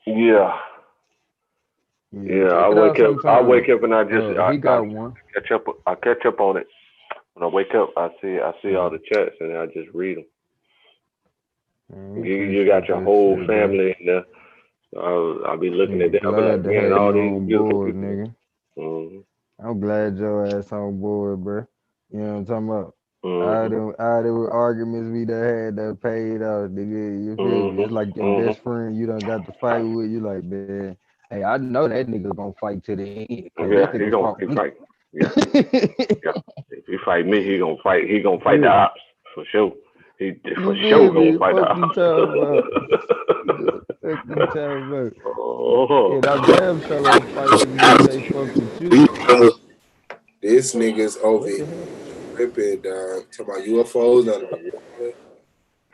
Yeah, Yeah, yeah. check it out I sometime. wake up and He got one. catch up. I catch up on it. When I wake up, I see all Yeah. the chats and I just read them. Man, You got appreciate your that whole shit, bro. family in there. I'll be looking at Nigga, them. I'll be glad like, to man, have all you these on beautiful board, people. nigga. Mm-hmm. I'm glad your ass on board, bro. You know what I'm talking about? Mm-hmm. All them arguments we done had that paid off, nigga. You feel me? It's Mm-hmm. like your best friend you done got to fight with. You like, man, hey, I know that nigga gonna fight to the end because this Yeah, nigga fought he me. fight. Yeah, yeah. If he fight me, he gonna fight. He gonna fight the Yeah. ops for sure. He for You feel sure gonna me? fight the Fuck you ops. talking about. Fuck you talking about. Oh, And I damn sure ain't fighting a nigga say fuck with you. This nigga's over What here the hell? tripping, dog. Talking about UFOs under the water.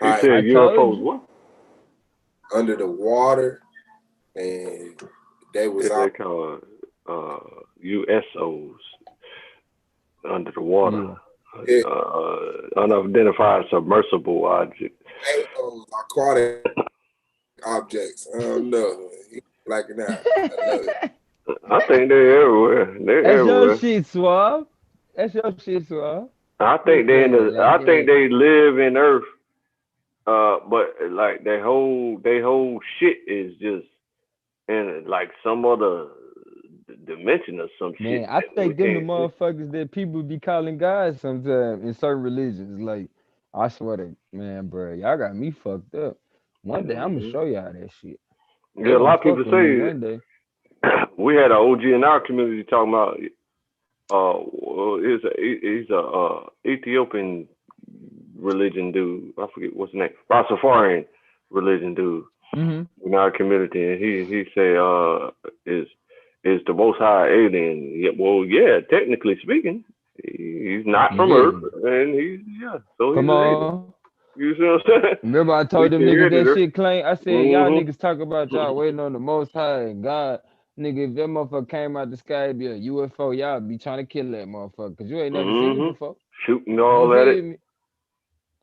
he High said I told UFOs. you. What? under the water, and they was Yeah, all they call USOs under the water. Yeah. it, Unidentified submersible object. those aquatic objects. I don't know. He blacking out. I love it. I think they're everywhere. They're That's your everywhere. shit, Suave. That's your shit, Suave. I think they in Yeah, the. like I think that. they live in Earth. But like they whole shit is just in like some other dimension or some shit Man, I that we think them the can't see. motherfuckers that people be calling God sometimes in certain religions. Like, I swear to man, bro, y'all got me fucked up. One day I'm gonna Hmm. show y'all that shit. They Yeah, a gonna lot of fuck people with me say one day. we had an OG in our community talking about he's a Ethiopian religion dude. I forget what's the name. Rastafarian religion dude Mm-hmm. in our community, and he say is the Most High alien? Yeah, well, yeah, technically speaking, he's not from Yeah. Earth, and so he's Come an alien. on. You see what I'm saying? Remember I told We them niggas that created her. shit claim. I said y'all Mhm. niggas talk about y'all waiting on the Most High and God. Nigga, if that motherfucker came out the sky, it'd be a UFO. Y'all be trying to kill that motherfucker because you ain't never seen it Mhm. before. Shooting You all at it. feel me?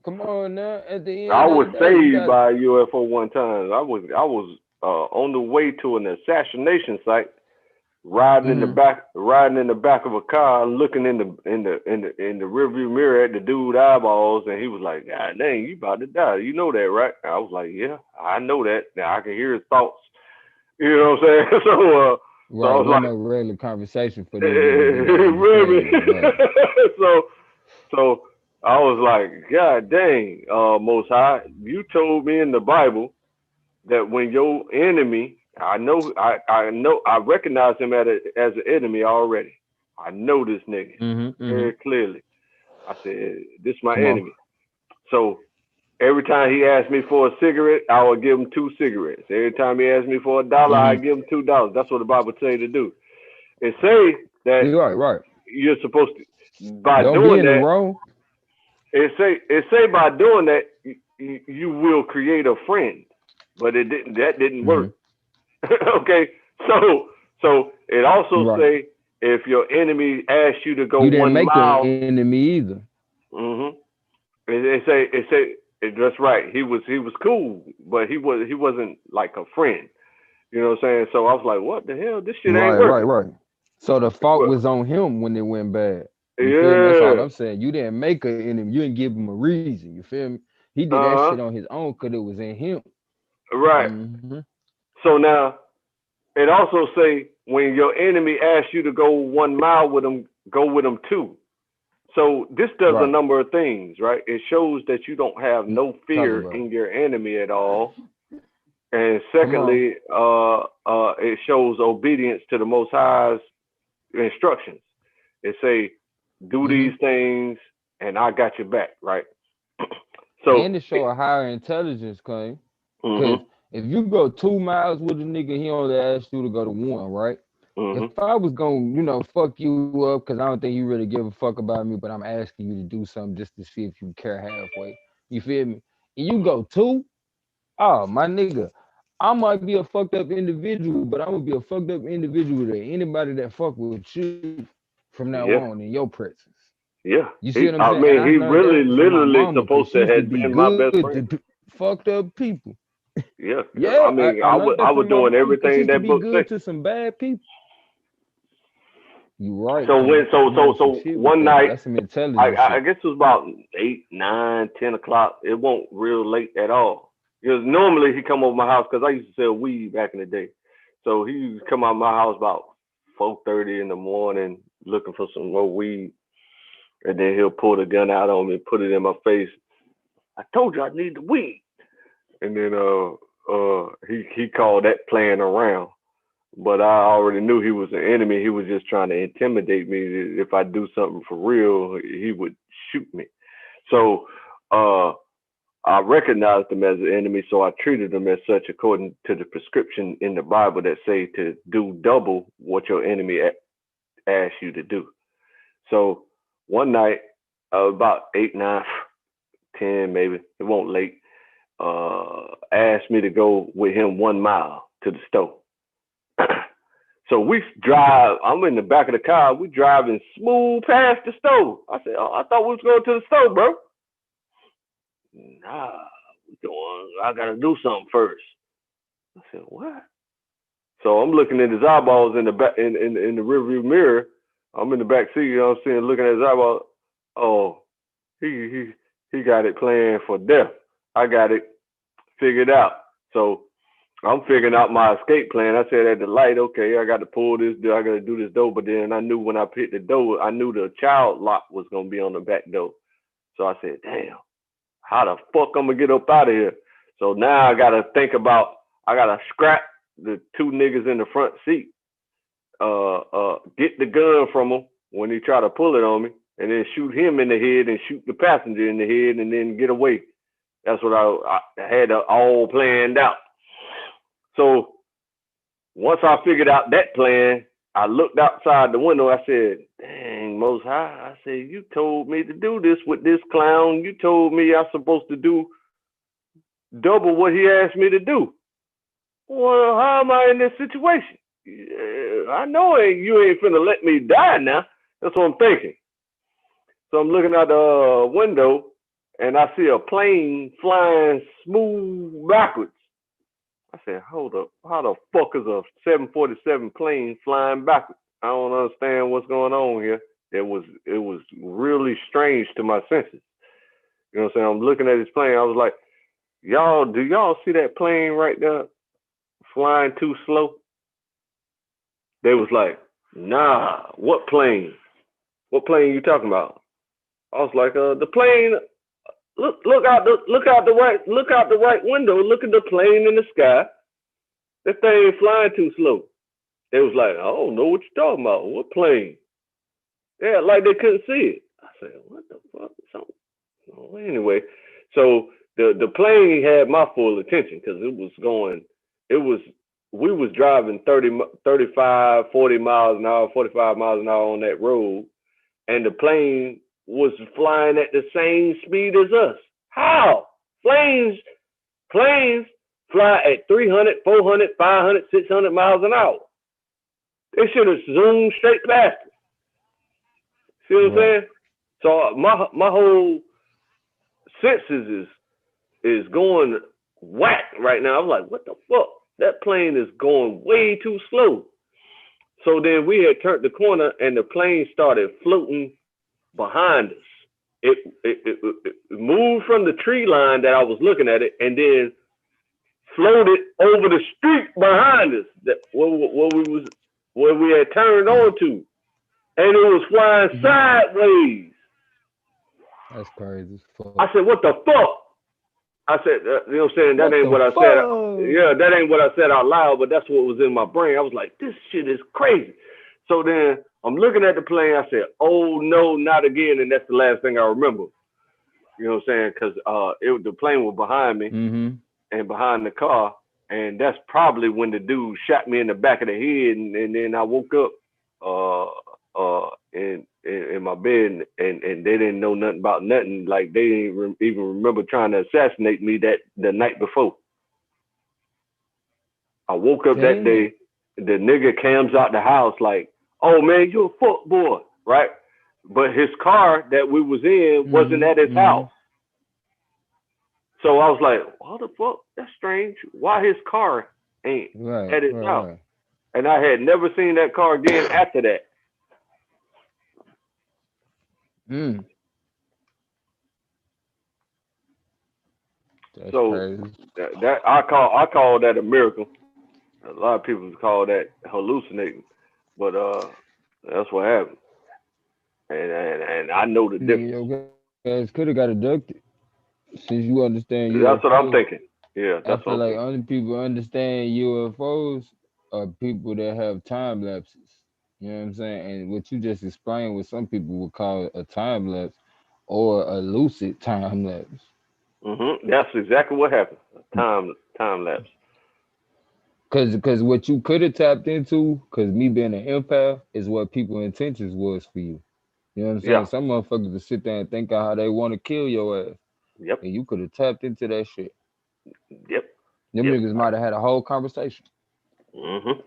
Come on now. At the I end of was the day, you saved got. by a UFO one time. I was on the way to an assassination site, Mm-hmm. riding in the back of a car, looking in the rearview mirror at the dude eyeballs, and he was like, "God dang, you about to die. You know that, right?" I was like, "Yeah, I know that. Now I can hear his thoughts." You know what I'm saying? So I Right. was Wasn't like, no regular conversation for these niggas that don't "Really?" understand. Right. so so I was like, "God dang, Most High, you told me in the Bible that when your enemy, I know, I recognize him as an enemy already. I know this nigga Mm-hmm. Mm-hmm. very clearly. I said, this is my Come on. enemy. So every time he asked me for a cigarette, I would give him 2 cigarettes. Every time he asked me for $1, I Mm-hmm. give him $2. That's what the Bible say to do. It say that You're right, right. you're supposed to, by Don't be doing in the that, wrong. it say by doing that you will create a friend, but it didn't. That didn't Mm-hmm. work. Okay, so it also Right. say if your enemy asks you to go You didn't one make an mile, enemy either. mm-hmm, that's right. He was cool, but he wasn't like a friend. You know what I'm saying? So I was like, what the hell? This shit ain't Right, right, working. right. So the fault But was on him when it went bad. You feel me? That's all yeah, I'm saying. You didn't make an enemy. You didn't give him a reason. You feel me? He did that shit uh on his own because it was in him. right. Mm-hmm. So now it also say when your enemy asks you to go 1 mile with them, go with them too. So this does a Right. number of things, right? It shows that you don't have no Talk fear about it. in your enemy at all. And Come on. secondly, it shows obedience to the Most High's instructions. It say, do Mm-hmm. these things, and I got your back, right? And So, to show a higher intelligence claim. Cause mhm, if you go 2 miles with a nigga, he only asked you to go to one, right? mhm, If I was gonna, fuck you up, cause I don't think you really give a fuck about me, but I'm asking you to do something just to see if you care halfway. You feel me? And you go two, oh my nigga, I might be a fucked up individual, but I'm gonna be a fucked up individual to anybody that fuck with you from now on in yeah, your presence. yeah. You see what I'm saying? I And I mean, he learned that really, from my mama literally because she supposed used to to be have been my good best to friend. fucked up people. Yeah, I Yeah, mean, I learned I that was from my doing mama. Cause she everything used to that be book good said. to some bad people. You right, So cause when you on some so shit with one that. night, That's some intelligent I shit. guess it was about 8, 9, 10 o'clock. It won't real late at all. Because normally he come over my house because I used to sell weed back in the day. So he used to come out my house about 4:30 in the morning looking for some more weed, and then he'll pull the gun out on me, put it in my face. I told you I need the weed, and then he called that playing around. But I already knew he was an enemy. He was just trying to intimidate me. If I do something for real, he would shoot me. So uh, I recognized him as an enemy, so I treated him as such according to the prescription in the Bible that say to do double what your enemy asks you to do. So one night, about 8, 9, 10, maybe it won't late, asked me to go with him 1 mile to the store. So we drive. I'm in the back of the car. We driving smooth past the store. I said, "Oh, I thought we was going to the store, bro." Nah, we going. I gotta do something first. I said, "What?" So I'm looking at his eyeballs in the back in the rearview mirror. I'm in the back seat. You know what I'm saying? Looking at his eyeballs. Oh, he got it planned for death. I got it figured out. So I'm figuring out my escape plan. I said at the light, okay, I got to pull this, I got to do this door. But then I knew when I hit the door, I knew the child lock was going to be on the back door. So I said, damn, how the fuck I'm going to get up out of here? So now I got to think about, I got to scrap the two niggas in the front seat, get the gun from him when he try to pull it on me, and then shoot him in the head and shoot the passenger in the head and then get away. That's what I had all planned out. So once I figured out that plan, I looked outside the window. I said, dang, Most High. I said, you told me to do this with this clown. You told me I'm supposed to do double what he asked me to do. Well, how am I in this situation? I know you ain't finna let me die now. That's what I'm thinking. So I'm looking out the window and I see a plane flying smooth backwards. I said, hold up. How the fuck is a 747 plane flying backwards? I don't understand what's going on here. It was really strange to my senses. You know what I'm saying? I'm looking at this plane. I was like, do y'all see that plane right there flying too slow? They was like, nah, what plane? What plane you talking about? I was like, the plane. Look out the right window. Look at the plane in the sky. That thing flying too slow. They was like, I don't know what you're talking about. What plane? Yeah, like they couldn't see it. I said, what the fuck? So, anyway, so the plane had my full attention because it was, we was driving 30, 35, 40 miles an hour, 45 miles an hour on that road, and the plane was flying at the same speed as us. How? Planes fly at 300, 400, 500, 600 miles an hour. They should have zoomed straight past it. See what I'm saying? So my whole senses is going whack right now. I'm like, what the fuck? That plane is going way too slow. So then we had turned the corner and the plane started floating behind us. It moved from the tree line that I was looking at it and then floated over the street behind us that where we had turned onto, and it was flying sideways. That's crazy. Fuck. I said, "What the fuck?" I said, "You know what I'm saying? That What ain't the what I fuck? said. Yeah, that ain't what I said out loud, but that's what was in my brain. I was like, this shit is crazy." So then I'm looking at the plane. I said, "Oh no, not again!" And that's the last thing I remember. You know what I'm saying? Because the plane was behind me and behind the car, and that's probably when the dude shot me in the back of the head, and then I woke up in my bed, and they didn't know nothing about nothing. Like they didn't even remember trying to assassinate me that the night before. I woke up that Damn. day. The nigga comes out the house like, "Oh man, you a fuck boy, right?" But his car that we was in wasn't at his house. So I was like, what the fuck? That's strange. Why his car ain't Right, at his right, house? right. And I had never seen that car again after that. Mm, that's So crazy. that I call that a miracle. A lot of people call that hallucinating, but that's what happened. And I know the Nigga, difference. your ass could have got abducted. Since you understand That's what I'm UFOs, thinking. Yeah, I that's feel what I'm like thinking. only people understand UFOs are people that have time lapses. You know what I'm saying? And what you just explained, what some people would call a time lapse or a lucid time lapse. That's exactly what happened. Time lapse. Cause what you could have tapped into, cause me being an empath, is what people intentions was for you. You know what I'm Yeah. saying? Some motherfuckers to sit there and think of how they want to kill your ass. Yep. And you could have tapped into that shit. Yep. Them Yep. niggas might have had a whole conversation. Mhm.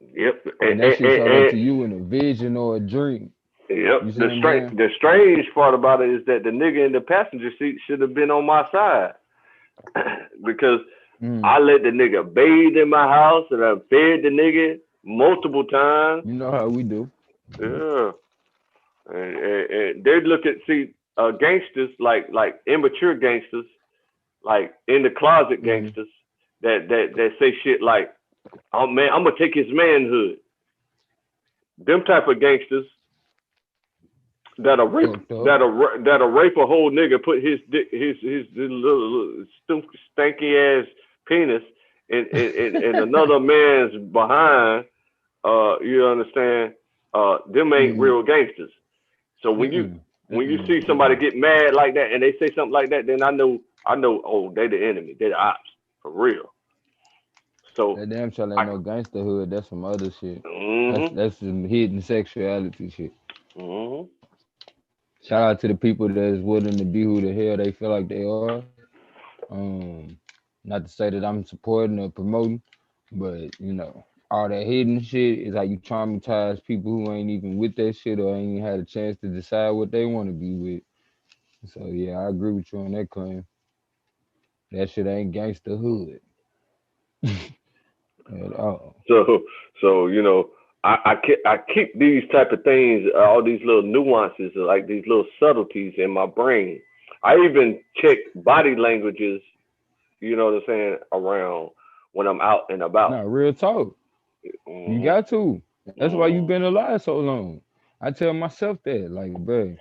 Yep. And that shit showed up to you in a vision or a dream. yep. You see The what I'm strange saying? the strange part about it is that the nigga in the passenger seat should have been on my side because Mm. I let the nigga bathe in my house and I fed the nigga multiple times. You know how we do. Yeah. And they look at see gangsters like immature gangsters like in the closet Mm. gangsters that say shit like, "Oh man, I'm gonna take his manhood." Them type of gangsters that'll rape Fucked up. that'll rape a whole nigga, put his little stanky ass penis in another man's behind. You understand? Them ain't Mm-mm. real gangsters. So when you Mm-mm. when you Mm-mm. see somebody Mm-mm. get mad like that and they say something like that, then I know, oh, they the enemy, they the ops for real. So That damn sure I ain't no gangsterhood. That's some other shit. That's mhm that's some hidden sexuality shit. mhm Shout out to the people that's willing to be who the hell they feel like they are. Um, Not to say that I'm supporting or promoting, but all that hidden shit is how you traumatize people who ain't even with that shit or ain't even had a chance to decide what they want to be with. So yeah, I agree with you on that claim. That shit ain't gangster hood at all. so I keep these type of things, all these little nuances, like these little subtleties in my brain. I even check body languages, you know what I'm saying, around when I'm out and about. Nah, real talk. You Mhm got to. That's why you mhm been alive so long. I tell myself that, like, bro,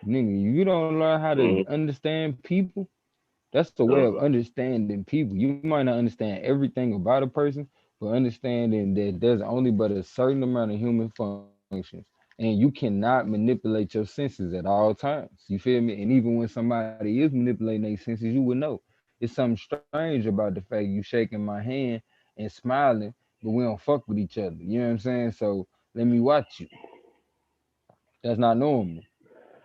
nigga, you don't learn how to mhm understand people. That's the way of mhm understanding people. You might not understand everything about a person, but understanding that there's only but a certain amount of human functions, and you cannot manipulate your senses at all times. You feel me? And even when somebody is manipulating their senses, you would know. It's something strange about the fact you shaking my hand and smiling, but we don't fuck with each other. You know what I'm saying? So let me watch you. That's not normal.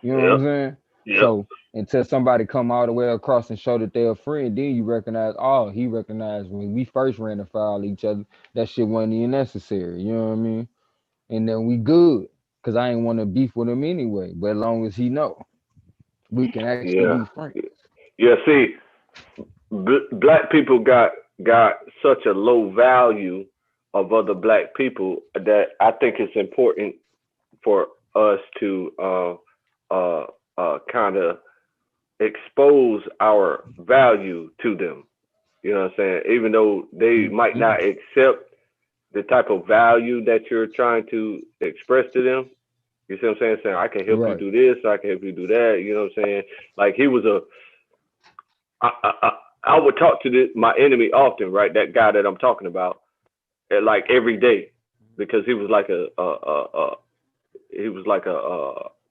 You know what I'm yep saying? yep So until somebody come all the way across and show that they're a friend, then you recognize, oh, he recognized when we first ran afoul of each other, that shit wasn't even necessary. You know what I mean? And then we good. Cause I ain't want to beef with him anyway. But as long as he know, we can actually yeah be friends. yeah. See, black people got such a low value of other black people that I think it's important for us to kind of expose our value to them. You know what I'm saying? Even though they might Mm-hmm. not accept the type of value that you're trying to express to them. You see what I'm saying? Saying I can help you Right. do this, I can help you do that. You know what I'm saying? Like he was a I would talk to my enemy often, right? That guy that I'm talking about, like every day, because he was like a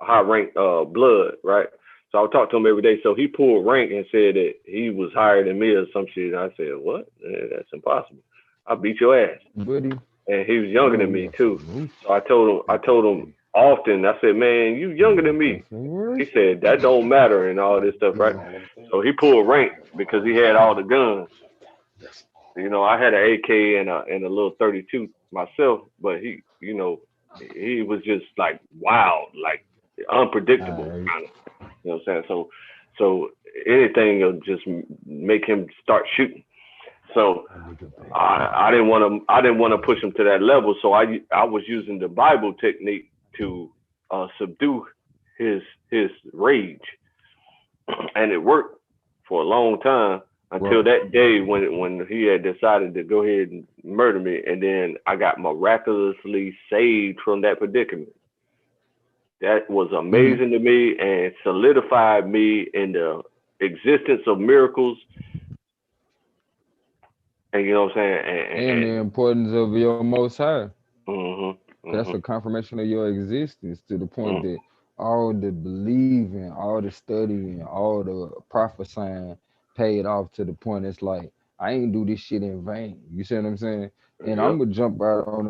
high rank blood, right? So I would talk to him every day. So he pulled rank and said that he was higher than me or some shit. And I said, "What? That's impossible. I'll beat your ass." Buddy, And he was you younger than owe me me a too. salute. So I told him often. I said, "Man, you younger than me." He First. said, "That don't matter," and all this stuff, right? So he pulled rank because he had all the guns. I had an AK and a little 32 myself, but he was just like wild, like unpredictable All right. kind of. You know what I'm saying? So anything will just make him start shooting. So I didn't want to push him to that level. So I was using the Bible technique to subdue his rage, and it worked for a long time until Right. that day when he had decided to go ahead and murder me, and then I got miraculously saved from that predicament. That was Mm-hmm. amazing to me and solidified me in the existence of miracles. And you know what I'm saying? And the importance of your Most High. Mhm, That's mhm, a confirmation of your existence to the point mhm, that all the believing, all the studying, all the prophesying paid off to the point it's like I ain't do this shit in vain. You see what I'm saying? And I'm yep. gonna jump out on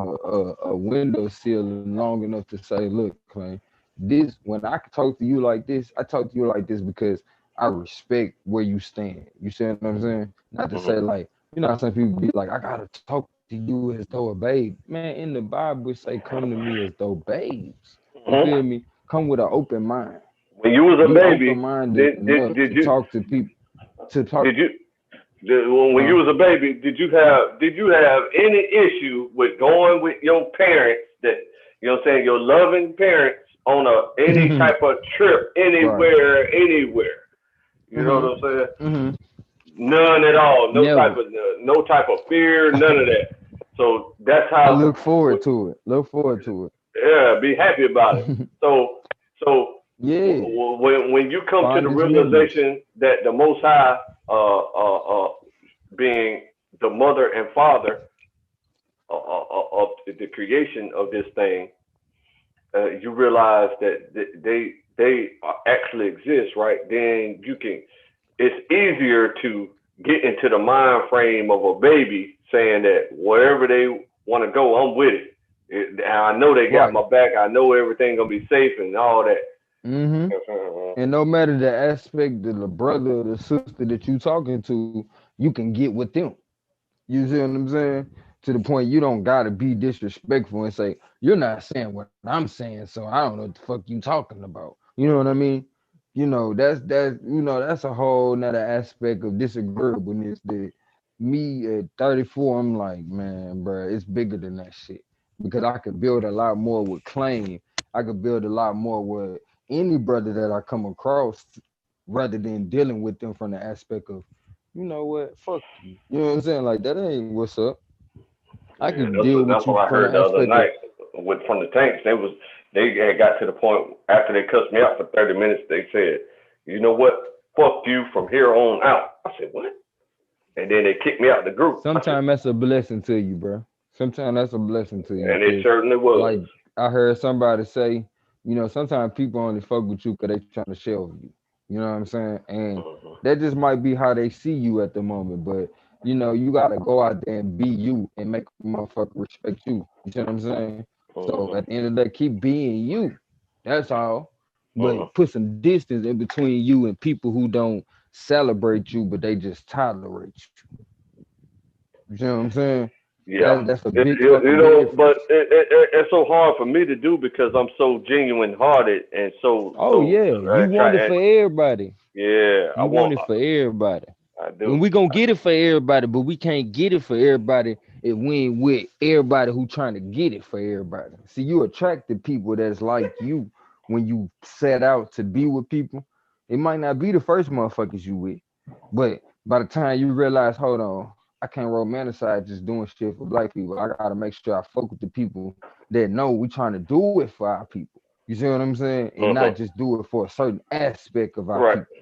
a windowsill long enough to say, look, Clay, this when I talk to you like this, I talk to you like this because I respect where you stand. You see what I'm saying? Not to Mhm, say like, you know how some people be like, I gotta talk to you as though a babe. Man, in the Bible it say come to me as though babes. You feel mhm. me? Come with an open mind. When you was a Be open baby, minded did did enough did to you talk to people to talk, did you when huh? you was a baby, did you have any issue with going with your parents that you know what I'm saying, your loving parents on any type of trip Right. anywhere? You know Mm-hmm. what I'm saying? Mm-hmm. None at all. Never. No type of fear, none of that. So that's I how look forward to it. Look forward to yeah, be happy about it. it. So Yeah. when you come to the Fondest memories. realization that the Most High, being the mother and father of the creation of this thing, you realize that they actually exist, right? Then you can. It's easier to get into the mind frame of a baby, saying that wherever they want to go, I'm with it. I know they got Right. my back. I know everything gonna be safe and all that. Mm-hmm. And no matter the aspect of the brother or the sister that you talking to, you can get with them. You see what I'm saying? To the point you don't gotta be disrespectful and say, you're not saying what I'm saying, so I don't know what the fuck you talking about. You know what I mean? You know, that's a whole nother aspect of disagreeableness that me at 34, I'm like, man, bro, it's bigger than that shit. Because I could build a lot more with claim. I could build a lot more with any brother that I come across rather than dealing with them from the aspect of, you know what, fuck you. You know what I'm saying? Like that ain't what's up. I Yeah, could deal with that's you what I from the heard the other aspect of, night with from the tanks. They had got to the point after they cussed me out for 30 minutes. They said, "You know what? Fuck you from here on out." I said, "What?" And then they kicked me out the group. I said, sometimes that's a blessing to you, bro. Sometimes that's a blessing to you and it because, certainly was. like I heard somebody say, you know, sometimes people only fuck with you because they trying to shelve you. You know what I'm saying? And Mhm, that just might be how they see you at the moment. But you know, you gotta go out there and be you and make a motherfucker respect you. You see what I'm saying? So at mhm, the end of the day, keep being you. That's all. mhm. But put some distance in between you and people who don't celebrate you, but they just tolerate you. You see what I'm saying? Yeah. That's a big You fucking know, but difference. it's so hard for me to do because I'm so genuine hearted and Oh yeah, you try. want it for everybody. Yeah, I You want want. it for everybody. I And do. we gonna get it for everybody, but we can't get it for everybody if we ain't with everybody who trying to get it for everybody. See, you attract the people that's like you when you set out to be with people. It might not be the first motherfuckers you with, but by the time you realize, hold on, I can't romanticize just doing shit for black people. I gotta make sure I fuck with the people that know we trying to do it for our people. You see what I'm saying? And not Mhm. just do it for a certain aspect of our Right. people.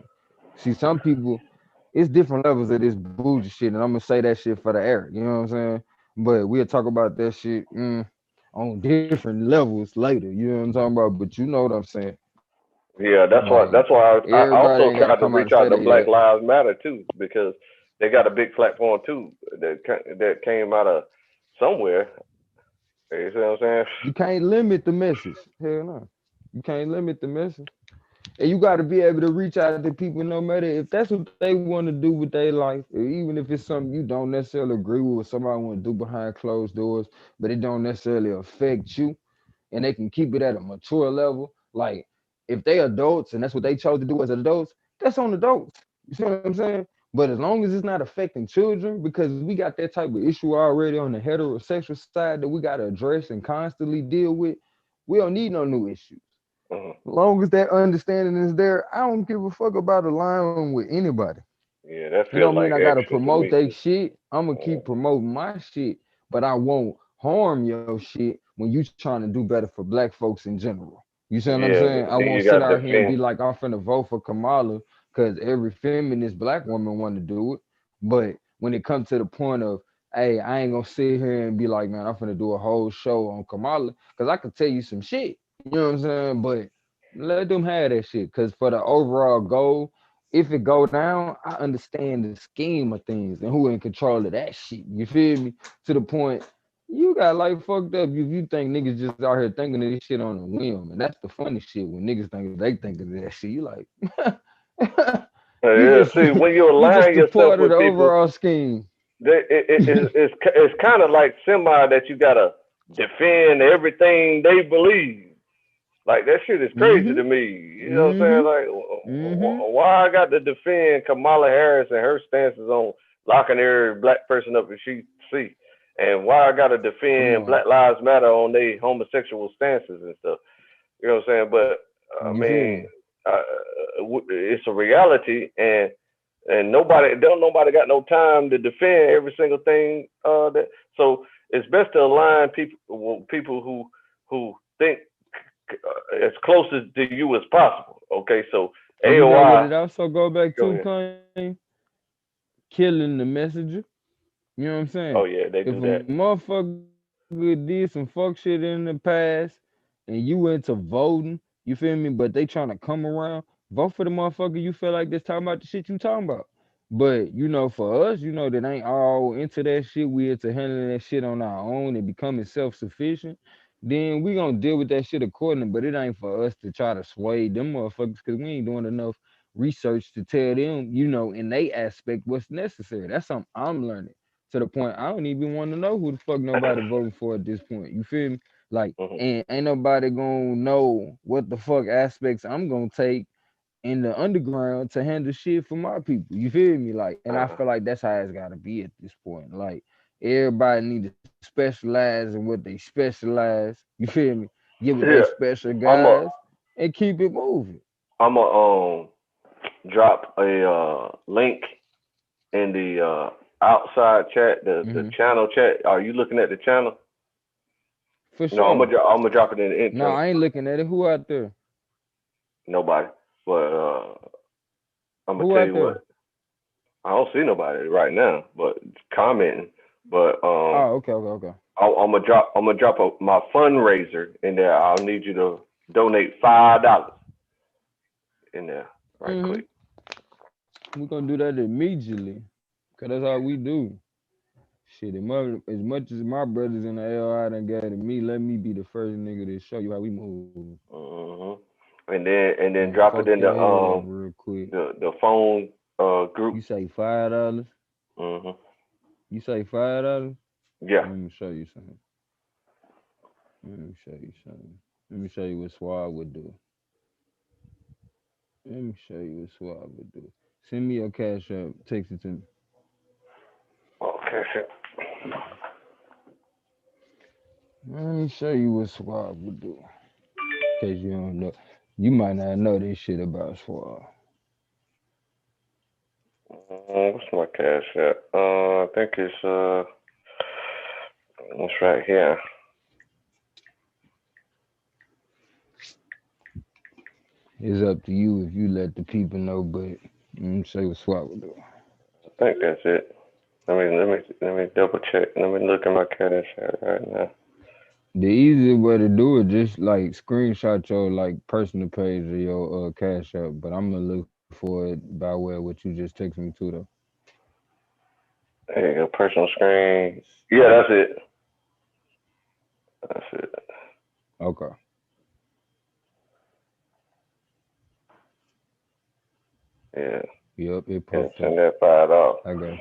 See, some people, it's different levels of this bougie shit, and I'm gonna say that shit for the air. You know what I'm saying? But we'll talk about that shit on different levels later. You know what I'm talking about? But you know what I'm saying? Yeah, Like that's why I everybody ain't also gotta tried come to out and reach say out to they that. Black Lives Matter too because they got a big platform too that came out of somewhere. You see what I'm saying? You can't limit the message. Hell no. You can't limit the message. And you got to be able to reach out to people no matter if that's what they want to do with their life, or even if it's something you don't necessarily agree with what somebody want to do behind closed doors, but it don't necessarily affect you, and they can keep it at a mature level. Like if they adults and that's what they chose to do as adults, that's on adults. You see what I'm saying? But as long as it's not affecting children, because we got that type of issue already on the heterosexual side that we got to address and constantly deal with, we don't need no new issues. Mhm. As long as that understanding is there, I don't give a fuck about aligning with anybody. Yeah, that It feels don't mean like I gotta extra to promote me they too. shit. I'm gonna keep promoting my shit, but I won't harm your shit when you trying to do better for black folks in general. You see what I'm Yeah, saying? I then won't you sit got to out here and be defend. like I'm finna vote for Kamala because every feminist black woman want to do it. But when it comes to the point of, hey, I ain't gonna sit here and be like, man, I'm finna do a whole show on Kamala because I could tell you some shit. You know what I'm saying? But let them have that shit because for the overall goal, if it go down, I understand the scheme of things and who in control of that shit. You feel me? To the point you got like fucked up if you think niggas just out here thinking of this shit on a whim. And that's the funny shit when niggas think they think of that shit. You like you Yeah, just see, when you you just align a yourself part of the with people, overall scheme. it's kind of like semi that you gotta defend everything they believe. Like that shit is crazy Mm-hmm. to me. You know what I'm saying? Mm-hmm. Like, Mm-hmm. why I got to defend Kamala Harris and her stances on locking every black person up if she see, and why I got to Come defend on. Black Lives Matter on their homosexual stances and stuff. You know what I'm saying? But I You feel mean, me? it's a reality, and nobody got no time to defend every single thing. That so it's best to align people who think as close to you as possible. Okay, so And you know what AOI, it also go back go to, ahead. Kanye? Killing the messenger. You know what I'm saying? Oh yeah, they If do a that. motherfucker did some fuck shit in the past and you into voting, you feel me? But they trying to come around, vote for the motherfucker you feel like that's talking about the shit you talking about. But you know, for us, you know, that ain't all into that shit. We into handling that shit on our own and becoming self-sufficient. Then we gonna deal with that shit accordingly. But it ain't for us to try to sway them motherfuckers because we ain't doing enough research to tell them, you know, in they aspect what's necessary. That's something I'm learning to the point I don't even want to know who the fuck nobody voting for at this point. You feel me? Like, Hmm. and ain't nobody gonna know what the fuck aspects I'm gonna take in the underground to handle shit for my people. You feel me? Like, and I Uh, feel like that's how it's gotta be at this point. Like, everybody need to specialize in what they specialize. You feel me? Get with they yeah, special I'm a guys and keep it moving. I'm a drop a link in the outside chat, the Hmm. channel chat. Are you looking at the channel? For No, sure. I'm gonna drop it in the No, internal. I ain't looking at it. Who out there? Nobody, but I'm gonna Who tell out you what. there? I don't see nobody right now, but commenting. But Oh, okay, okay, okay. I'm gonna drop my fundraiser in there. I'll need you to donate $5 in there right Hmm. quick. We're gonna do that immediately. Cause that's how we do. Shit, as much as my brothers in the LI done got to me, let me be the first nigga to show you how we move. Hmm. And then And drop it fuck in your head up real quick. the phone You group. say $5? Hmm. You say $5? Yeah. Let me show you something. Let me show you something. Let me show you what Swab would do. Let me show you what Swab would do. Send me your cash up. Text it to me. Okay. Shit. Let me show you what Swab would do. In case you don't know. You might not know this shit about Swab. What's my cash at? I think it's right here. It's up to you if you let the people know, but let me show you what Swab would do. I think that's it. Let me double check. Let me look at my cash app right now. The easiest way to do it, just like screenshot your like personal page of your cash app. But I'm gonna look for it by way of what you just text me to though. There you go, personal screen. Let's Yeah, see. that's it. That's it. Okay. Yeah, Yep, it and popped up. send that $5. I got you.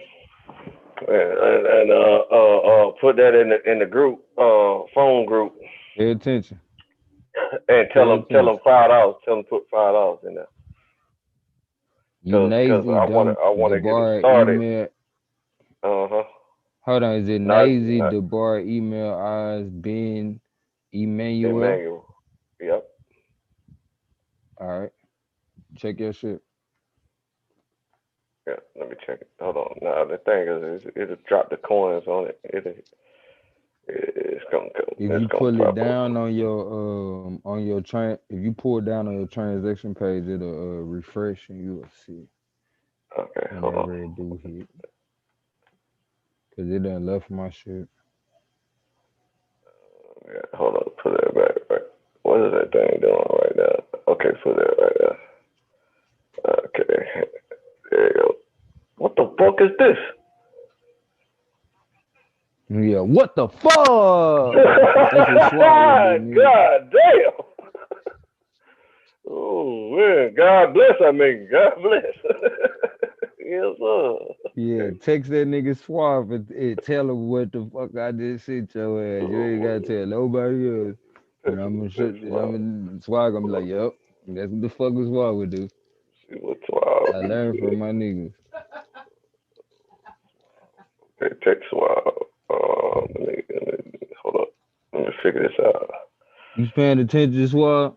And put that in the group, phone group, Pay attention. and tell Pay them attention. $5. Tell them to put $5 in there. You lazy, don't I want the to get it bar started. email. Uh huh. Hold on, is it Not, Nazy, not the bar email eyes, Ben, Emmanuel? Emmanuel. Yep. All right, check your shit. Yeah. Let me check it. Hold on. Now the thing is, it'll drop the coins on it. It's gonna come. If It's you gonna pull it pop up. down on your if you pull down on your transaction page, it'll refresh and you'll see Okay. Hold on. whenever it do hit. Cause it done left my shit. Yeah. Hold on. Put that back. Right. What is that thing doing right now? Okay. Put that right there. Okay. There you go. What the fuck is this? Yeah, what the fuck? That's what Swab would do, nigga. God damn. Oh man, God bless. I mean, God bless. Yes, sir. Yeah, text that nigga Swab and tell him what the fuck I just sent your ass. You ain't gotta Oh, tell nobody else. And text, I'm gonna shut text this. I'm Swab. gonna Swag gonna be like, yep. That's what the fuck was Swab would do. See what Swab. I learned from my niggas. Okay, text Swab. Hold up. Let me figure this out. You paying attention, Swab?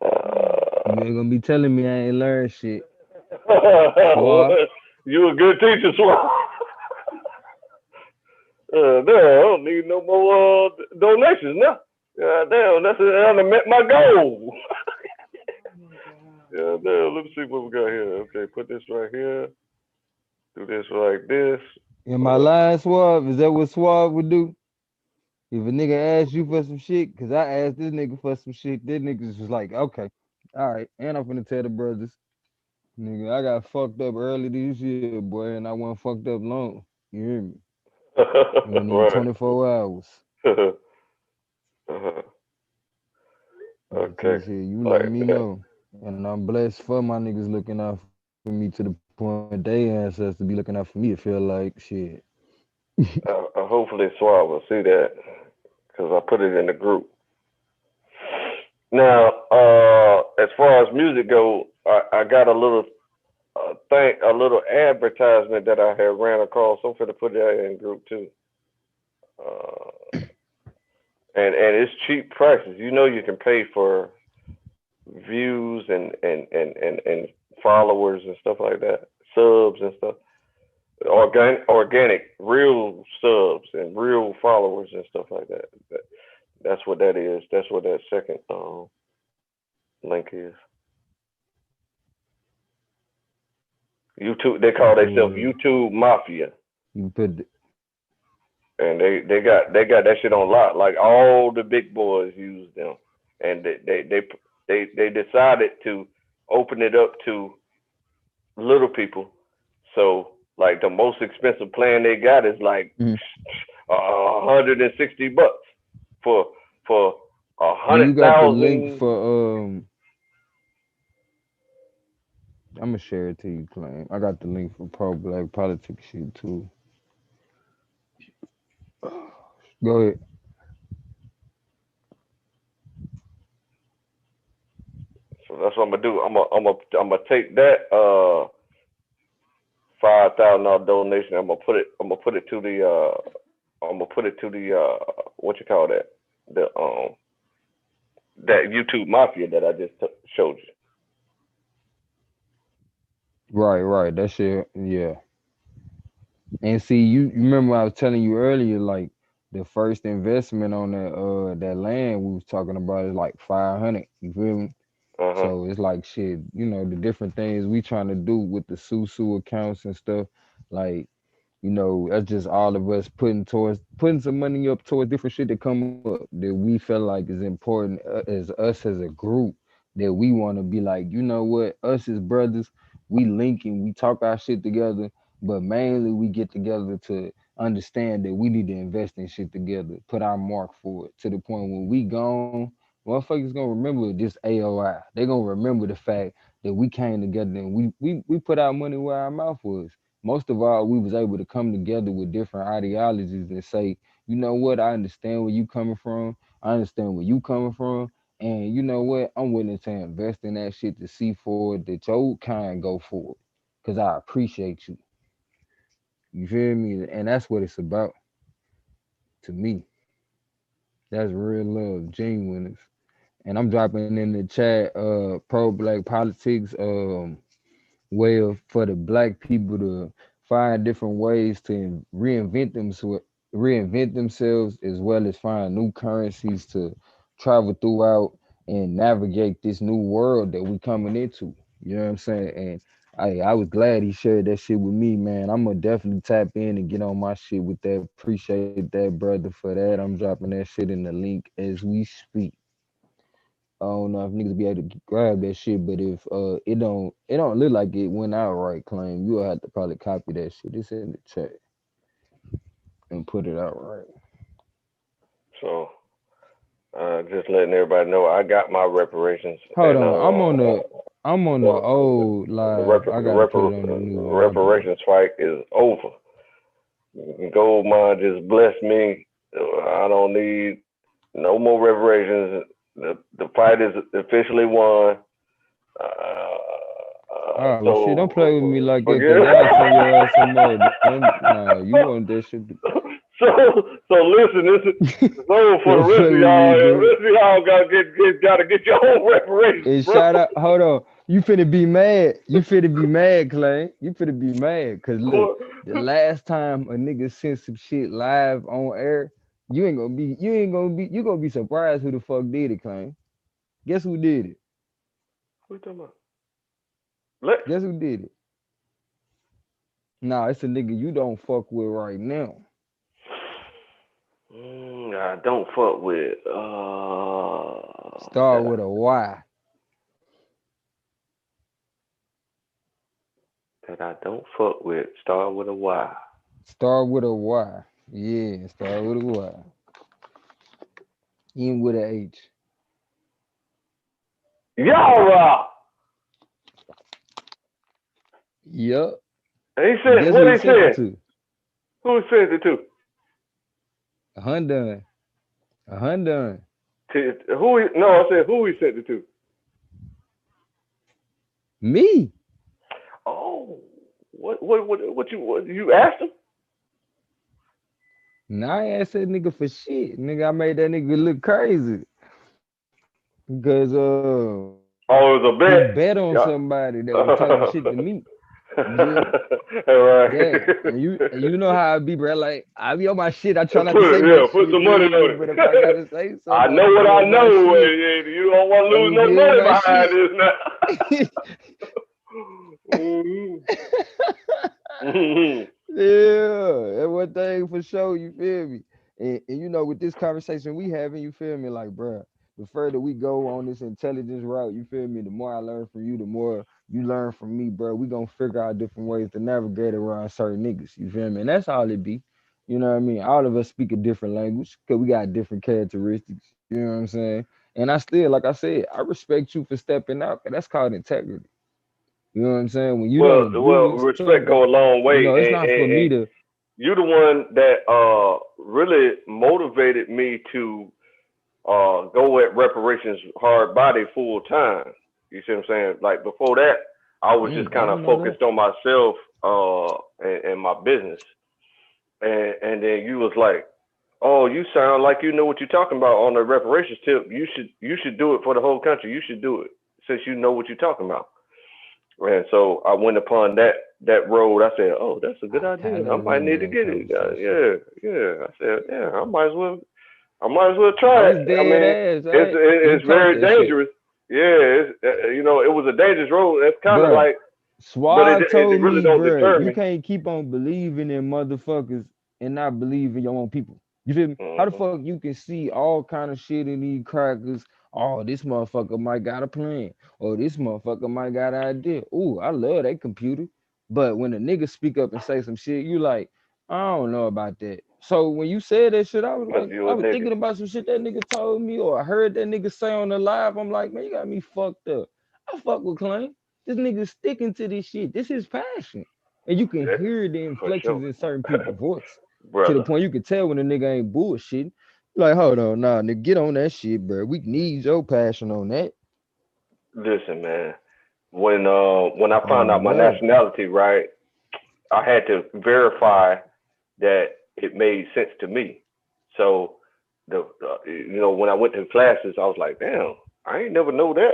You Uh, ain't gonna be telling me I ain't learned shit. Swab. you a good teacher, Swab. Damn, I don't need no more donations now. Damn, I done met my goal. Yeah, damn, let me see what we got here. Okay, put this right here. Do this like this. In my Hold up. line, Swab, is that what Swab would do? If a nigga asked you for some shit, cause I asked this nigga for some shit, this niggas was like, okay, all right, and I'm finna tell the brothers, nigga, I got fucked up early this year, boy, and I wasn't fucked up long. You hear me? It wasn't even Right. 24 hours. Uh-huh. But Okay. this here, you let Like me that. know. And I'm blessed for my niggas looking out for me to the point they ancestors be looking out for me. It feel like shit. Hopefully Swab will see that because I put it in the group. Now, as far as music go, I got a little a little advertisement that I had ran across. I'm finna put that in the group too. Uh, and it's cheap prices. You know you can pay for views and followers and stuff like that, subs and stuff. Organic, real subs and real followers and stuff like that. That's what that is. That's what that second link is. YouTube. They call themselves Word. YouTube Mafia, You put and they got that shit on lock. Like all the big boys use them, and they decided to open it up to little people. So like the most expensive plan they got is like $160 for for a do hundred you got the link thousand. for I'm gonna share it to you, Claim. I got the link for pro black politics shit too. Go ahead. So that's what I'm gonna do. I'm gonna take that $5,000 donation. I'm gonna put it to the I'm gonna put it to the what you call that, the that YouTube Mafia that I just showed you. Right, right. That shit, yeah. And see, you remember I was telling you earlier, like the first investment on that land we was talking about is like 500. You feel me? Uh huh. So it's like shit, the different things we trying to do with the Susu accounts and stuff. Like that's just all of us putting some money up towards different shit that come up that we feel like is important as us as a group that we want to be like, you know what, us as brothers, we linking, we talk our shit together, but mainly we get together to understand that we need to invest in shit together, put our mark for it to the point when we gone, motherfuckers gonna remember this AOI. They gonna remember the fact that we came together and we put our money where our mouth was. Most of all, we was able to come together with different ideologies and say, you know what, I understand where you coming from. I understand where you coming from. And you know what? I'm willing to invest in that shit to see forward that your kind go forward. Cause I appreciate you. You feel me? And that's what it's about to me. That's real love, genuineness. And I'm dropping in the chat pro black politics way of for the black people to find different ways to reinvent themselves as well as find new currencies to travel throughout and navigate this new world that we coming into. You know what I'm saying? And I was glad he shared that shit with me, man. I'm gonna definitely tap in and get on my shit with that. Appreciate that, brother, for that. I'm dropping that shit in the link as we speak. I don't know if niggas be able to grab that shit, but if it don't look like it went out right, claim you'll have to probably copy that shit. It's in the chat and put it out right. So just letting everybody know, I got my reparations, Hold and on, I'm on the well, old the live. I gotta put it on the new one. My bad. reparations fight is over. Gold mine just blessed me. I don't need no more reparations. The fight is officially won. Ah, well, shit, don't play with me So like that, cause I'll send forget. your ass some more. Nah, you want that shit. so so listen, so for the Don't rest play of with y'all, me, the bro. rest of y'all gotta get your own reparations, And bro. shout out, hold on. You finna be mad. You finna be mad, Clay. You finna be mad. Cause look, the last time a nigga sent some shit live on air, you gonna be surprised who the fuck did it, Clay. Guess who did it? What you talking about? Let Guess who did it? Nah, it's a nigga you don't fuck with right now. I don't fuck with Start with a Y. that I don't fuck with. Start with a Y. Start with a Y. Yeah, start with a Y. End with a H. Y'all, Yup. he And said guess what who he he sent it said. to? Who said it to? A Hyundai. A Hyundai. Who? No, I said who he sent it to. Me. Oh, what you asked him? Nah, I ain't asked that nigga for shit. Nigga, I made that nigga look crazy. Because Oh, it he was a bet bet. on somebody that was talking shit to me. You feel me? All right. Yeah. And you know how I be, bro. Like I be on my shit. I try not to say much. Put You some money feel me? on But if I it. gotta say I something, know I'ma what be I on my know, shit. and you don't want to lose I'ma no be on money my behind shit. this now. Yeah, that one thing for sure. You feel me? And you know, with this conversation we having, you feel me? Like, bruh, the further we go on this intelligence route, you feel me? The more I learn from you, the more you learn from me, bro. We gonna figure out different ways to navigate around certain niggas. You feel me? And that's all it be. You know what I mean? All of us speak a different language because we got different characteristics. You know what I'm saying? And I still, like I said, I respect you for stepping out. 'Cause that's called integrity. You know what I'm saying? When you well, don't agree with respect something, go a long you way, know, it's not for me and to. you the one that really motivated me to go at reparations hard body full time. You see what I'm saying? Like before that, I was just I kind of didn't know that. focused on myself and my business. And then you was like, "Oh, you sound like you know what you're talking about on the reparations tip. You should do it for the whole country. You should do it since you know what you're talking about." And so I went upon that road. I said, "Oh, that's a good I idea. I never might need to remember that get it." conversation. Yeah. I said, "Yeah, I might as well I try it." was I dead mean, ass, it's right? You it's talk very that shit. dangerous. Yeah, it was a dangerous road. It's kind of Bruh, like, but it Swab it told really me, don't bruh, deter you me. can't keep on believing in motherfuckers and not believe in your own people. You feel me? How the Hmm. fuck you can see all kind of shit in these crackers? Oh, this motherfucker might got a plan. Or this motherfucker might got an idea. Ooh, I love that computer. But when a nigga speak up and say some shit, you like, I don't know about that. So when you said that shit, Because you I a was nigga. thinking about some shit that nigga told me, or I heard that nigga say on the live. I'm like, man, you got me fucked up. I fuck with Clay. This nigga sticking to this shit. This is passion. And you can Yeah, hear the for sure, inflections in certain people's voice to the brother. point you can tell when a nigga ain't bullshitting. Like, hold on, nah, nigga, get on that shit, bro. We need your passion on that. Listen, man. When I found out On my nothing. nationality, right, I had to verify that it made sense to me. So when I went to classes, I was like, damn, I ain't never know that.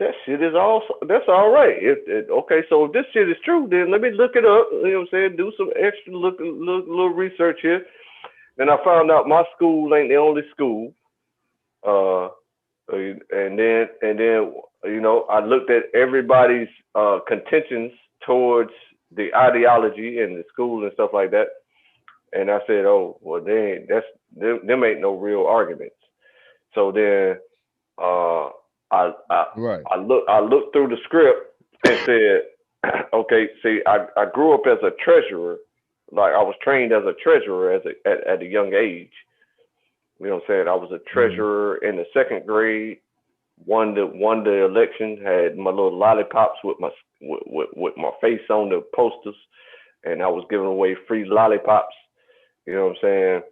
That shit is all. That's all right. Okay, so if this shit is true, then let me look it up. You know what I'm saying? Do some extra little research here. Then I found out my school ain't the only school. Uh, and then I looked at everybody's contentions towards the ideology and the school and stuff like that, and I said, oh well, they ain't that's them ain't no real arguments. So then uh, I I Right. I looked through the script and said, okay, see, I grew up as a treasurer, like I was trained as a treasurer at a young age. You know what I'm saying? I was a Mm-hmm. treasurer in the second grade. Won the election. Had my little lollipops with my face on the posters, and I was giving away free lollipops. You know what I'm saying?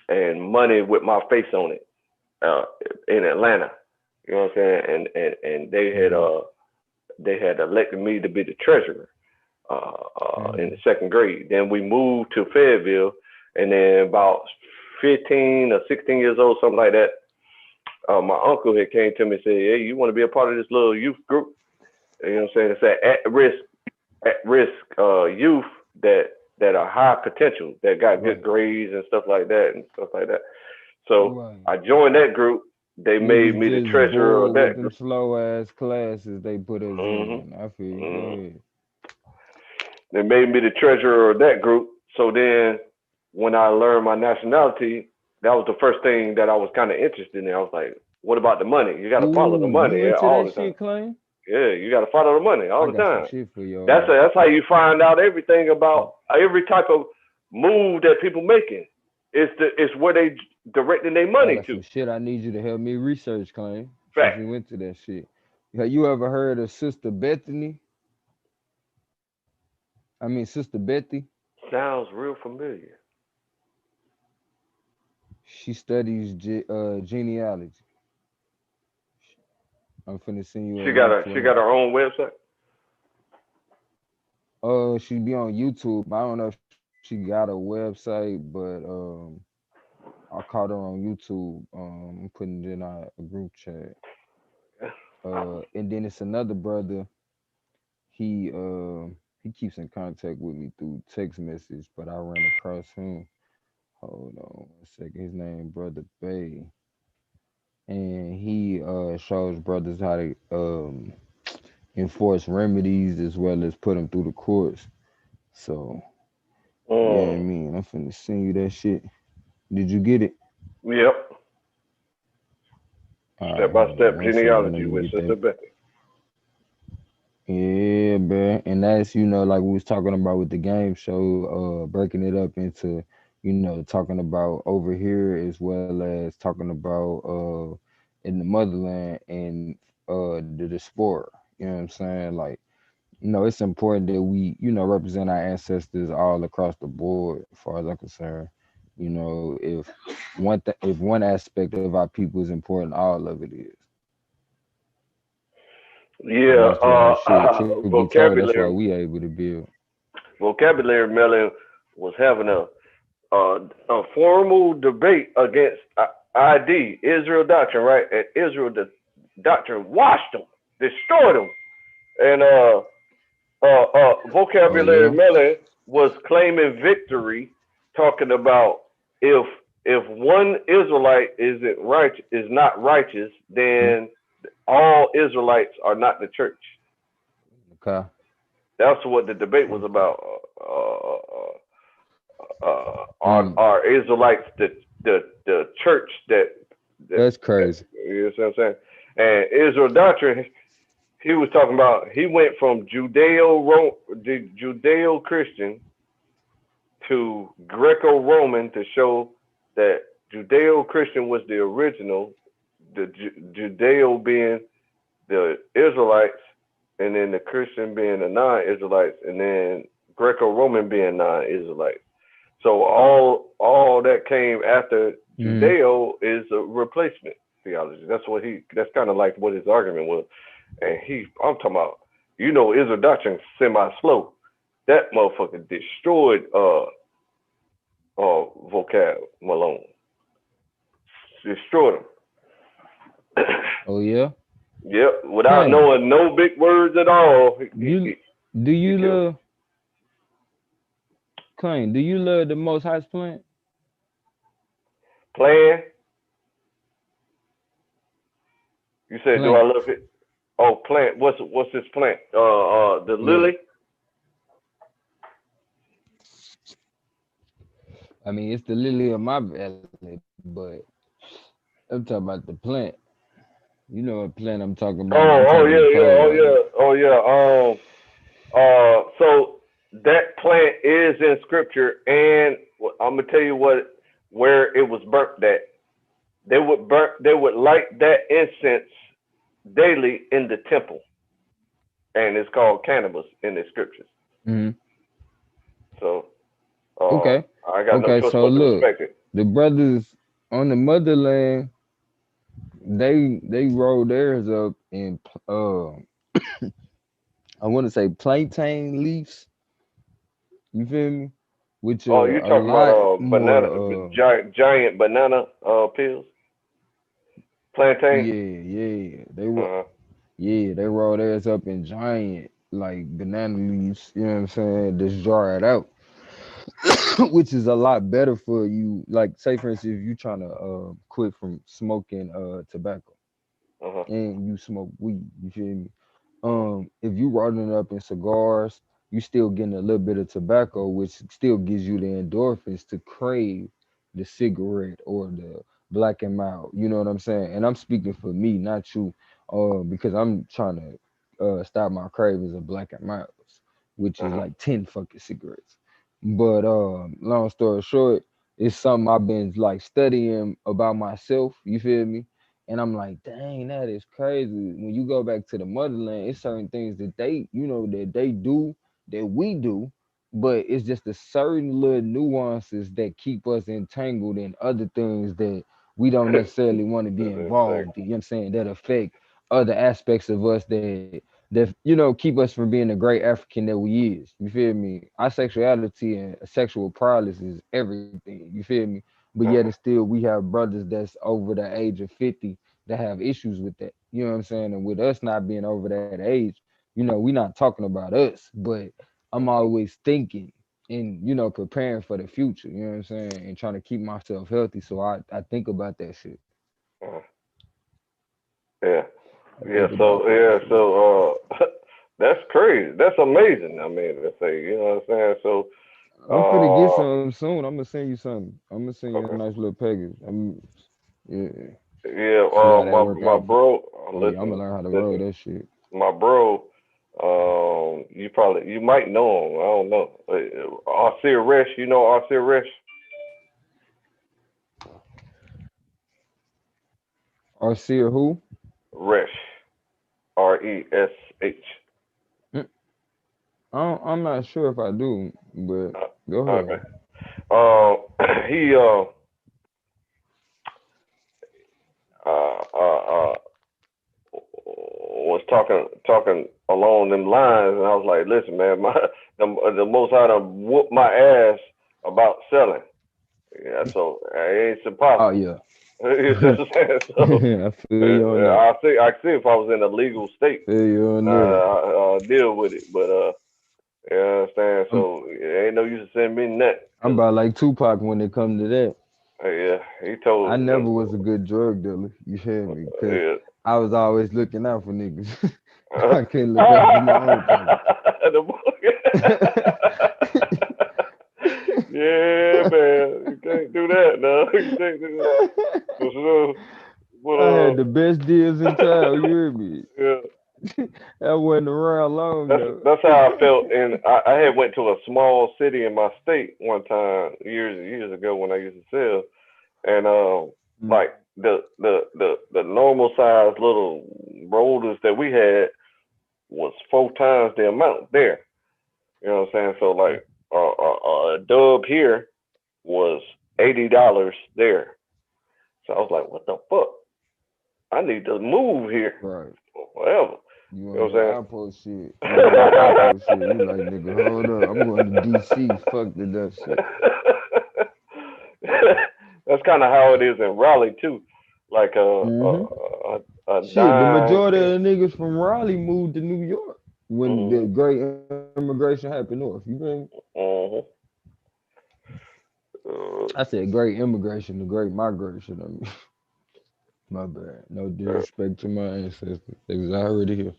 And money with my face on it uh, in Atlanta. You know what I'm saying? And Mm-hmm. they had elected me to be the treasurer in the Mm-hmm. second grade. Then we moved to Fayetteville, and then about 15 or 16 years old, something like that, my uncle had came to me and said, "Hey, you want to be a part of this little youth group?" You know what I'm saying? It's that at risk youth that are high potential, that got good Right. grades and stuff like that and stuff like that. So Right. I joined that group. They made Niggas me the just treasurer of bored with that them group. slow ass classes they put us hmm in. I feel you. Go hmm ahead. They made me the treasurer of that group. So then, when I learned my nationality, that was the first thing that I was kind of interested in. I was like, "What about the money? You got to follow the Ooh, money you into all that the time." shit, Clay? Yeah, you got to follow the money all I the got some time. shit for That's your ass. that's how you find out everything about every type of move that people making. It's where they directing their I money got to. some shit I need you to help me research, Clay, since Fact you went to that shit. Have you ever heard of Sister Bethany? I mean, Sister Betty? sounds real familiar. She studies genealogy. I'm finna send you a link She for got that. her own website. She be on YouTube. I don't know if she got a website, but I caught her on YouTube. I'm putting it in our group chat. And then it's another brother. He keeps in contact with me through text message, but I ran across him. Hold on 1 second. His name Brother Bay, and he shows brothers how to enforce remedies as well as put them through the courts. So yeah, I Mm. mean, I'm finna send you that shit. Did you get it? Yep. All right, Step by hold on step 1 second. Let genealogy me with get Sister that. Betty. Yeah, bruh. And that's, like we was talking about with the game show, breaking it up into, talking about over here as well as talking about in the motherland and the sport. You know what I'm saying? Like, it's important that we, represent our ancestors all across the board, as far as I'm concerned. If if one aspect of our people is important, all of it is. And Yeah. that's why shit, truth be told, that's why Vocabulary we able to build. vocabulary Melon was having a formal debate against ID Israel doctrine, right? And Israel doctrine washed them, destroyed them, and Oh vocabulary yeah. Melon was claiming victory, talking about if one Israelite is not righteous, Hmm? then all Israelites are not the church. Okay. That's what the debate was Okay. about. Mm, Are Israelites the church that's that crazy. you know what I'm saying? And Israel doctrine, he was talking about. He went from Judeo Christian to Greco Roman to show that Judeo Christian was the original, the Judeo being the Israelites, and then the Christian being the non-Israelites, and then Greco Roman being non-Israelites. So all that came after Mm-hmm. Judeo is a replacement theology. That's kind of like what his argument was. And I'm talking about, Israel doctrine semi-slow. That motherfucker destroyed vocab Malone. Destroyed him. Oh yeah. Yep, without Plain. knowing no big words at all, You do he you killed him. love Plain? Do you love the Most High's plant? Plan. You said, do I love Plants. it? Oh, plant. What's this plant? The Yeah. lily. I mean, it's the lily of my valley, but I'm talking about the plant. You know what plant I'm talking about? I'm Oh, trying to oh get yeah, yeah, cold oh right now. yeah, oh yeah. So that plant is in scripture, and I'm gonna tell you where it was burnt. At they would light that incense daily in the temple, and it's called cannabis in the scriptures. Hmm. So Okay. I got no Okay. choice So but to look, respect it. the brothers on the motherland, they roll theirs up in I want to say plantain leaves. You feel me? Which Oh, you a talking about lot banana, more giant banana pills, plantain? yeah, Uh-huh. they roll theirs up in giant like banana leaves, you know what I'm saying? Just jar it out. Which is a lot better for you. Like say for instance, if you trying to quit from smoking tobacco Uh-huh. and you smoke weed, you feel me? Uh-huh. If you rolling up in cigars, you still getting a little bit of tobacco, which still gives you the endorphins to crave the cigarette or the black and mild. You know what I'm saying? And I'm speaking for me, not you, because I'm trying to stop my cravings of black and milds, which is Uh-huh. like 10 fucking cigarettes. But long story short, it's something I've been like studying about myself. You feel me? And I'm like, dang, that is crazy. When you go back to the motherland, it's certain things that that they do that we do, but it's just a certain little nuances that keep us entangled in other things that we don't necessarily want to be involved in. Exactly. You know what I'm saying? That affect other aspects of us that keep us from being the great African that we is. You feel me? Our sexuality and sexual prowess is everything. You feel me? But yet and Uh-huh. still we have brothers that's over the age of 50 that have issues with that. You know what I'm saying? And with us not being over that age, we're not talking about us, but I'm Uh-huh. always thinking and preparing for the future. You know what I'm saying? And trying to keep myself healthy. So I think about that shit. Uh-huh. Yeah. I think about that That's crazy. That's amazing. I mean, to say, you know what I'm saying? So, I'm finna get uh, some soon. I'm gonna send you something. I'm gonna send you a okay. nice little package. Yeah. Yeah. See how that My work my out. bro. Oh yeah, I'm Listen, gonna learn how to roll listen. that shit. My bro. You might know him. I don't know. Arcir Resh. You know Arcir Resh? Or see who? Resh. Resh. Mm, I'm not sure if I do, but go Okay. ahead. He uh was talking along them lines, and I was like, listen, man, the Most High done whooped my ass about selling. Yeah, so it ain't Oh impossible. yeah. You see what I'm saying? So I feel you on that. I see if I was in a legal state, Feel you on that. I'll deal with it. But you understand? I'm So it ain't no use to send me nothing I'm because about like Tupac when it come to that. yeah, he I told never was a good drug dealer. You feel me? Cause yeah. I was always looking out for niggas. I couldn't look out for my own pocket. The yeah, man, you can't do that. No, you can't do that. For sure. But I had the best deals in town. You hear me? yeah, I wasn't around long though. that's how I felt. And I had went to a small city in my state one time years and years ago when I used to sell, and Mm. like the normal size little rollers that we had was 4 times the amount there. You know what I'm saying? So like a dub here was $80 there. So I was like, what the fuck? I need to move here Right. or whatever. You You know on what I'm that saying? outpost shit. You on that outpost shit. You like, nigga, hold up. I'm going to DC. Fuck the that shit. That's kind of how it is in Raleigh too. Like Mm-hmm. a Shit, the dime. majority of the niggas from Raleigh moved to New York when the Mm-hmm, great immigration happened north. You feel me? mm-hmm. I said great immigration, the great migration. I mean, my bad. No disrespect to my ancestors. They was already here.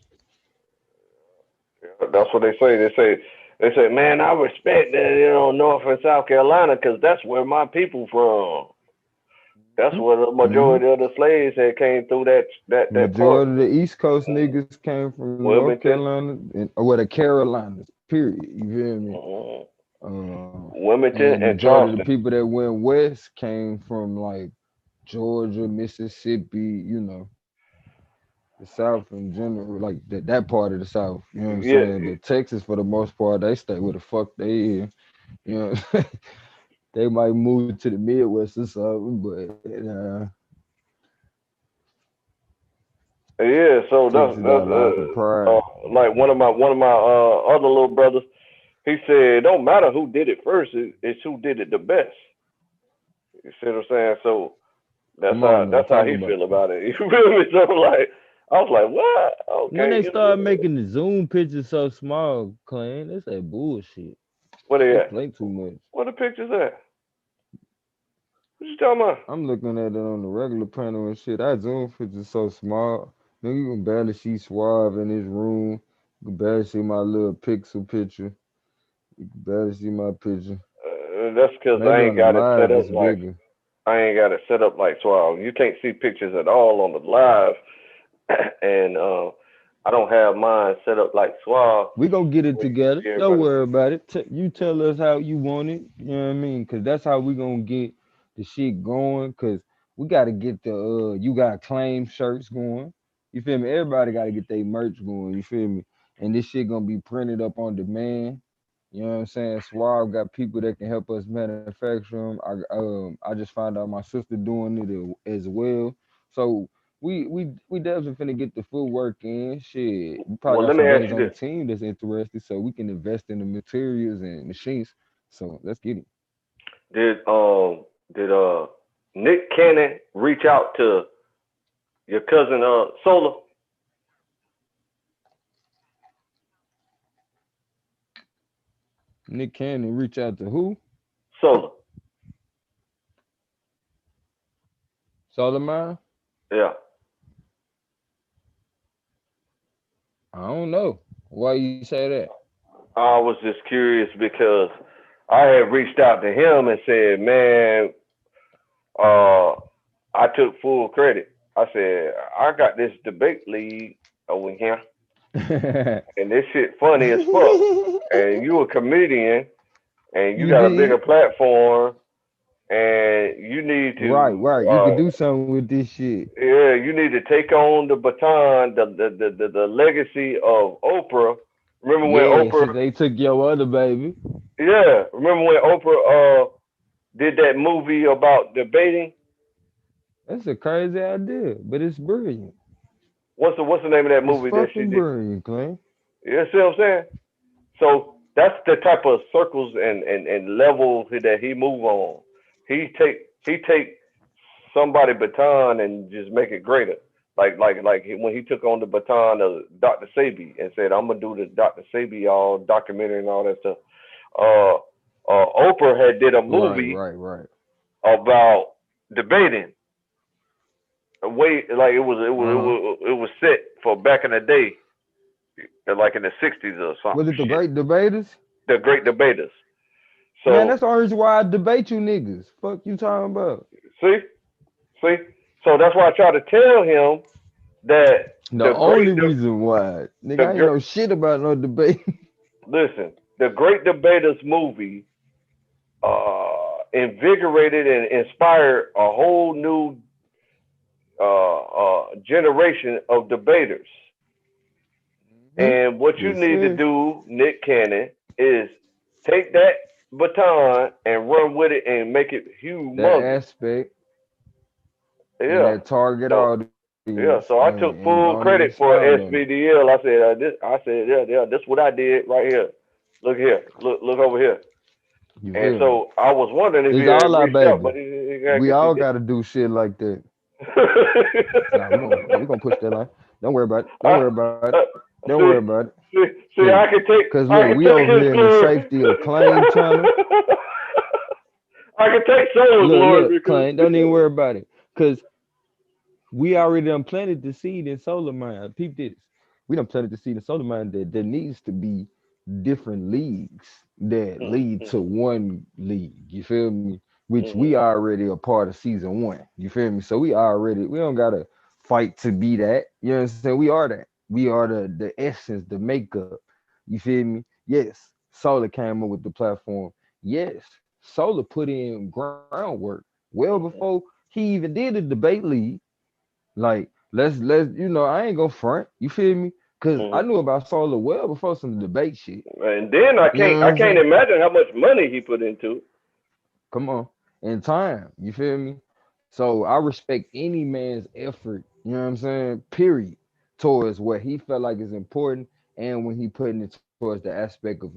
That's what they say. They say, man, I respect that, North and South Carolina because that's where my people from. That's where the Mm-hmm. majority of the slaves had came through that part. Majority of the East Coast niggas came from North Wilmington, Carolina or the Carolinas. Period. You feel me? mm, And Wilmington, and majority of the Charleston. people that went west came from like Georgia, Mississippi. The South in general, like that part of the South. You know what I'm Yeah, saying? But Texas, for the most part, they stay where the fuck they is. You know, they might move to the Midwest or something, but yeah. So Texas got a that's lot of pride. like one of my other little brothers. He said, it don't matter who did it first. It's who did it the best. You see what I'm saying? So that's Come how on now, that's how talk he about feel it. about it. You feel me? So like, I was like, what? When Okay, they start making the zoom pictures so small, Clan, that's that bullshit. where they They at? play too much. Where the pictures at? What you talking about? I'm looking at it on the regular panel and shit. That zoom picture so small. Nigga, you can barely see Suave in his room. You can barely see my little pixel picture. You can barely see my picture. That's because Maybe on the live it's bigger. I ain't got it set up like Swab. You can't see pictures at all on the live, and I don't have mine set up like Swab. We gonna get it Where you can together. see Don't everybody. worry about it. You tell us how you want it. You know what I mean? Cause that's how we gonna get the shit going. Cause we gotta get the you got claim shirts going. You feel me? Everybody gotta get their merch going. You feel me? And this shit gonna be printed up on demand. You know what I'm saying? Suave got people that can help us manufacture them. I just found out my sister doing it as well. So we definitely finna get the footwork in. Shit, we probably Well, got let me some ask brothers you on the this: team that's interested, so we can invest in the materials and machines. So let's get it. Did Nick Cannon reach out to your cousin Solar? Nick Cannon reach out to who? Solar, Solomon? yeah. I don't know. Why you say that? I was just curious because I had reached out to him and said, man, uh, I took full credit. I said, I got this debate league over here, and this shit funny as fuck. And you a comedian, and you You got a bigger did? platform, and you need Right, to, right. You could do something with this shit. yeah, you need to take on the baton, the legacy of Oprah. Remember when Yeah, Oprah? since they took your other baby. Yeah, remember when Oprah did that movie about debating? That's a crazy idea, but it's brilliant. What's the name of that It's movie that she fucking did? brilliant, Clay. You see what I'm saying? So that's the type of circles and levels that he move on. He take somebody baton and just make it greater. Like when he took on the baton of Dr. Sabi and said, "I'm gonna do the Dr. Sabi all documentary and all that stuff." Uh, Oprah had did a Right, movie right, right. about debating. Way like Uh-huh. it was set for back in the day, like in the '60s or Was something. it the Shit, great debaters? the great debaters. Man, So that's the only reason why I debate you niggas. Fuck you talking about. see, see. So that's why I try to tell him that The the great only reason why. the Nigga, I ain't gr- know shit about no debate. listen, the great debaters movie invigorated and inspired a whole new generation of debaters. Hmm. And what you Yes, need to sir. do, Nick Cannon, is take that baton and run with it and make it That humongous. aspect. and Yeah. that target So audience yeah, so I and took don't full even credit for expound on it. SVDL. I said, yeah, this what I did right here. Look here, look over here. You And feel me? so I was wondering if he It's had all our reached out, baby. but he I We guess he all did. got to do shit like that. Nah, we gonna push that line. Don't worry about it. Don't I, worry about it. uh, Don't worry see, about it. see, Cause, cause I look, can we take over his here in the glory. safety of Claim channel. I can take Solar's glory Look, because Claim. Don't even worry about it. Cause we already done planted the seed in Solar Mind. Peep this. We done planted the seed in Solar Mind that there needs to be different leagues that lead to one league. You feel me? Which we already a part of season one. You feel me? So we don't gotta fight to be that. You know what I'm saying? We are that. We are the essence, the makeup. You feel me? Yes, Solar came up with the platform. Yes, Solar put in groundwork well before he even did the debate league. Like, let's I ain't gonna front. You feel me? Cause I knew about Solar well before some debate shit. and then You know what I I'm can't saying? imagine how much money he put into it. Come on. In time. You feel me? So I respect any man's effort, you know what I'm saying? Period. Towards what he felt like is important and when he putting it towards the aspect of,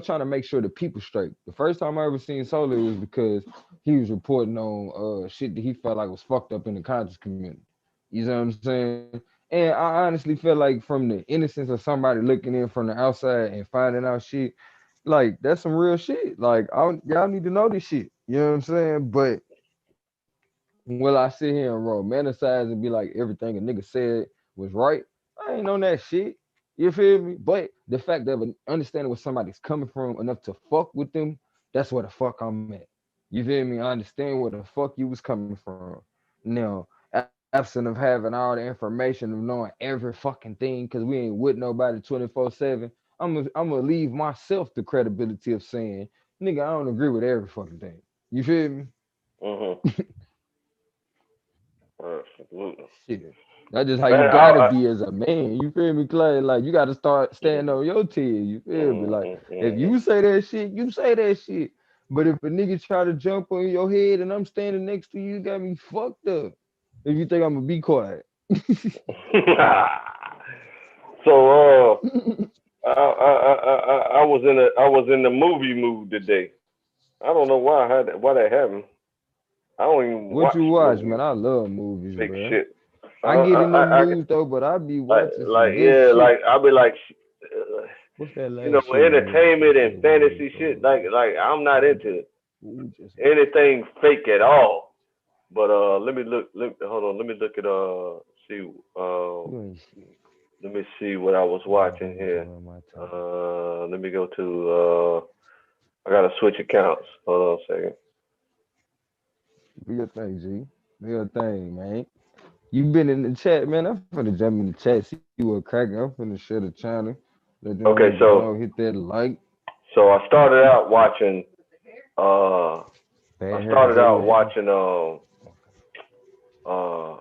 trying to make sure the people straight. The first time I ever seen Solar was because he was reporting on shit that he felt like was fucked up in the conscious community. You know what I'm saying? And I honestly feel like from the innocence of somebody looking in from the outside and finding out shit, like that's some real shit. Like y'all need to know this shit. You know what I'm saying? But will I sit here and romanticize and be like everything a nigga said was right? I ain't on that shit. You feel me? But the fact of understanding where somebody's coming from enough to fuck with them, that's where the fuck I'm at. You feel me? I understand where the fuck you was coming from. Now, absent of having all the information of knowing every fucking thing, because we ain't with nobody 24/7, I'm gonna leave myself the credibility of saying, nigga, I don't agree with every fucking thing. You feel me? Mm-hmm. Absolutely. Shit. That's just how Man, you gotta be as a man. You feel me, Clay? Like you gotta start standing on your 10. You feel me? Like if mm-hmm. you say that shit, you say that shit. But if a nigga try to jump on your head and I'm standing next to you, you got me fucked up. If you think I'm gonna be quiet. So I was in the movie mood today. I don't know why that happened. I don't even What watch you watch, movies. man? I love movies, Big bro. shit. I get in them I moods though, but I be like watching some good like shit. I'll be like, uh, What's that last shit we just watched? entertainment That and shit was fantasy shit. Like I'm not into what we just watched. anything fake at all. But let me look. Hold on. Let me look at see. You ain't shit. Let me see what I was I'm watching here. enjoying my time. Let me go to. I gotta switch accounts. Hold on a second. Do your thing, G. Do your thing, man. You been in the chat, man. I'm finna jump in the chat, see what cracking. I'm finna share the channel. Let them Okay, niggas know, hit that like. I started out watching. I Bad hair, started out Jalen. watching. Uh,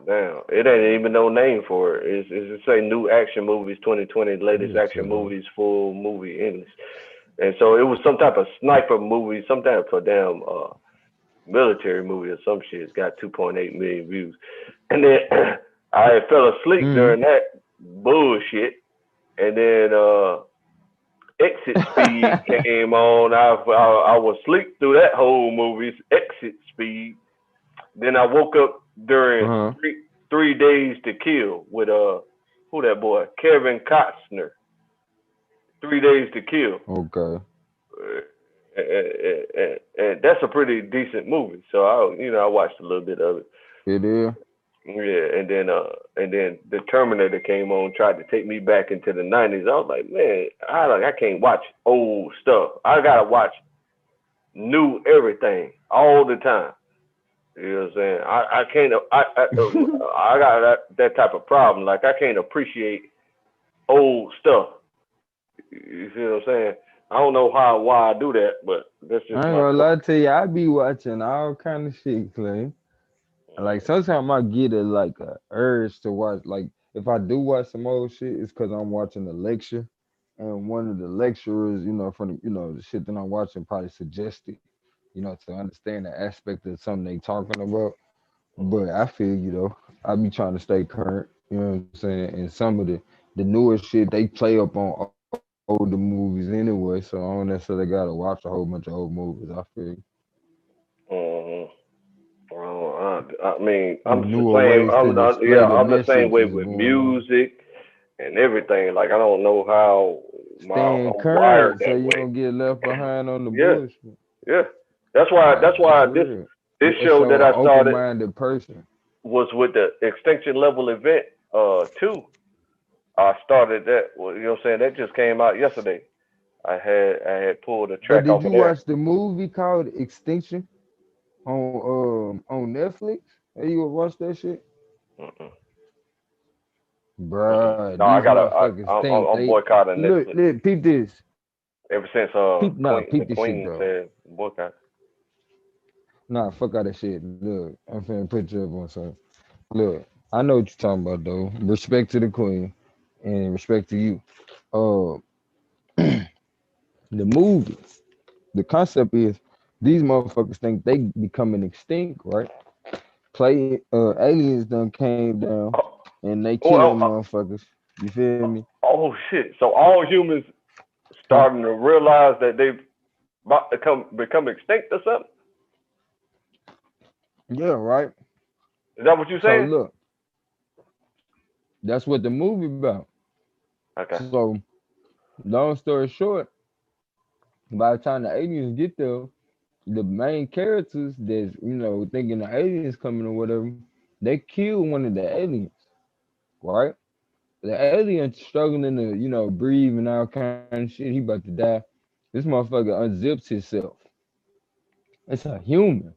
Damn, it ain't even no name for it. It's just say new action movies 2020 I'm latest just action chilling. movies full movie English. And so it was some type of sniper movie, some type of damn military movie or some shit. It's got 2.8 million views. And then I fell asleep Mm. during that bullshit. And then Exit Speed came on. I was asleep through that whole movie. Exit Speed. Then I woke up during Uh-huh. 3 Days to Kill with who that boy, Kevin Costner. 3 Days to Kill. Okay. And that's a pretty decent movie. So I watched a little bit of it. It is. Yeah, and then the Terminator came on, tried to take me back into the '90s. I was like, man, I can't watch old stuff. I gotta watch new everything all the time. You know what I'm saying? I can't. I got that type of problem. Like I can't appreciate old stuff. You see what I'm saying? I don't know why I do that, but that's I just ain't my gonna choice. lie to you, I be watching all kind of shit, Clay. Like sometimes I get a urge to watch. Like if I do watch some old shit, it's because I'm watching a lecture, and one of the lecturers, from the shit that I'm watching, probably suggested, to understand the aspect of something they talking about. But I feel you though. I be trying to stay current. You know what I'm saying? And some of the newer shit they play up on older movies anyway, so I don't necessarily gotta watch a whole bunch of old movies. I feel you. Hmm. I mean, I'm the Newer same. ways to Yeah, display the I'm the same message way is with going on. music and everything. Like I don't know how Staying I'm wired current so that you way. don't get left behind on the Yeah, bullshit. yeah. That's why. Nah, That's that's why real. this It show show that an I started open-minded person. was with the extinction level event. Two. I started that. Well, you know what I'm saying? That just came out yesterday. I had pulled a But track did off you of there. watch the movie called Extinction on Netflix? Have you watched that shit? Mm-mm, mm-mm. Bruh, No, these I gotta. motherfuckers think I'm they boycotting look, Netflix look, peep this. ever since Peep The this shit, Queen bro. said boycott. Nah, fuck all that shit. Look, I'm finna put you up on something. Look, I know what you're talking about though. Respect to the queen and respect to you. Uh the movie, the concept is these motherfuckers think they becoming extinct, right? Aliens done came down Oh, and they killing well, motherfuckers. You feel me? oh shit! So all humans Huh? starting to realize that they about to become extinct or something. Yeah, right. Is that what you're So saying? look, that's what the movie about. Okay. So long story short, by the time the aliens get there, the main characters that's thinking the aliens coming or whatever, they kill one of the aliens, right? The alien struggling to breathe and all kind of shit. He about to die. This motherfucker unzips himself. It's a human,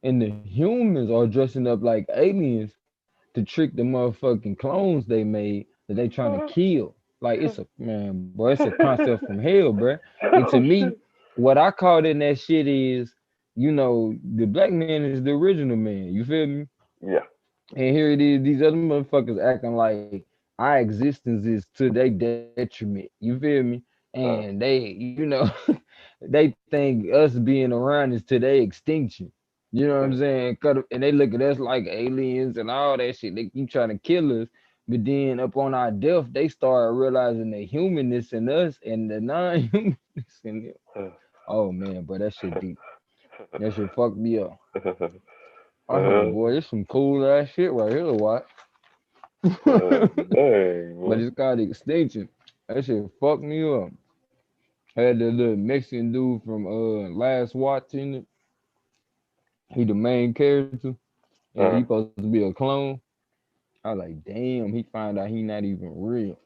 and the humans are dressing up like aliens to trick the motherfucking clones they made that they trying to kill. Like it's a man, boy, it's a concept from hell, bruh. And to Oh me, shit. what I called in that shit is, the black man is the original man. You feel me? Yeah. And here it is, these other motherfuckers acting like our existence is to their detriment. You feel me? And Uh, they, they think us being around is to their extinction. You know what I'm saying? And they look at us like aliens and all that shit. They keep trying to kill us. But then upon our death, they start realizing the humanness in us and the non-humanness in them. Oh man, but that shit deep. That shit fucked me up. I said, boy, this some cool ass shit right here to watch. dang, But boy. it's called Extinction. That shit fucked me up. Had the little Mexican dude from Last Watch in it. He the main character, and he Uh, supposed to be a clone. I was like, damn, he find out he not even real.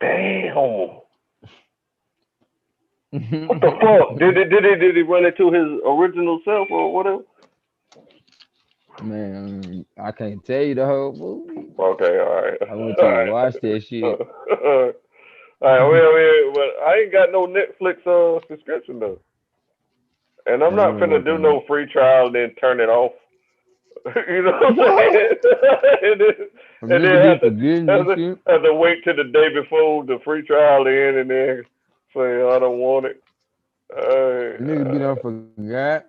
damn. What the fuck? Did he run into his original self or whatever? Man, I can't tell you the whole movie. Okay, all right, I want all you to right. watch that shit. All right, well, I ain't got no Netflix subscription though, and I'm Man, I'm not gonna finna work do on no it. free trial and then turn it off. You know what I'm What? saying? and then, A and nigga then be forgetting have this to shit. have to wait till the day before the free trial end, and then say I don't want it. A nigga be done forgot.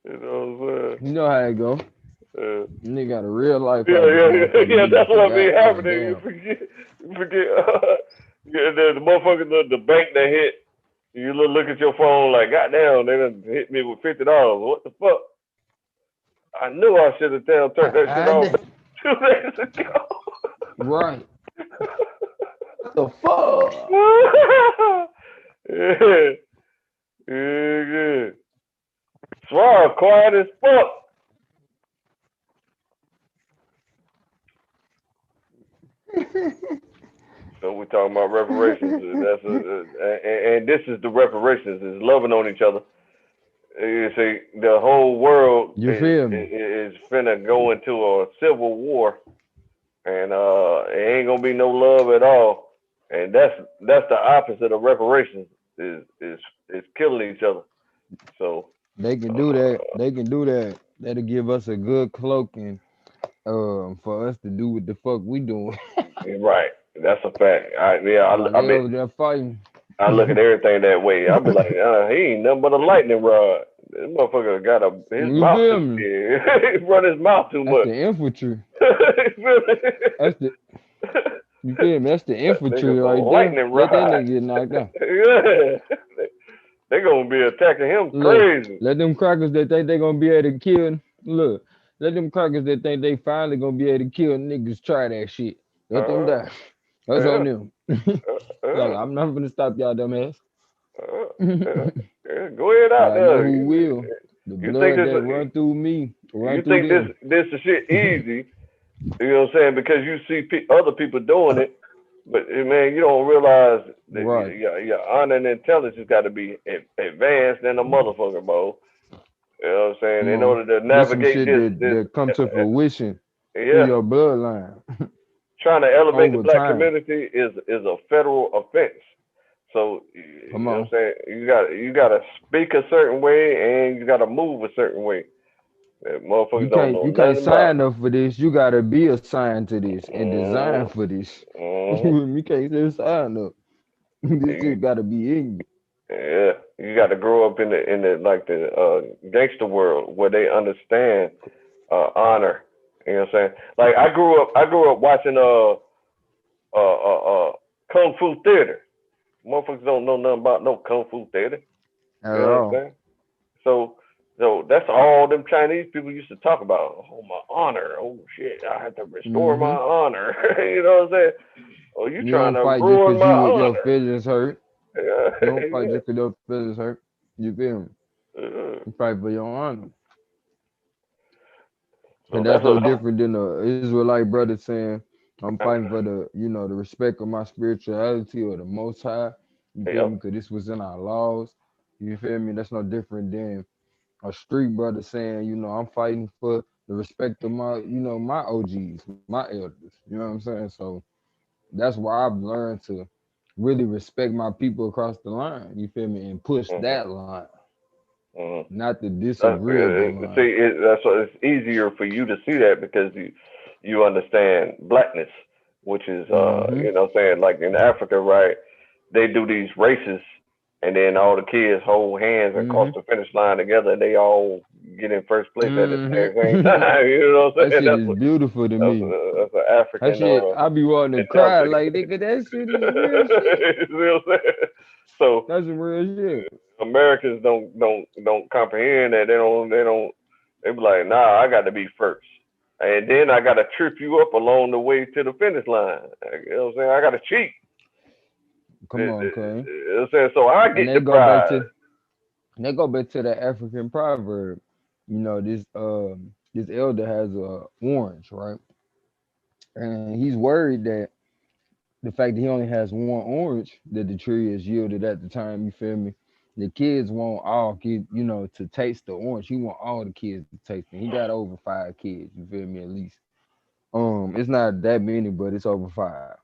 You know what I'm You know how it go. saying? Nigga got a real life Yeah, out this yeah, yeah, motherfucker. yeah. Nigga That's what be forgot. Oh happening. damn. You forget. Yeah, the motherfucker, the bank that hit. You look at your phone like, goddamn, they done hit me with $50. What the fuck? I knew I should have damn turned that shit God off damn. 2 days ago. Right. What the fuck? Yeah, yeah, yeah. Swab, quiet as fuck. So we talking about reparations. That's and this is the reparations is loving on each other. You see, the whole world You feel me? is finna go into a civil war, and it ain't gonna be no love at all. And that's the opposite of reparations is killing each other. So They can do that. uh, They can do that. That'll give us a good cloaking for us to do what the fuck we doing. right, that's a fact. While they over there fighting. I look at everything that way. I be like, he ain't nothing but a lightning rod. This motherfucker got his You mouth feel too me? big. He run his mouth too That's much. the infantry. You feel me? That's the You feel me? That's the That infantry nigga's a right there. lightning Let that rod. nigga get knocked out. Yeah. They gonna be attacking him Look, crazy. let them crackers that think they gonna be able to kill. Look, let them crackers that think they finally gonna be able to kill niggas try that shit. Let them Uh, die. That's on yeah. them. Like Uh, I'm not gonna stop y'all dumbass. uh, yeah. Yeah. Go ahead But out I know there. who will. The You think blood this? that run through me, run You through think this? them. This is shit easy? You know what I'm saying? Because you see other people doing it, but man, you don't realize that Right. your honor and intelligence got to be advanced than a motherfucker, bro. You know what I'm saying? Come In on. order to This some navigate shit this, that come to fruition through yeah, your bloodline trying to elevate the over black time. community is a federal offense. So Come you know what I'm on. saying? You gotta speak a certain way and you gotta move a certain way that motherfuckers don't know You can't nothing about. sign up for this. You gotta be assigned to this and design Mm, for this. mm, You can't just sign up. This you, shit gotta be in you. yeah, you got to grow up in the like the gangster world where they understand honor. You know what I'm saying? Like I grew up watching kung fu theater. Motherfuckers don't know nothing about no kung fu theater. At You know what I'm all. saying? So that's all them Chinese people used to talk about. Oh, my honor. Oh shit, I have to restore my Hmm. honor. You know what I'm saying? Oh, you You trying don't to fight just ruin cause my your honor? feelings hurt. Yeah, You don't fight yeah. just cause your feelings hurt. You feel me? You fight for your honor. So And that's that's no what. different than a Israelite brother saying, I'm fighting for the, the respect of my spirituality or the most high. You feel me? Yep. Because this was in our laws. You feel me? That's no different than a street brother saying, I'm fighting for the respect of my, my OGs, my elders. You know what I'm saying? So that's why I've learned to really respect my people across the line. You feel me? And push Mm-hmm. that line, Mm-hmm. not the disagreeable line. See, that's what it's easier for you to see that because you understand blackness, which is Mm-hmm. you know what I'm saying, like in Africa, right? They do these races and then all the kids hold hands and cross Mm-hmm. the finish line together and they all get in first place at the same Mm-hmm. time. You know what I'm That saying? shit is beautiful to me. That's an That African shit, I be wanting to cry mentality. like nigga. That shit is real shit. You know what I'm saying? So That's some real shit. Americans don't comprehend that. They be like, nah, I got to be first, and then I got to trip you up along the way to the finish line. You know what I'm saying? I got to cheat. Come on, Clay. You know what I'm saying? So I And get the prize. they go back to the African proverb. This elder has a orange, right? And he's worried that the fact that he only has one orange that the tree has yielded at the time, you feel me? The kids want all kids, to taste the orange. He want all the kids to taste it. He got over 5 kids, you feel me, at least. It's not that many, but it's over 5.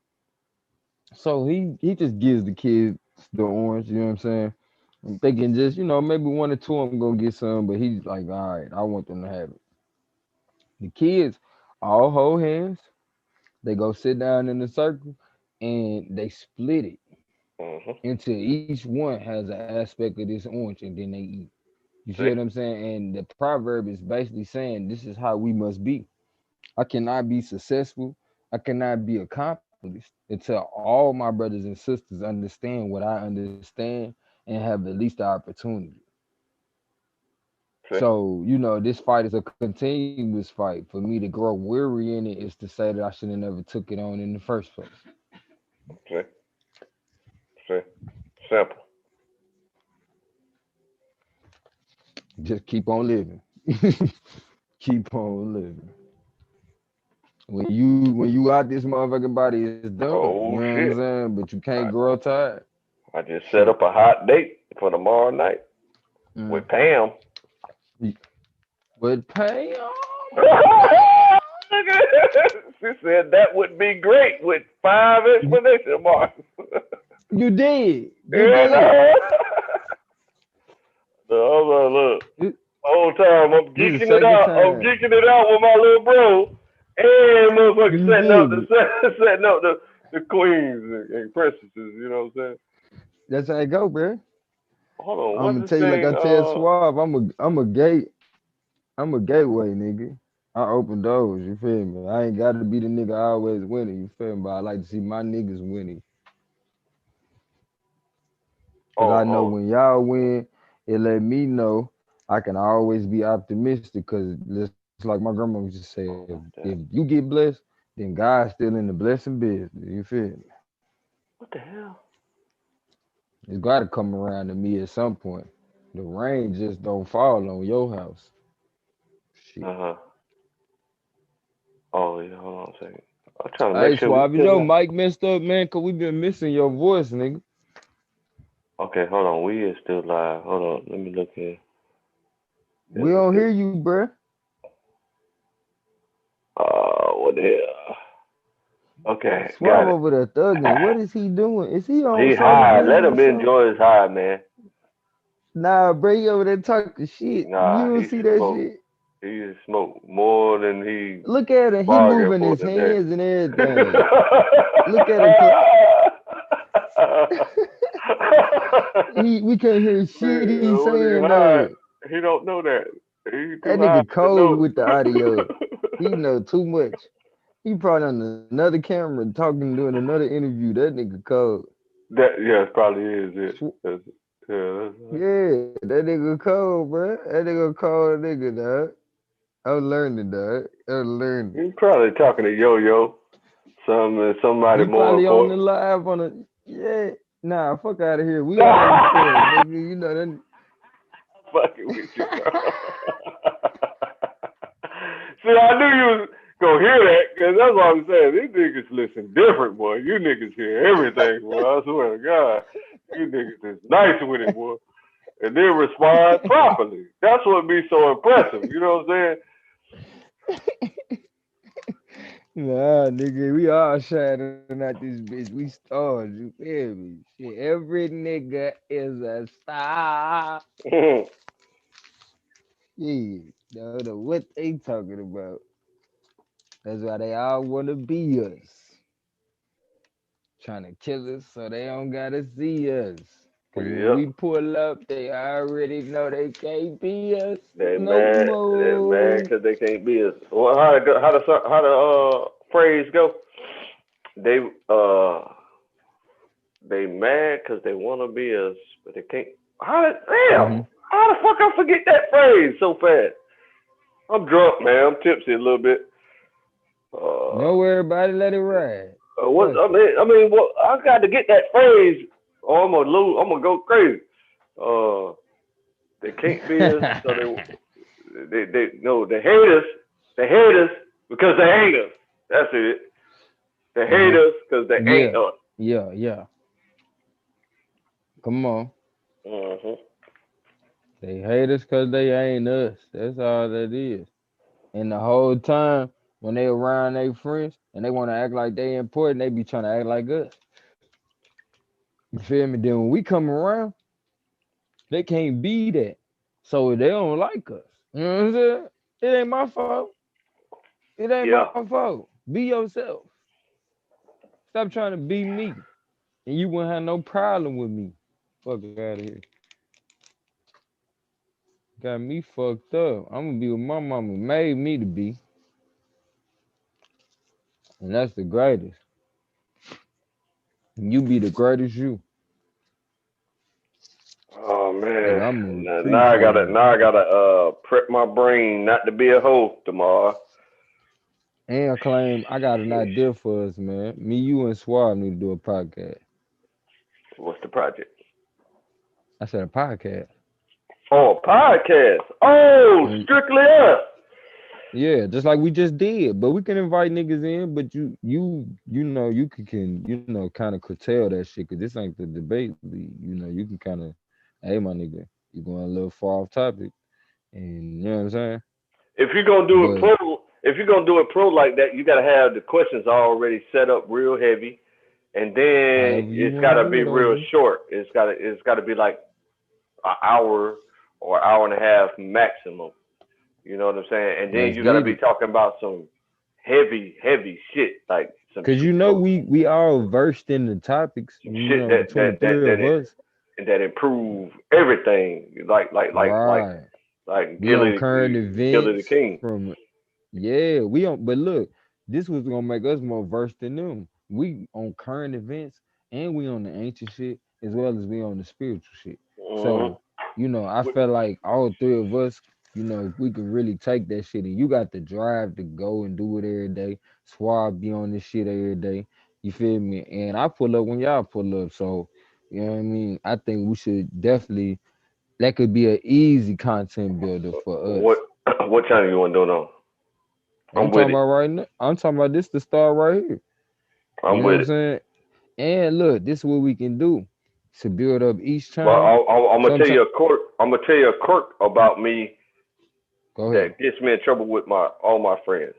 So he just gives the kids the orange, you know what I'm saying? I'm thinking just, maybe one or two of them gonna get some, but he's like, all right, I want them to have it. The kids all hold hands, they go sit down in a circle and they split it Mm-hmm. until each one has an aspect of this orange and then they eat. You feel See, what I'm saying? And the proverb is basically saying this is how we must be. I cannot be successful. I cannot be accomplished until all my brothers and sisters understand what I understand and have at least the opportunity. see, So, this fight is a continuous fight. For me to grow weary in it is to say that I should have never took it on in the first place. see, see. Simple. Just keep on living. Keep on living. When you out this motherfucking body is done. You know Oh what I'm shit! saying? But you can't I, grow tired. I just set Shit. up a hot date for tomorrow night Mm. with Pam. But pay She said that would be great with 5 exclamation marks. you did. You And did. so I was like, look, This whole time I'm this is the geeking it second out. I'm time. geeking it out with my little bro, and motherfucker You setting up feel me? the queens and princesses. You know what I'm saying? That's how it go, bro. Hold on, I'm what's gonna this tell you like I thing? tell Suave, I'm a gateway nigga. I open doors, you feel me? I ain't gotta be the nigga always winning, you feel me? But I like to see my niggas winning. Cause I know Oh, when y'all win, it let me know I can always be optimistic. Cause just like my grandma used to say, if you get blessed, then God's still in the blessing business. You feel me? what the hell? It's gotta come around to me at some point. The rain just don't fall on your house. Shit. Uh huh. Oh yeah, hold on a second. I'm trying to make Hey, sure we Suave, is still your live. mic messed up, man? Cause we been missing your voice, nigga. Okay, hold on. We is still live. Hold on. Let me look here. We don't hear you, bruh. What the hell? Okay, Suave got it. over there thugging. What is he doing? Is he on He social high. Let media or him something? enjoy his high, man. Nah, bro, he over there talking shit. You Nah, don't he see that smoked. shit? He smoked more than he Look at him. He bargained moving for his today. hands and everything. Look at him. We can't hear shit he's Man, when he saying high, though. he don't know that. He too That high nigga to cold know. with the audio. He know too much. He probably on another camera talking, doing another interview. That nigga cold. That yes, probably is it. Sw- Yeah, Yeah, that nigga cold, bro. That nigga cold nigga, dog. I'm learning, dog. I'm learning. he's probably talking to Yo Yo, somebody He more probably on the important. live on a yeah. Nah, fuck out of here. We already friends, nigga. You know that. Fucking with you, bro. See, I knew you was gonna hear that because that's what I'm saying. These niggas listen different, boy. You niggas hear everything, boy. I swear to God, you niggas is nice with it, boy, and then respond properly. That's what be so impressive. You know what I'm Nah, nigga, we all shining out this bitch. We stars, you feel me? Shit, every nigga is a star. saying? Yeah, don't know what they talking about. That's why they all wanna be us. Trying to kill us so they don't gotta see us. Cause when Yep. we pull up, they already know they can't be us They no mad. They mad more. because they can't be us. Well, how the phrase go? They uh they mad because they want to be us, but they can't. Hmm. How the fuck I forget that phrase so fast? I'm drunk, man. I'm tipsy a little bit. Uh, Don't worry about it, let it ride. what Fuck it. I mean, what I got to get that phrase, or I'm gonna lose. I'm gonna go crazy. Uh, they can't be us, so they no they hate us. They hate us because they hate us. That's it. They hate Uh-huh. us because they ain't Yeah. us. Yeah. Come on. Hmm. They hate us because they ain't us. That's all that is. And the whole time when they around their friends and they want to act like they important, they be trying to act like us. You feel me? Then when we come around, they can't be that. So they don't like us. You know what I'm saying? It ain't my fault. It ain't my Yeah. fault. Be yourself. Stop trying to be me. And you wouldn't have no problem with me. Fuck out of here. Got me fucked up. I'm gonna be what my mama made me to be. And that's the greatest. You be the greatest you. Oh And man. I'm gonna Now I appreciate gotta it. now I gotta prep my brain not to be a hoe tomorrow. And I claim I got an idea for us, man. Me, you, and Suave need to do a podcast. What's the project? I said a podcast. Oh, podcast. Oh, And strictly us. yeah, just like we just did. But we can invite niggas in, but you know, you can you know, kind of curtail that shit because this ain't the debate league. You know, you can kind of, hey, my nigga, you going a little far off topic, and you know what I'm saying. If you're gonna do it But pro, if you're gonna do it pro like that, you gotta have the questions already set up real heavy, and then however you it's want to gotta do be it, real OG. short. It's gotta be like an hour or hour and a half maximum. You know what I'm saying? And then Let's you gotta get be it. talking about some heavy shit, like some Cause you know we all versed in the topics, some you shit know, between the three of us. that improve everything. Right. Like We on current Gilly the events King. from yeah, we on but look, this was gonna make us more versed than them. We on current events and we on the ancient shit as well as we on the spiritual shit. Hmm. So, I felt like all three of us, we could really take that shit and you got the drive to go and do it every day. Swab be on this shit every day. You feel me? And I pull up when y'all pull up. So, you know what I mean? I think we should definitely that could be an easy content builder for What us. what channel you want to do now? I'm I'm with talking it. about right now. I'm talking about this the start right here. You I'm know what with I'm it. saying? And look, this is what we can do to build up each But channel. I'm gonna tell Sometimes you a quirk. I'm gonna tell you a quirk about me go ahead. that gets me in trouble with my all my friends.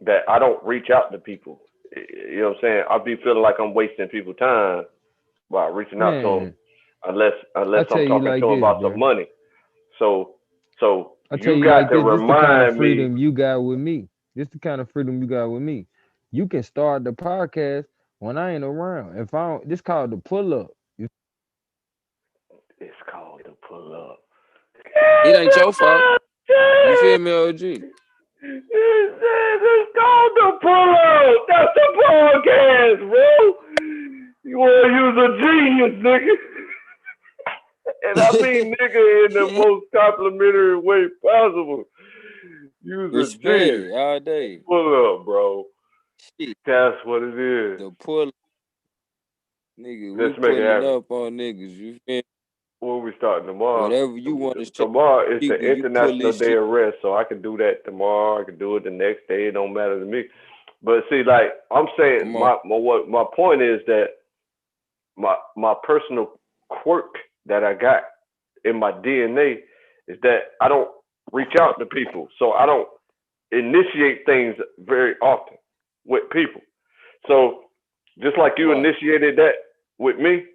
That I don't reach out to people. You know what I'm saying? I be feeling like I'm wasting people's time by reaching out to them, Man, unless I tell I'm you talking to like them this, about some bro. money. So I tell you you got like to this. This the kind of remind me. freedom you got with me. This the kind of freedom you got with me. You can start the podcast when I ain't around. If I don't, this called the pull up. It's called the pull up. It ain't your fault. You feel me, OG? It's called the pull up. That's the podcast, bro. You want to use a genius, nigga. And I mean nigga in the most complimentary way possible. Use a genius. Respect all day. Pull up, bro. Shit, That's what it is. the pull nigga, we Let's make it pulling happen. up on niggas. You feel me? When we starting tomorrow? Whatever you want to show Tomorrow is the people, you pull International this Day shit. of Rest, so I can do that tomorrow. I can do it the next day. It don't matter to me. But see, like I'm saying, Come on. my point is that my personal quirk that I got in my DNA is that I don't reach out to people, so I don't initiate things very often with people. So just like you Right, initiated that with me,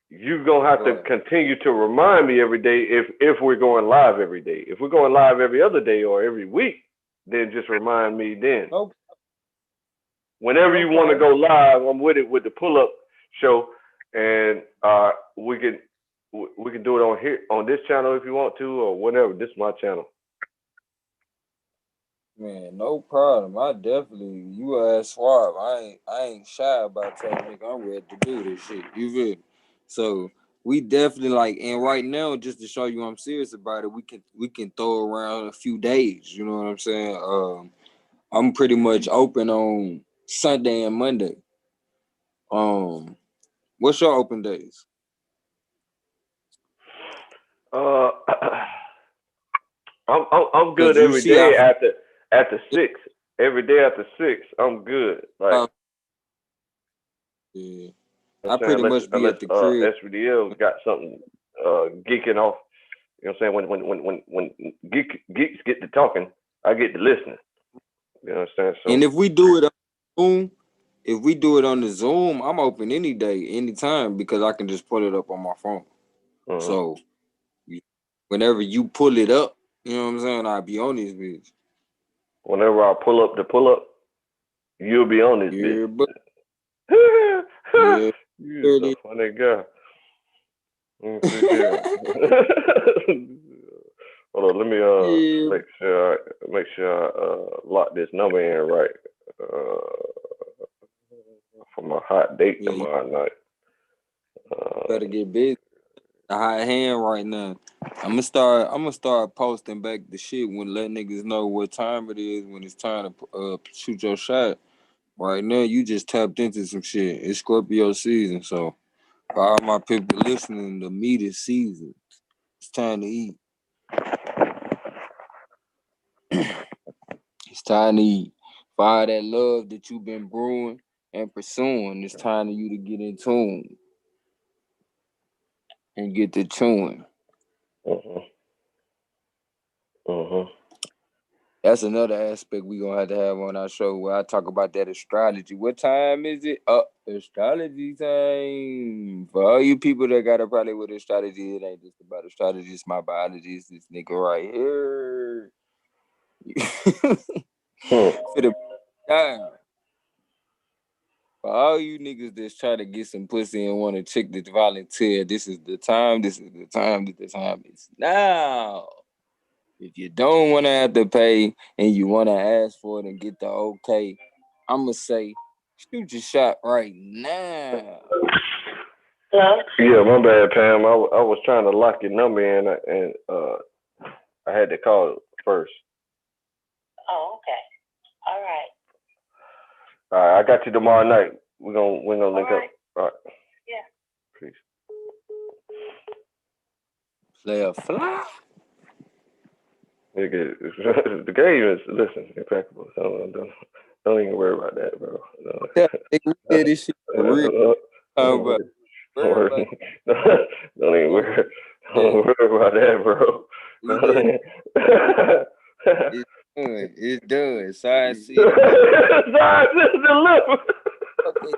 you're gonna have to right. continue to remind me every day if we're going live every day. If we're going live every other day or every week, then just remind me then. No, Whenever no you want to problem. go live, I'm with it with the pull up show, and we can do it on here on this channel if you want to or whatever. This is my channel. Man, no problem. I definitely you ass suave. I ain't shy about telling nigga I'm ready to do this shit. You feel me? So we definitely like, and right now, just to show you I'm serious about it, we can throw around a few days. You know what I'm saying? I'm pretty much open on Sunday and Monday. Um, what's your open days? Uh, I'm Cause good you every see, I day after 6. Every day after 6, I'm good. Like yeah, I'm I saying, pretty much be unless at the crib. SVDL got something geeking off. You know what I'm saying? When geeks get to talking, I get to listening. You know what I'm saying? And So if we do it on Zoom, if we do it on the Zoom, I'm open any day, anytime because I can just pull it up on my phone. uh So whenever you pull it up, you know what I'm saying, I'll be on this bitch. whenever I pull up the pull up, you'll be on this Yeah, bitch. but yeah, You're a 30. funny guy. Let me see here. Hold on, let me Yeah, make sure I lock this number in right for my hot date yeah, you tomorrow night. Uh, better get busy. A hot hand right now. I'm gonna start posting back the shit when let niggas know what time it is when it's time to shoot your shot. Right now, you just tapped into some shit. It's Scorpio season, so for all my people listening, the meat is seasoned. It's time to eat. It's time to eat. For all that love that you've been brewing and pursuing, it's time for you to get in tune and get to chewing. uh-huh, uh-huh. That's another aspect we gonna have to have on our show where I talk about that astrology. What time is it? Astrology time. For all you people that got a problem with astrology, it ain't just about astrology. It's my biology. It's this nigga right here. For Hmm. the time. For For all you niggas that's trying to get some pussy and want a chick to volunteer, this is the time. This is the time. This is the time. It's now. If you don't want to have to pay and you want to ask for it and get the okay, I'ma say, shoot your shot right now. Hello? Yeah, my bad, Pam. I was trying to lock your number in, and I had to call first. Oh, okay. All right. All right, I got you tomorrow night. We're gonna link up. All right. Yeah. Peace. Play a fly. Nigga, the game is impeccable. So don't even worry about that, bro. Yeah, nigga, we did this shit for real. But don't even worry. Don't Yeah, worry about that, bro. we did. It's done. Science city. Science is delivered. Okay.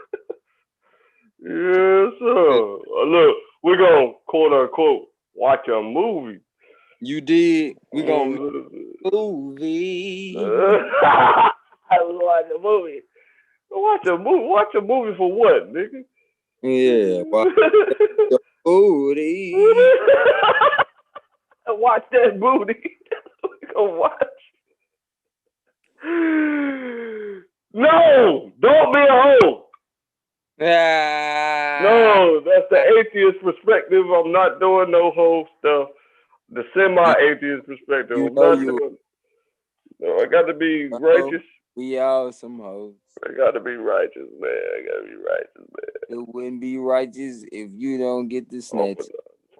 Yes, sir. Look, we're gonna quote unquote watch a movie. You did. We gonna make a movie. Watch a movie. Watch a movie. Watch a movie for what, nigga? Yeah. Watch the booty. Watch that booty. We gonna watch. No, don't be a hoe. Ah. No, that's the atheist perspective. I'm not doing no hoe stuff. The semi-atheist perspective. You I'm know not you. doing. No, I got to be righteous. We all some hoes. I got to be righteous, man. I got to be righteous, man. It wouldn't be righteous if you don't get the snatch.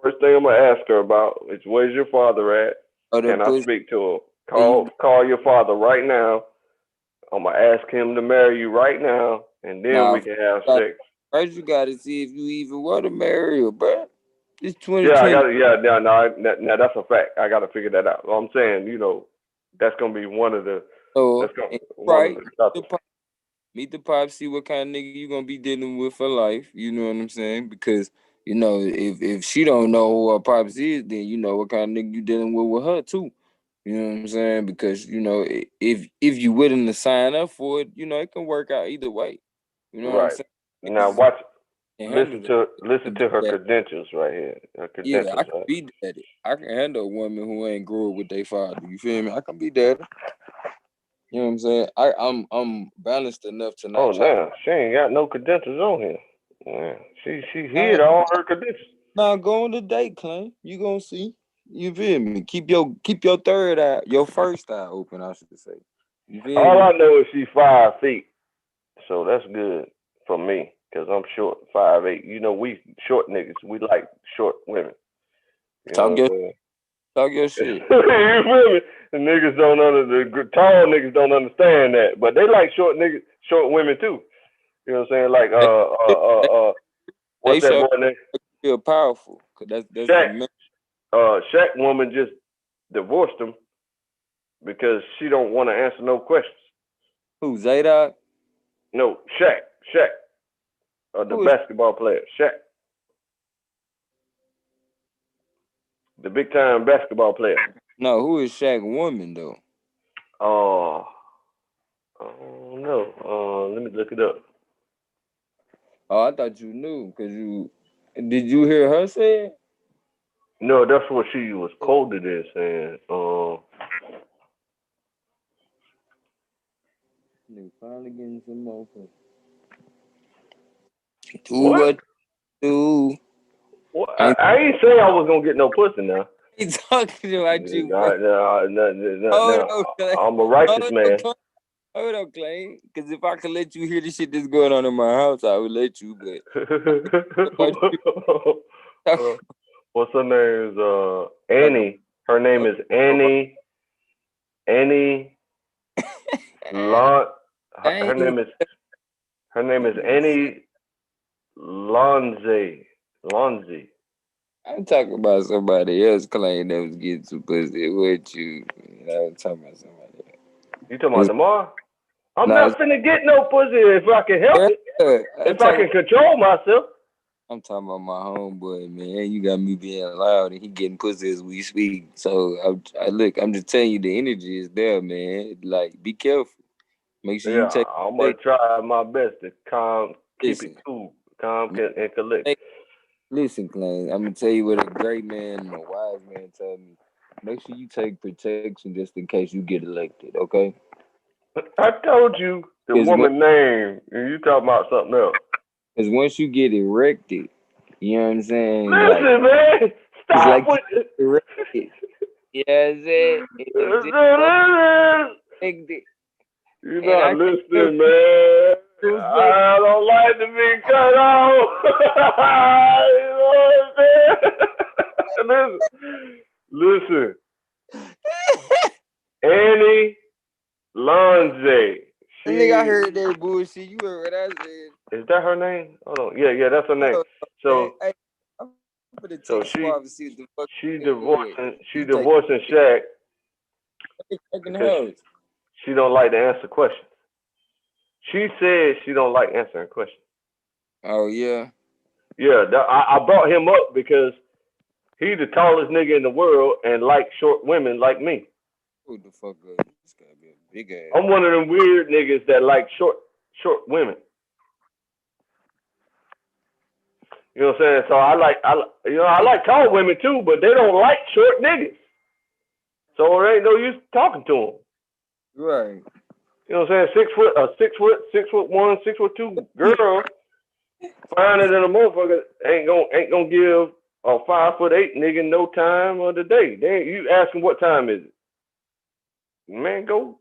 First thing I'm gonna ask her about is where's your father at? Can I speak to him? Call your father right now. I'm gonna ask him to marry you right now, and then we can have sex. First, you gotta see if you even want to marry her, bro. It's 2020. Yeah, I got it. Yeah, no, that's a fact. I gotta figure that out. I'm saying, that's gonna be one of the. That's gonna right. Meet the pop, see what kind of nigga you gonna be dealing with for life. You know what I'm saying? Because if she don't know who her pops is, then you know what kind of nigga you dealing with her too. You know what I'm saying? Because if you willing to sign up for it, it can work out either way. You know what I'm saying? Now watch. Listen to her credentials right here. Her credentials. Yeah, I can be daddy. I can handle a woman who ain't grew up with their father. You feel me? I can be daddy. You know what I'm saying? I'm balanced enough to not. Oh, now she ain't got no credentials on here. Yeah, she hid all her credentials. Now go on the date, Clay. You gonna see. You feel me? Keep your third eye, your first eye open, I should say. You feel all me? I know is she's 5 feet, so that's good for me because I'm short, 5'8". We short niggas. We like short women. Talk your shit. You feel me? The niggas the tall niggas don't understand that, but they like short niggas, short women too. You know what I'm saying? Like what's that boy name? Feel powerful, cause that's Shaq. Shaq woman just divorced him because she don't want to answer no questions. Who, Zadok? No, Shaq. The basketball player, Shaq. The big time basketball player. No, who is Shaq woman though? I don't know. Let me look it up. Oh, I thought you knew, cause did you hear her say it? No, that's what she was quoted as saying. They finally getting some more. What? Do. Well, I ain't say I was gonna get no pussy now. He's talking about you. No, I'm a righteous man. Hold on, Clay. Because if I could let you hear the shit that's going on in my house, I would let you. But what's her name? Is Annie? Her name is Annie. Annie. Her name is Annie Lonzi. I'm talking about somebody else, Clay, that was getting some pussy with you. I was talking about somebody else. You talking about Lamar? I'm not finna get no pussy if I can help it. If I can control myself. I'm talking about my homeboy, man. You got me being loud and he getting pussy as we speak. So I'm just telling you, the energy is there, man. Like, be careful. Make sure you take. I'm gonna try my best to calm Keep it Listen, cool, calm, man, and collect. listen, Clan. I'm gonna tell you what a great man and a wise man told me. Make sure you take protection just in case you get elected, okay? I told you the Because woman name, and you talking about something else. once you get erected, you know what I'm saying? Like Listen, man, it's stop like with. you erected. You know what I'm saying? And you just elected. You're And not I can't do listening, man. respect. I don't like to be cut off. You know what I'm saying? Listen, Annie Lonze. Nigga, I She heard that bullshit. You heard what I said. is that her name? Hold on. Yeah, that's her name. Oh, man. So, Hey, I'm gonna so text Suave and see what the fuck she he said. divorcing You take Shaq fucking because hoes. she don't like to answer questions. She said she don't like answering questions. Oh yeah. Yeah, I brought him up because he the tallest nigga in the world and like short women like me. Who the fuck up? This gotta be a big ass. I'm one of them weird niggas that like short women. You know what I'm saying? So I like tall women too, but they don't like short niggas. So there ain't no use talking to them. Right. You know what I'm saying? 6'1", 6'2" girl, finer than a motherfucker, ain't gonna give a 5'8" nigga no time of the day. You asking what time is it? Man, you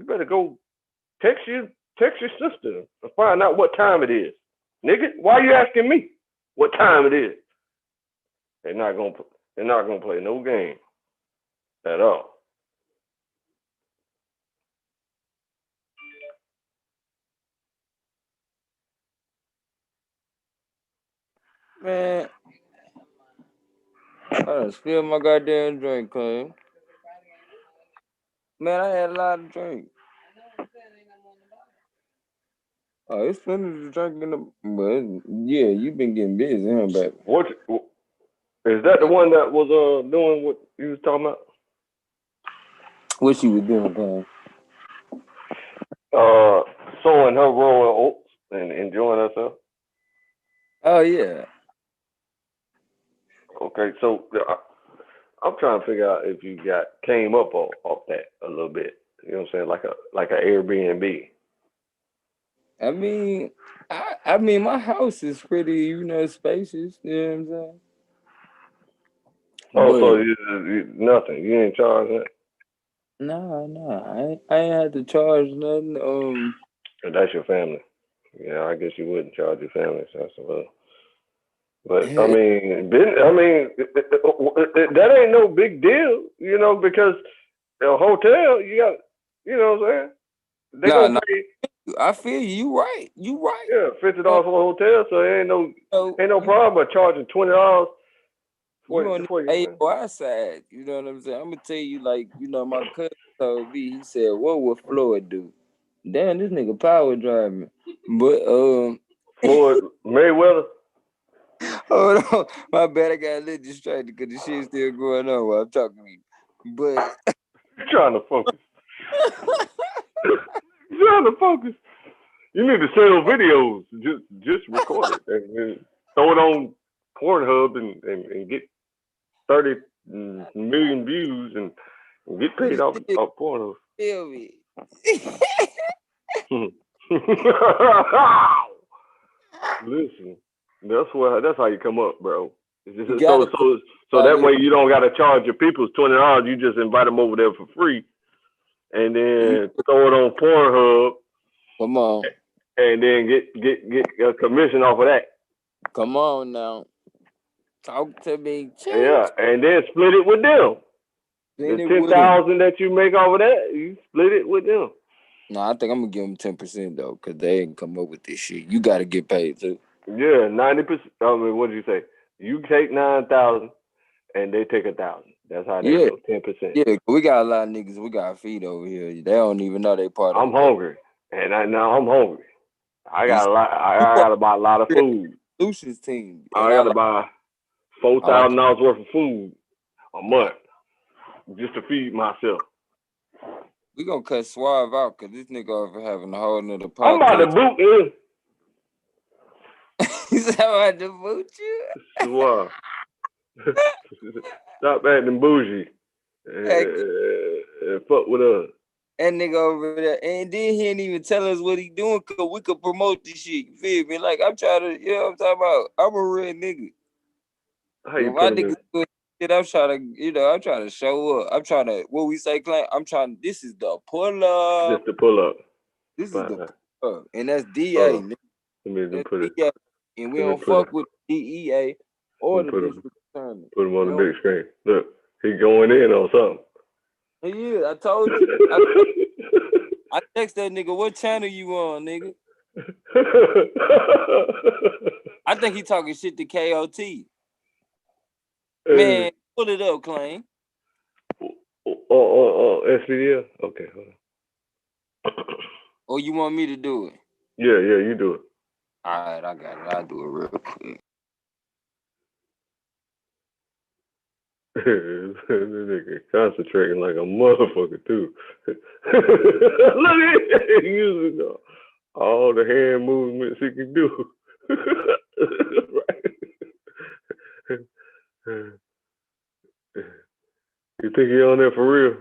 better go text your sister and find out what time it is. Nigga, why are you asking me what time it is? They're not gonna play no game at all. Man, I done spilled my goddamn drink, cuz. Man, I had a lot of drink. Oh, it's plenty to drink in the. But yeah, you been getting busy, huh, baby? What is that? The one that was doing what you was talking about? What she was doing, cuz? Sewing her royal oats and enjoying herself. Oh yeah. Okay, so I'm trying to figure out if you came up off that a little bit. You know what I'm saying? Like a Airbnb. I mean, I mean, my house is pretty, spacious. You know what I'm saying? Oh, so But nothing. You ain't charge that. no, I ain't had to charge nothing. But that's your family. Yeah, I guess you wouldn't charge your family. So that's a little. But I mean, that ain't no big deal, because a hotel, you got, you know what I'm saying? They nah, gonna nah. pay, I feel you. You right. You right. yeah, $50 for a hotel, so there ain't So no problem with charging $20 you on for the you. AOI side. You know what I'm saying? I'm gonna tell you, like, my cousin told me. He said, "What would Floyd do?" Damn, this nigga power driving. But Floyd Mayweather. hold on, my bad. I got a little distracted because the shit's still going on while I'm talking to you. But You trying to focus? You trying to focus? You need to sell videos. Just record it and throw it on Pornhub and get 30 million views and get paid you off still Pornhub. feel me? Listen, that's how you come up, bro. You gotta put So out that there. way you don't gotta charge your people's $20. You just invite them over there for free, and then throw it on Pornhub, Come on, and then get a commission off of that. come on now. Talk to me. Yeah, Change. and then split it with them. The Then it ten with them. thousand that you make off of that, you split it with them. No, I think I'm gonna give them 10% though, cause they ain't come up with this shit. You gotta get paid too. Yeah, 90%. I mean, what did you say? You take 9,000, and they take 1,000. That's how they Yeah, go. 10%. yeah. We got a lot of niggas. We got feet over here. They don't even know they part of I'm the government. hungry, and now I'm hungry. I You got a lot. you I part got to buy a lot of of food. the solutions team, I and I got to like. buy four I like. thousand dollars worth of food a I, month just to feed myself. we gonna cut Suave out, cause this nigga over having a whole nother I'm about to podcast. boot in. Somebody to boot you. Swap. Stop acting bougie Hey, and fuck with us. that nigga over there, and then he didn't even tell us what he doing, cause we could promote this shit. You feel me? Like I'm trying to, you know what I'm talking about? I'm a real nigga. How you When my put him niggas in? do shit, I'm trying to, I'm trying to show up. I'm trying to, what we say, Clint? I'm trying. This is the pull up. Just to pull up. This is the Fine. pull up, and that's Hold DA. on. Nigga. Let me just That's put it. DA, and we Let me don't put it. fuck with DEA Let or me the put him. district attorney. Put him on We the don't. big screen. Look, he going in on something. Yeah, I told you. I text that nigga, what channel you on, nigga? I think he talking shit to KOT. Man, pull it up, Clay. SVDL? Okay, hold on. Or you want me to do it? Yeah, you do it. All right, I got it. I'll do it real quick. This nigga concentrating like a motherfucker too. Look at him using all the hand movements he can do. Right. You think he on there for real?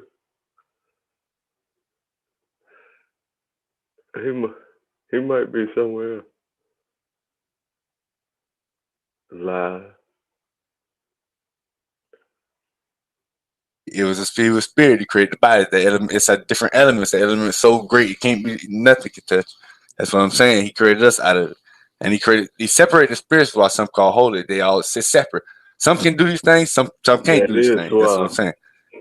He might be somewhere else. Live. It was a spirit. He created the body. The element, it's a different elements. The element is so great, it can't be nothing can touch. That's what I'm saying. He created us out of it, and he separated the spirits while some call holy. They all sit separate. Some can do these things. Some can't That do these is things. That's what I'm wild. saying.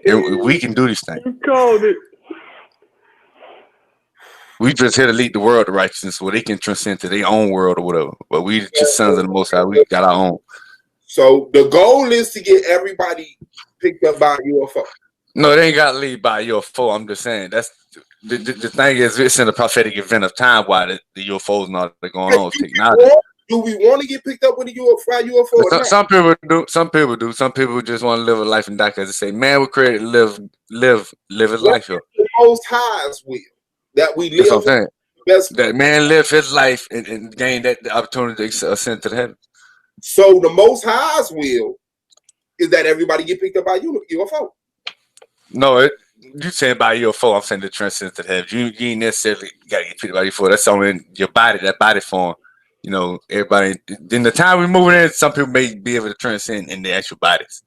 And we can do these things. You called it. We just here to lead the world to righteousness, where they can transcend to their own world or whatever. But we just sons of the Most High. We got our own. So the goal is to get everybody picked up by UFO. No, they ain't got to lead by UFO. I'm just saying that's the thing is it's in the prophetic event of time why the UFOs and all that going on. Technology. Do we want to get picked up with a UFO or not? Some people do. Some people do. Some people just want to live a life and die because they say, "Man, we created to live a life here." The Most High's will that we That's what I'm live. saying. Best That man live his life and gain that the opportunity to ascend to the heaven. So the Most High's will is that everybody get picked up by UFO. No, you saying by UFO, I'm saying the transcend to the heaven. You ain't necessarily got to get picked up by UFO. That's only in your body, that body form. You know, everybody. In the time we're moving in, some people may be able to transcend in their actual bodies,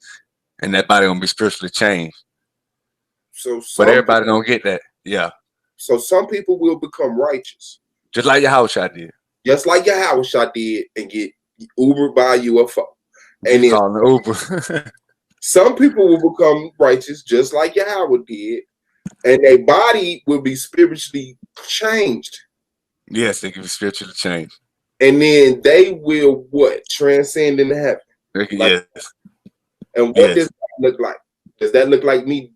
and that body gonna be spiritually changed. So But everybody don't get that. Yeah. So some people will become righteous, just like your house shot did. Just like your house shot did, and get Ubered by a UFO. And you calling it Uber. Some people will become righteous, just like Yahweh did, and their body will be spiritually changed. Yes, they can be spiritually changed. And then they will what? Transcend into heaven. Yes. And what does that look like? Does that look like me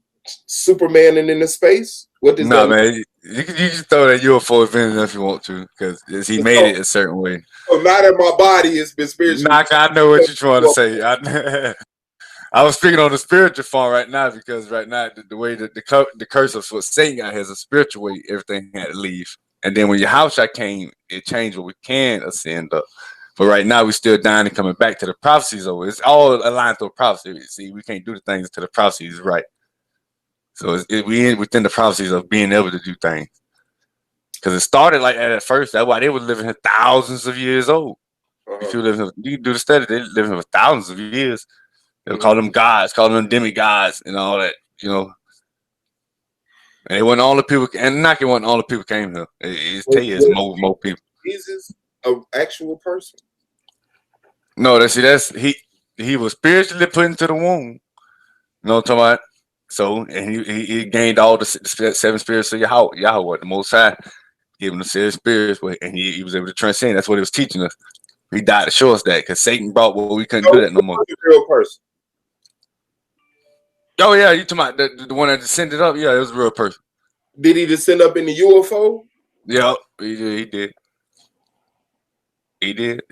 Superman and in the space? What does that man, you just throw that UFO event if you want to, because he made it a certain way. So now that my body has been spiritually, I know what you're trying to say. I was speaking on the spiritual form right now, because right now the way that the curse of what Satan got has a spiritual way everything had to leave, and then when your house shot came, it changed what we can ascend up. But right now we're still dying and coming back to the prophecies over. It's all aligned to a prophecy. See, we can't do the things until the prophecy is right. So we within the prophecies of being able to do things. Because it started like that at first. That's why they were living here thousands of years old. If you live here, you can do the study. They live here for thousands of years. They'll call them gods, call them demigods, and all that. And it wasn't all the people. And not it wasn't all the people came here. It's tell you, it's more people. Jesus, an actual person. No, that's he was spiritually put into the womb. You know what I'm talking about? So, and he gained all the 7 spirits of Yahweh, the Most High, gave him the 7 spirits, and he was able to transcend. That's what he was teaching us. He died to show us that, because Satan brought what we couldn't do that no more. Real person. Oh yeah, you talking about the one that descended up? Yeah, it was a real person. Did he descend up in the UFO? Yeah, he did. He did.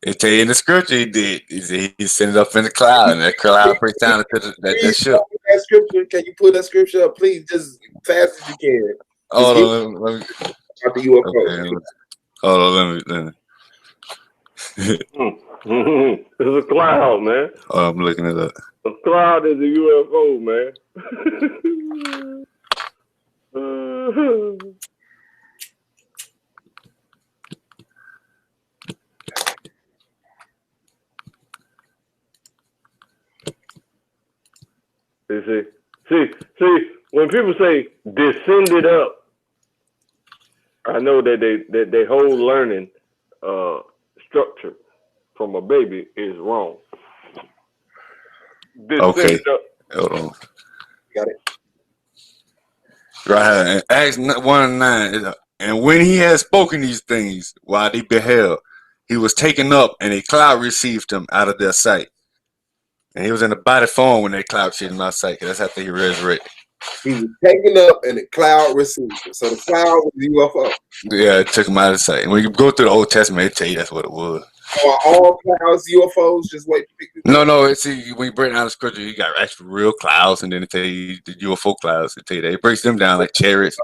It tell you in the scripture he did. He sent it up in the cloud, and that cloud breaks down into that ship. That scripture, can you put that scripture up, please, just fast as you can? Hold on, let me. About the UFO. Okay, hold on, let me. It's a cloud, man. Oh, I'm looking it up. A cloud is a UFO, man. You see, when people say descended up, I know that they whole learning uh, structure from a baby is wrong. Okay, Descended up. hold on. Got it. Right here, Acts 1:9. And when he had spoken these things, while they beheld, he was taken up, and a cloud received him out of their sight. And he was in a body form when that cloud received him out of sight. That's after he resurrected. He was taken up and the cloud received him. So the cloud was UFO. Yeah, it took him out of sight. And when you go through the Old Testament, it tell you that's what it was. Are all clouds UFOs? Just wait to pick this up. No, it's when you break down the scripture, you got actual real clouds, and then it tell you the UFO clouds. It tell you that it breaks them down like chariots.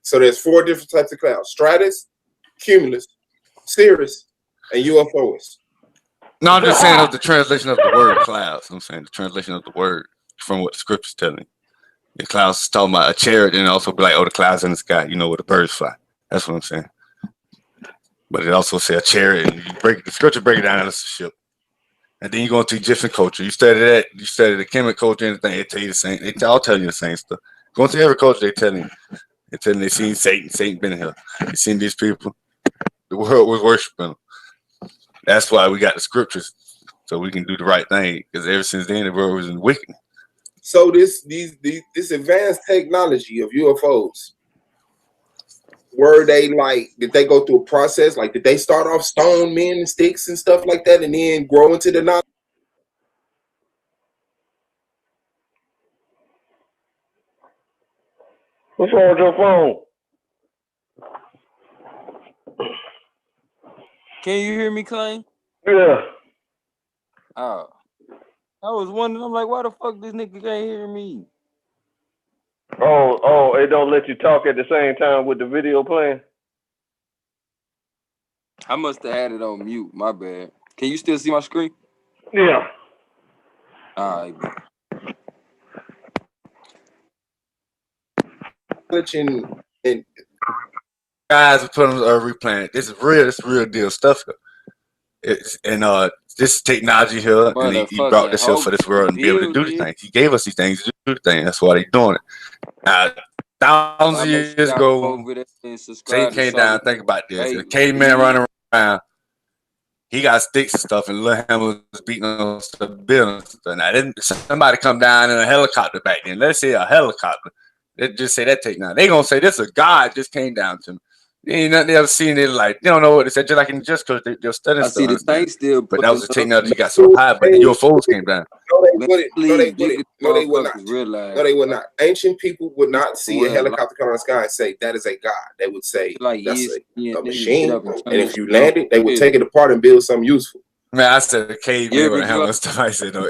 So there's 4 different types of clouds: stratus, cumulus, cirrus, and UFOs. No, I'm just saying of the translation of the word clouds. I'm saying the translation of the word from what the scripture's telling. The clouds is talking about a chariot, and also be like, oh, the clouds in the sky, you know, where the birds fly. That's what I'm saying. But it also say a chariot, and you break the scripture, break it down as a ship. And then you go into Egyptian culture. You study that, you study the Kemet culture, and everything. They tell you the same. They all tell you the same stuff. Go into every culture, they telling you. They telling they seen Satan. Satan been here. They seen these people. The world was worshiping them. That's why we got the scriptures, so we can do the right thing. Because ever since then, the world was in wickedness. So this advanced technology of UFOs, were they like, did they go through a process? Like, did they start off stone men and sticks and stuff like that, and then grow into the knowledge? What's wrong with your phone? Can you hear me, Clay? Yeah. Oh. I was wondering, I'm like, why the fuck this nigga can't hear me? Oh, it don't let you talk at the same time with the video playing? I must have had it on mute. My bad. Can you still see my screen? Yeah. All right. And Guys, we put on a replant. This is real deal stuff. It's this technology here, and he brought this here for this world and be able to do the things. He gave us these things to do the thing. That's why they doing it. Thousands of years ago, Satan came down. Think about this: a caveman running around. He got sticks and stuff, and little hammer was beating on stuff, building stuff. Now, didn't somebody come down in a helicopter back then? Let's say a helicopter. They just say that technology. They gonna say this a god just came down to me. They ain't nothing else seen it like they don't know what they said. Just like in just because they're studying I see the stuff. tank still, But that was the technology got so high, but the UFOs came down. No, they wouldn't. No, they wouldn't. No, they would not. Realize, no, they would not. Ancient people would not see a helicopter come out of the sky and say that is a god. They would say like that's a machine. And if you land it, they would take it apart and build something useful. Man, I said a caveman with a hammer and stuff. I said no,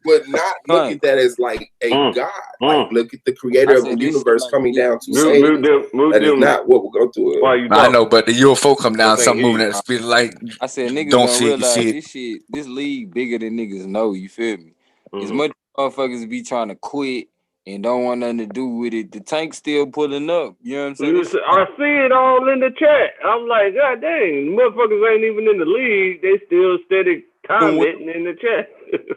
would not look at that as like a god. Like, look at the creator of the universe coming down to say that is not what we're going through. I know, but the UFO come down, something moving at the speed of light. I said niggas don't see it, you see it. This shit, this league bigger than niggas know. You feel me? As much motherfuckers be trying to quit and don't want nothing to do with it, the tank's still pulling up. You know what I'm saying? I see it all in the chat. I'm like, God dang, motherfuckers ain't even in the league. They still steady commenting in the chat.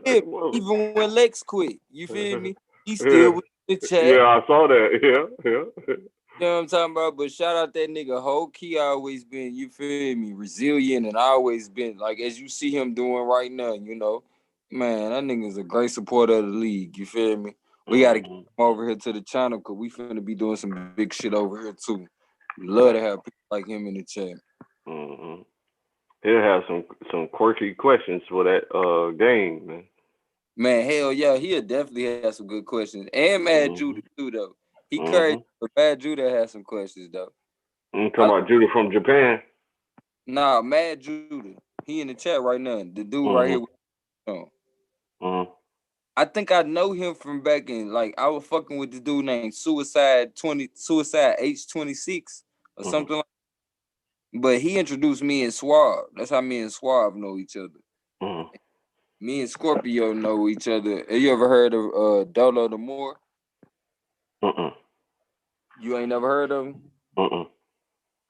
Even when Lex quit, you feel me? He still with the chat. Yeah, I saw that. Yeah. You know what I'm talking about? But shout out that nigga. Whole key always been, you feel me, resilient and always been like as you see him doing right now, you know. Man, that nigga's a great supporter of the league. You feel me? We gotta get him over here to the channel because we finna be doing some big shit over here too. We love to have people like him in the chat. He'll have some quirky questions for that game, man. Man, hell yeah, he'll definitely have some good questions. And Mad Judah too, though. He crazy, but Mad Judah has some questions though. You talking about Judah from Japan? Nah, Mad Judah. He in the chat right now. The dude right here with I think I know him from back in, like, I was fucking with this dude named Suicide H26 or something like But he introduced me and Suave. That's how me and Suave know each other. Mm. Me and Scorpio know each other. Have you ever heard of Dolo the Moor? Mm-mm. You ain't never heard of him? Mm-mm.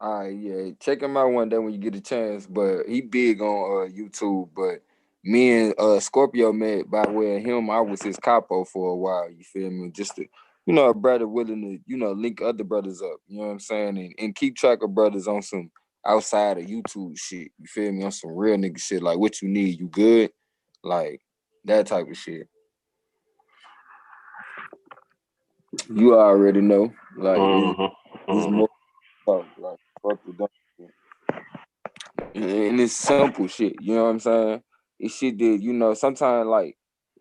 All right, yeah. Check him out one day when you get a chance. But he big on YouTube. But me and Scorpio met by way of him. I was his capo for a while. You feel me? Just to, a brother willing to, link other brothers up. You know what I'm saying? And keep track of brothers on some outside of YouTube shit. You feel me? On some real nigga shit. Like what you need, you good? Like that type of shit. You already know. Like Mm-hmm. it's Mm-hmm. more like fuck the dumb shit. And it's simple shit. You know what I'm saying? It's shit that sometimes like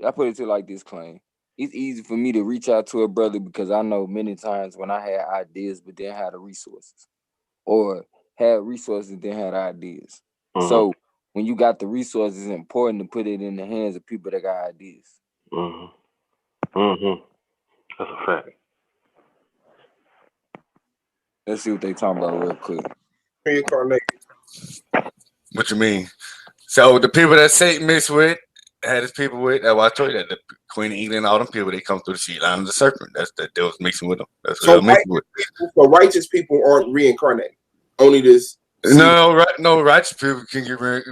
I put it to like this claim. It's easy for me to reach out to a brother because I know many times when I had ideas but didn't have the resources, or had resources and didn't have ideas. Mm-hmm. So when you got the resources, it's important to put it in the hands of people that got ideas. Mm-hmm. Mm-hmm. That's a fact. Let's see what they talking about real quick. Reincarnate. What you mean? So the people that Satan mixed with, had his people with. That's why I told you that the Queen of England, all them people, they come through the seed line of the serpent. That's that they was mixing with them. That's what they So were mixing with. righteous people aren't reincarnated. Only this seed. No, righteous people can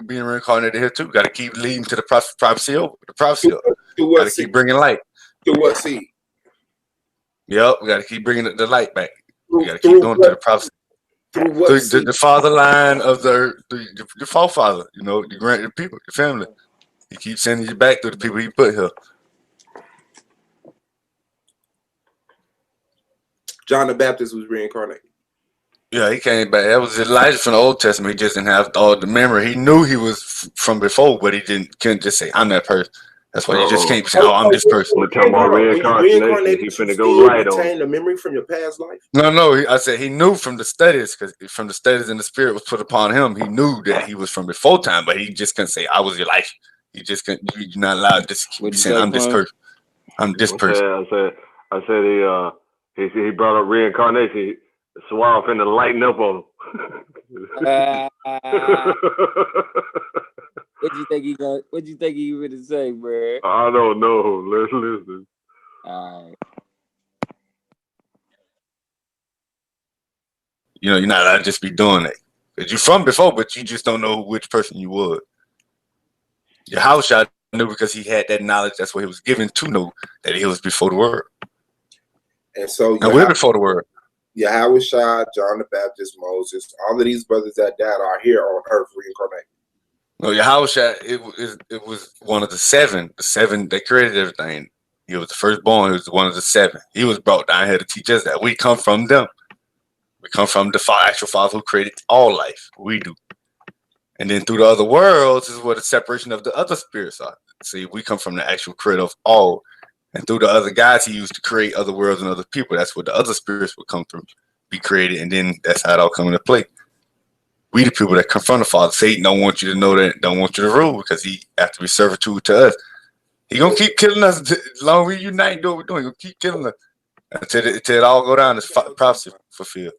being reincarnated here too. Got to keep leading to the prophecy over the prophecy. To Got what to seed? keep bringing light. To what seed? Yep, we got to keep bringing the light back. We got to keep Through going to what? the prophecy. Through what Through seed? the father line of the forefather, the people, the family. He keeps sending you back to the people he put here. John the Baptist was reincarnated. Yeah, he came back. That was Elijah from the Old Testament. He just didn't have all the memory. He knew he was from before, but he couldn't just say, "I'm that person." That's why you just Uh-oh. can't say, "Oh, I'm this person." We're talking about When you reincarnation. He reincarnated, you finna go still light on. retain the memory from your past life. No. I said he knew from the studies, because from the studies and the spirit was put upon him. He knew that he was from before time, but he just couldn't say, "I was Elijah." He just couldn't. You're not allowed to keep What'd you saying, say, "I'm this Pun? person." I'm this person. I said he brought up reincarnation. Suave finna lighten up on him. What'd you think he gonna say, bro? I don't know. Let's listen. All right. You're not allowed to just be doing it. Because you're from before, but you just don't know which person you was. Your house shot knew because he had that knowledge. That's what he was given to know, that he was before the word. And so And we're before the word. Yahweh Shah, John the Baptist, Moses, all of these brothers that died are here on earth reincarnated. No, Yahweh Shah, it was one of the seven. The seven that created everything. He was the firstborn. He was one of the seven. He was brought down here to teach us that we come from them. We come from the actual Father who created all life. We do. And then through the other worlds is where the separation of the other spirits are. See, we come from the actual creator of all. And through the other guys he used to create other worlds and other people, that's where the other spirits would come through, be created. And then that's how it all come into play. We the people that confront the Father. Satan don't want you to know that, don't want you to rule, because he have to be servitude to us. He gonna keep killing us as long as we unite and do what we're doing. He gonna keep killing us until it all go down as prophecy fulfilled.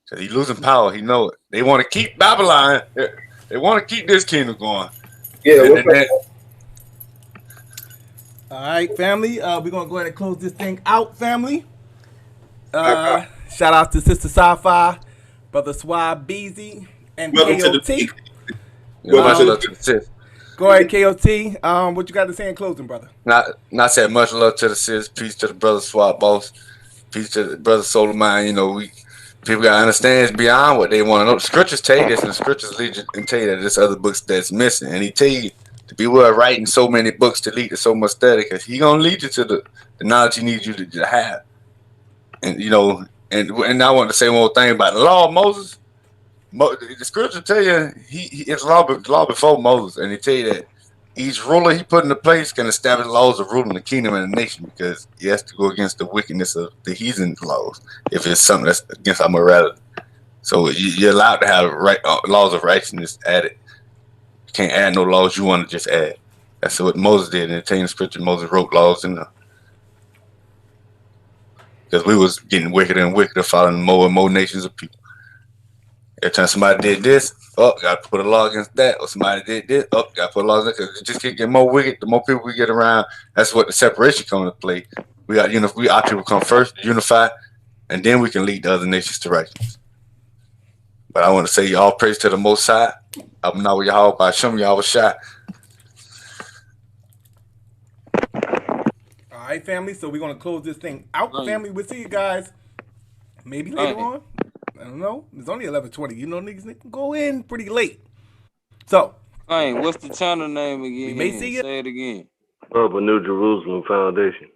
Because he losing power. He know it. They want to keep Babylon. They want to keep this kingdom going. Yeah. All right, family. We're gonna go ahead and close this thing out, family. Shout out to Sister Sci-Fi, Brother Swab Beezy, and Welcome to the KOT. Much love to the sis. Go ahead, KOT. What you got to say in closing, brother? Not said much love to the sis. Peace to the brother Swap Boss. Peace to the brother Soul of Mine. People gotta understand it's beyond what they want to know. The scriptures tell you this, and the scriptures lead you and tell you that there's other books that's missing. And he tell you to beware writing so many books to lead to so much study, because he gonna lead you to the knowledge he needs you to have. And and I want to say one more thing about the law of Moses. The scripture tell you it's law before Moses, and they tell you that each ruler he put into place can establish laws of ruling the kingdom and the nation, because he has to go against the wickedness of the heathen laws if it's something that's against our morality. So you're allowed to have laws of righteousness added. You can't add no laws you want to just add. That's what Moses did in the scripture. Moses wrote laws in there. Because we was getting wickeder and wickeder, following more and more nations of people. Every time somebody did this, gotta put a law against that. Or somebody did this, gotta put a law against that. It just keep getting more wicked. The more people we get around, that's what the separation comes into play. We got our people come first, unify, and then we can lead the other nations to righteousness. But I want to say all praise to the Most High. I'm not with y'all by showing y'all a shot. All right, family. So we're gonna close this thing out, Right. family. We'll see you guys maybe later on. I don't know. It's only 11:20. You know, niggas can go in pretty late. So Hey, what's the channel name we again? may see you. Say it again. Club of New Jerusalem Foundation.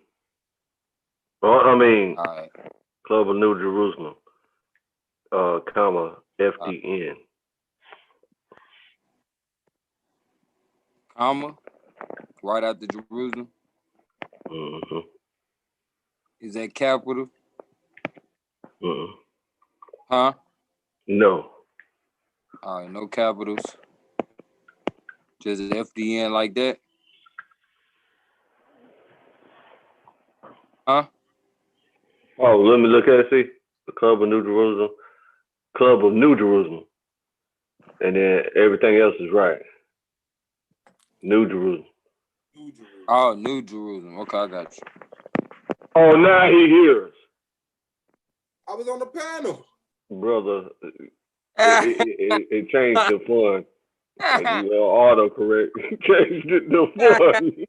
I mean, All right. Club of New Jerusalem, comma, FDN. Comma. Right after Jerusalem. Mm-hmm. Is that capital? Mm-hmm. Huh? No. All right, no capitals. Just FDN like that. Huh? Oh, let me look at it, see. The Club of New Jerusalem. Club of New Jerusalem. And then everything else is right. New Jerusalem. Oh, New Jerusalem. Okay, I got you. Oh, now he hears. I was on the panel. Brother, it changed the fun. You autocorrect changed it to fun.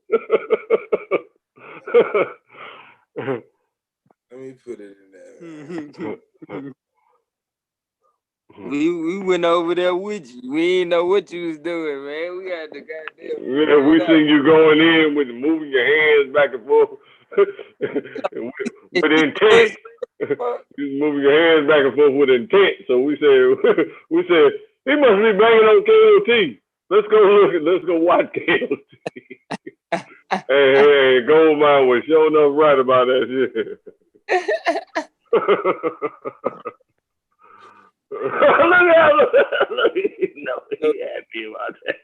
Let me put it in there. we went over there with you. We didn't know what you was doing, man. We had the goddamn. Yeah, we seen you going in with moving your hands back and forth with intent. You moving your hands back and forth with intent. So we said he must be banging on KOT. Let's go watch KOT. hey, Goldmine was showing up right about that shit. Look, he happy about that.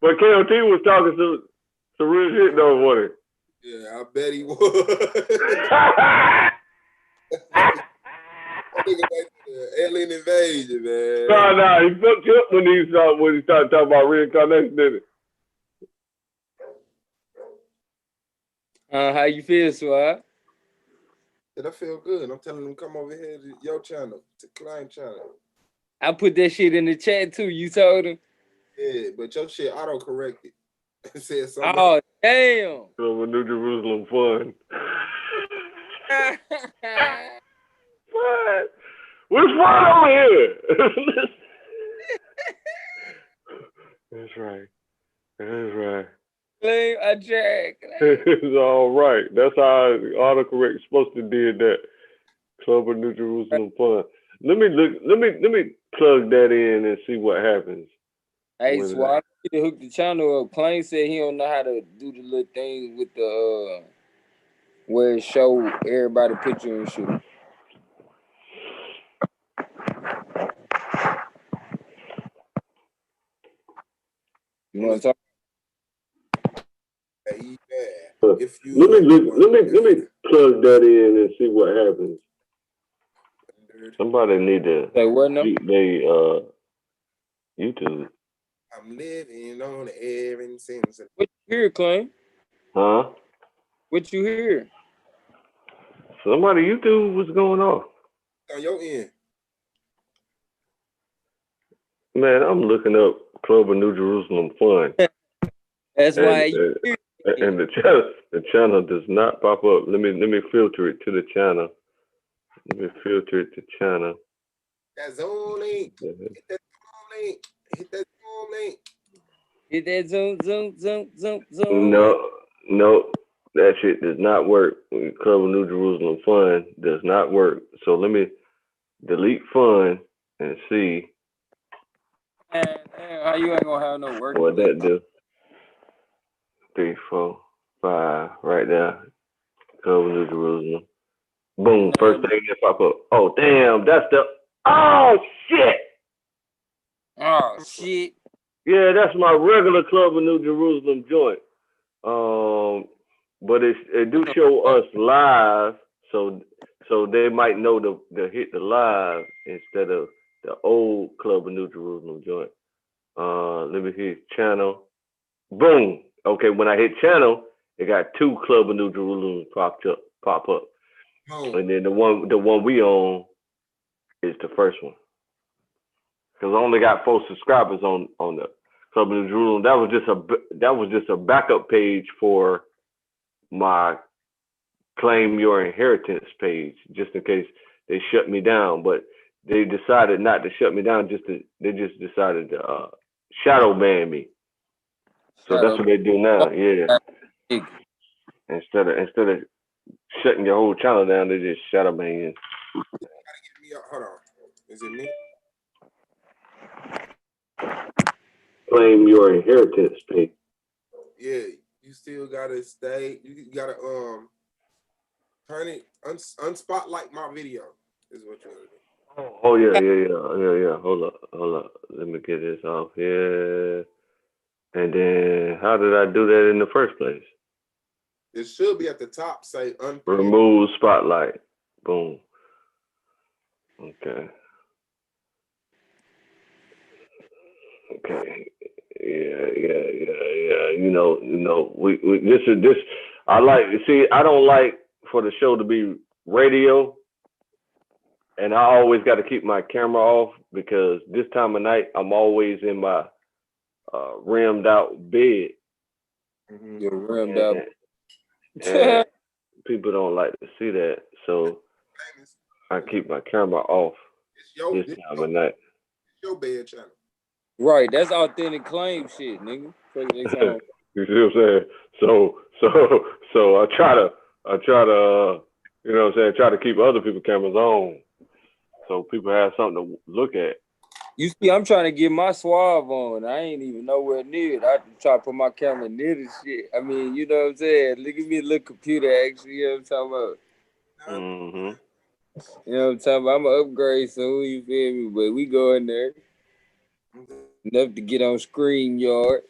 But KOT was talking some real shit though, wasn't it? Yeah, I bet he was. Alien invasion, man. No, he fucked up when he started talking about reincarnation, didn't it? How you feel, Swag? Did I feel good? I'm telling them come over here to your channel, to Klein channel. I put that shit in the chat too. You told him. Yeah, but your shit auto-corrected. It said something. Oh, damn. So New Jerusalem fun. What? What's fun over here? That's right. That's right. I check. It's all right. That's how autocorrect is supposed to do that. Club of New Jerusalem fun. Let me plug that in and see what happens. Hey, Swag, I need to hook the channel up. Klein said he don't know how to do the little thing with the where it show everybody picture and shit. You know what I'm talking? If you let me plug that in and see what happens. Somebody need to beat they YouTube. I'm living on the air and since. What you hear, Klein? Huh? What you hear? Somebody YouTube, what's going on? On your end. Man, I'm looking up Club of New Jerusalem fun. That's why. And the channel does not pop up. Let me filter it to the channel. Let me filter it to channel. That Zoom link. Hit that Zoom link. Hit that Zoom link. Hit that zoom. No, that shit does not work. Club of New Jerusalem fun does not work. So let me delete fun and see. How you ain't gonna have no work? What that do? 3, 4, 5, right there. Club of New Jerusalem. Boom, first thing that pop up. Oh damn, that's the. Oh shit. Oh shit. Yeah, that's my regular Club of New Jerusalem joint. But it do show us live, So they might know the hit the live instead of the old Club of New Jerusalem joint. Let me hit channel. Boom. Okay, when I hit channel, it got two Club of New Jerusalem pop up. Oh, And then the one we own is the first one. Because I only got 4 subscribers on the Club of New Jerusalem. That was just a backup page for my Claim Your Inheritance page, just in case they shut me down. But they decided not to shut me down. They just decided to shadow ban me. So that's what they do now. Yeah. Instead of shutting your whole channel down, they just shadow ban you. hold on. Is it me? Claim Your Inheritance page. Yeah, you still gotta stay. You gotta turn it unspotlight my video. Is what you gotta do. Oh yeah. Hold up. Let me get this off here. And then how did I do that in the first place? It should be at the top. Say unpinned. Remove spotlight. Boom. Okay. Yeah. We this. I like. See, I don't like for the show to be radio, and I always got to keep my camera off because this time of night I'm always in my rimmed out bed. You're rimmed out. And people don't like to see that, so I keep my camera off this time of night. It's your bed channel. Right, that's authentic claim shit, nigga. You see what I'm saying? So I try to you know what I'm saying, try to keep other people's cameras on so people have something to look at. You see, I'm trying to get my swab on. I ain't even nowhere near it. I try to put my camera near the shit. I mean, you know what I'm saying? Look at me, little computer actually. You know what I'm talking about? You know what I'm talking about? I'm an upgrade soon, you feel me? But we go in there. Enough to get on StreamYard.